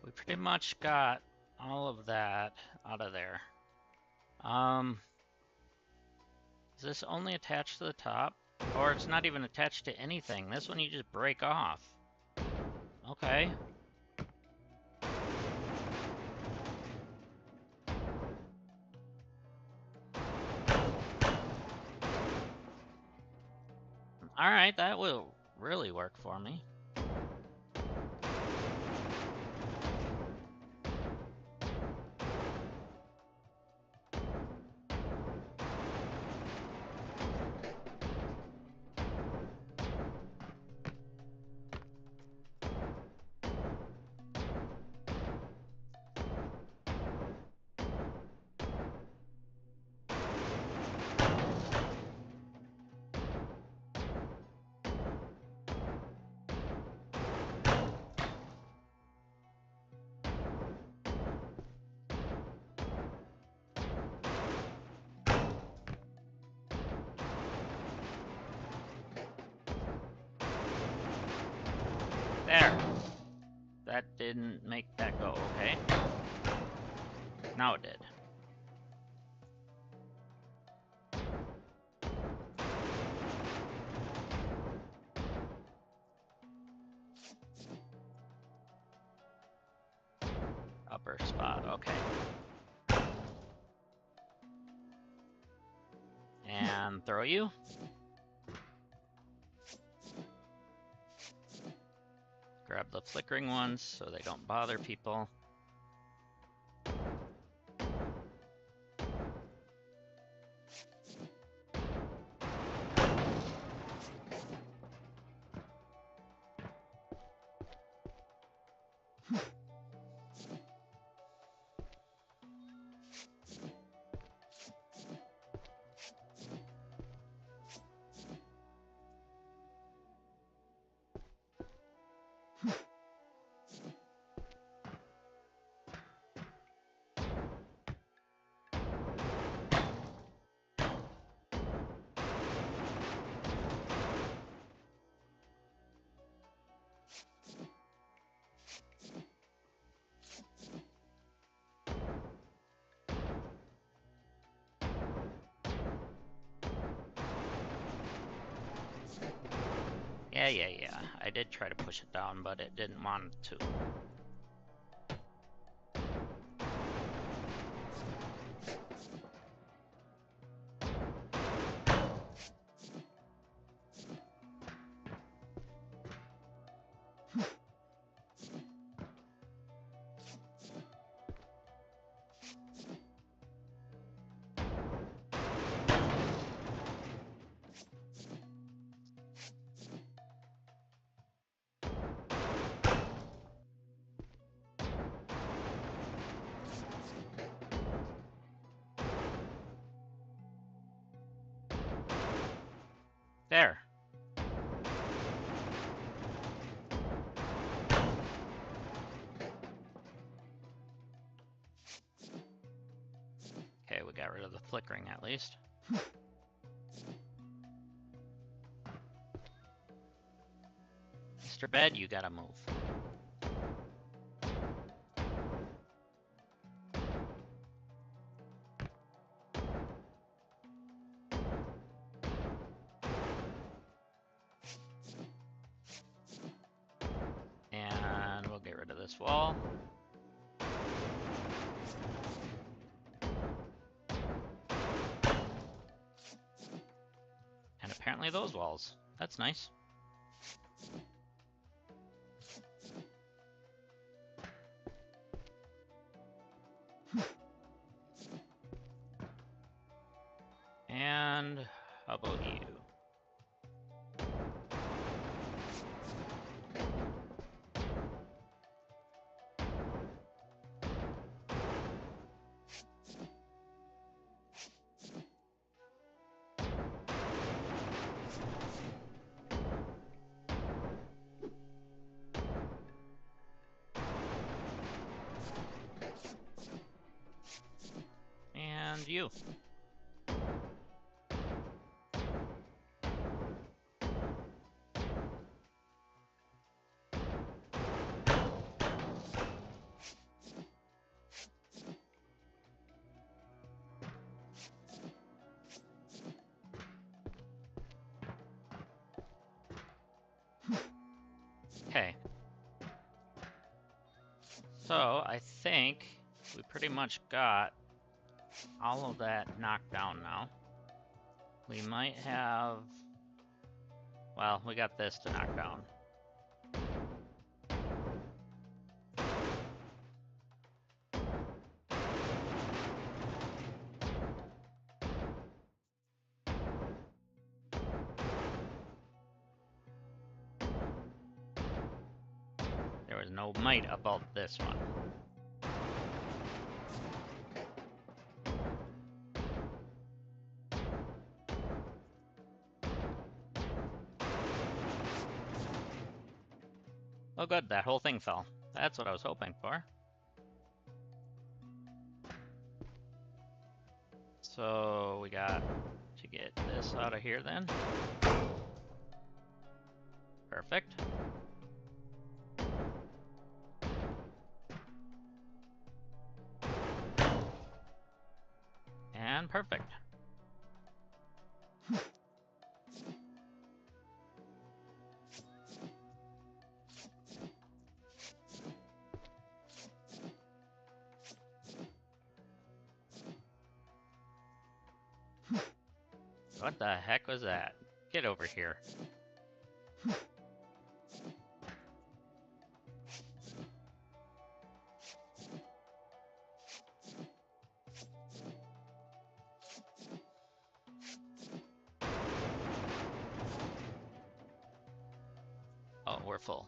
we pretty much got all of that out of there. Is this only attached to the top? Or it's not even attached to anything. This one you just break off. Okay. Alright, that will really work for me. There. That didn't make that go, okay? Now it did. Okay. And throw you. Grab the flickering ones so they don't bother people. Yeah. I did try to push it down, but it didn't want to. There. Okay, we got rid of the flickering at least. Mr. Bed, you gotta move. And we'll get rid of this wall. And apparently those walls. That's nice. And how about you? And you. Okay. So I think we pretty much got all of that knocked down now. We might have... Well, we got this to knock down. There was no might about this one. Oh good, that whole thing fell. That's what I was hoping for. So we got to get this out of here then. Perfect. And perfect. What the heck was that? Get over here. Oh, we're full.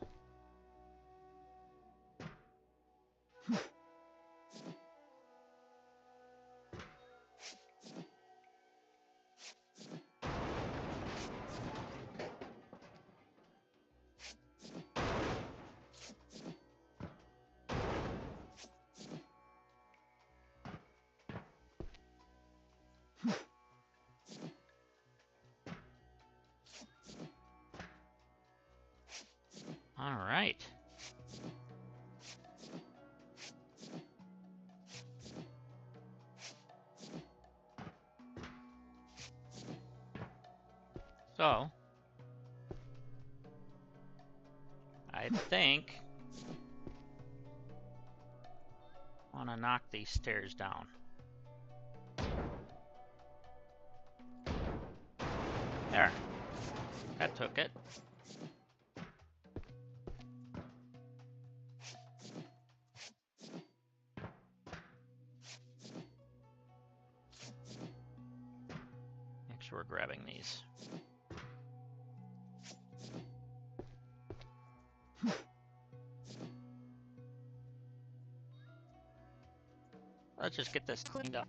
All right. So, I think I want to knock these stairs down. There. That took it. Make sure we're grabbing these. Let's just get this cleaned up.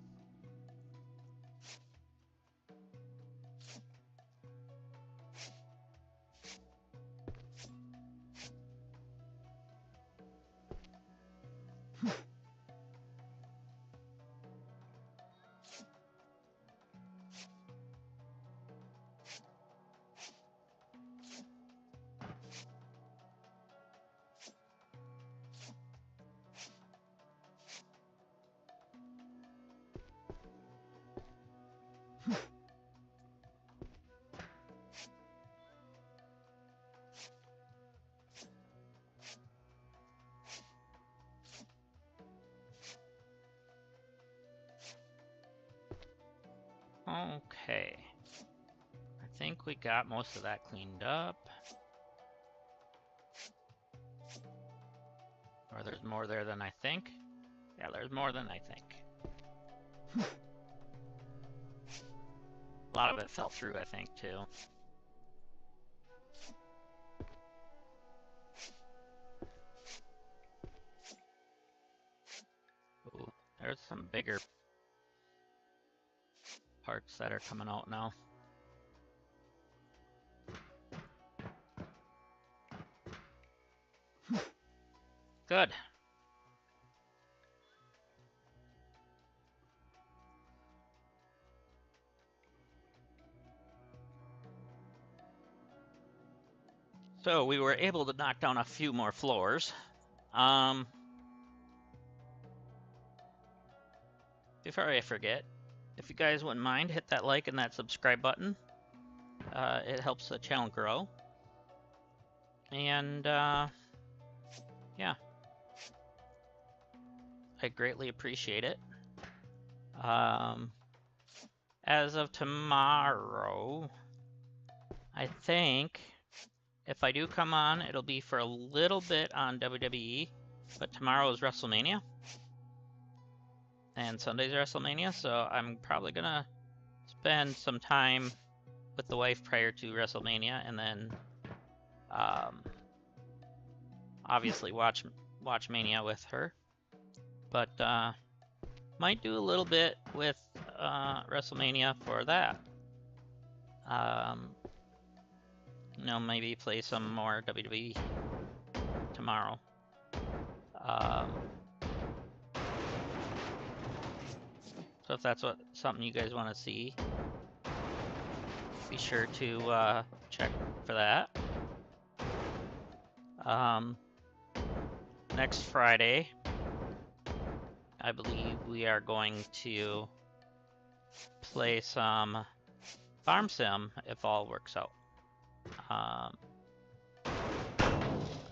Okay. I think we got most of that cleaned up. Or there's more there than I think. Yeah, there's more than I think. A lot of it fell through, I think, too. Ooh, there's some bigger parts that are coming out now. Good. So we were able to knock down a few more floors. Before I forget, if you guys wouldn't mind, hit that like and that subscribe button. It helps the channel grow. And yeah, I greatly appreciate it. As of tomorrow, I think if I do come on, it'll be for a little bit on WWE, but tomorrow is WrestleMania. And Sunday's WrestleMania, so I'm probably gonna spend some time with the wife prior to WrestleMania, and then obviously watch Mania with her. But might do a little bit with WrestleMania for that. You know, maybe play some more WWE tomorrow. So if that's something you guys want to see, be sure to check for that. Next Friday, I believe we are going to play some Farm Sim if all works out.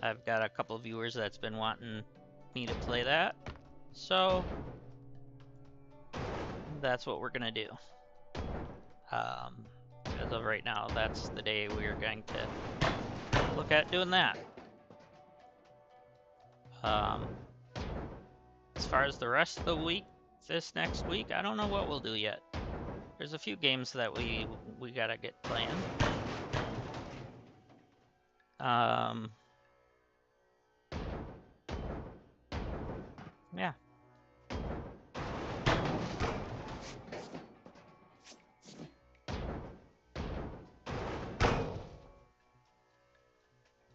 I've got a couple of viewers that's been wanting me to play that, so that's what we're gonna do. As of right now, that's the day we are going to look at doing that. As far as the rest of the week, this next week, I don't know what we'll do yet. There's a few games that we gotta get playing. Yeah.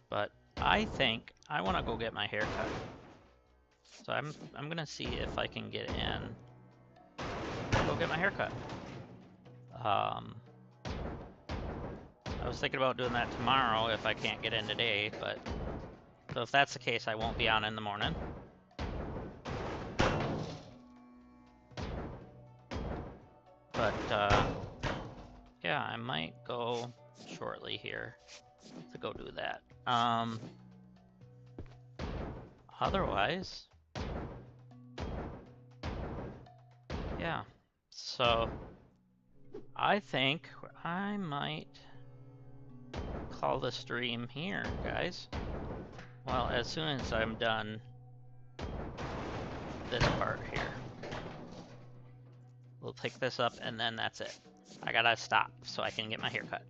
But I think I want to go get my hair cut. So I'm gonna see if I can get in. Go get my hair cut. I was thinking about doing that tomorrow if I can't get in today, but so if that's the case, I won't be on in the morning. But yeah, I might go shortly here to go do that. Otherwise, yeah. So I think I might call the stream here, guys. Well, as soon as I'm done this part here. We'll pick this up and then that's it. I gotta stop so I can get my hair cut.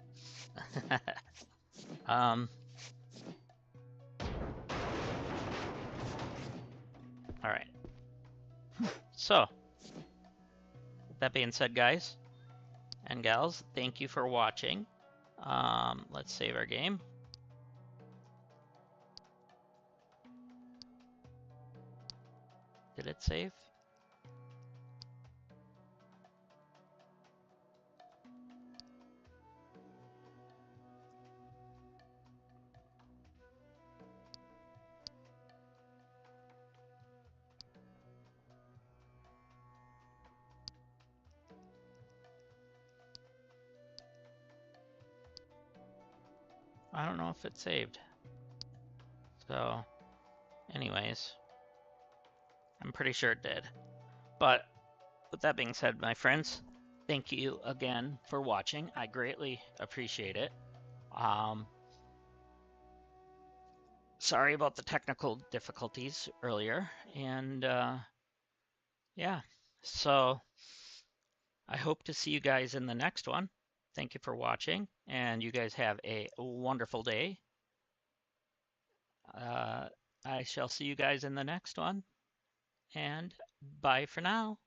Alright. So, with that being said, guys and gals, thank you for watching. Let's save our game. Did it save? I don't know if it saved. So, anyways, I'm pretty sure it did. But with that being said, my friends, thank you again for watching. I greatly appreciate it. Sorry about the technical difficulties earlier. And yeah, so I hope to see you guys in the next one. Thank you for watching, and you guys have a wonderful day. I shall see you guys in the next one, and bye for now.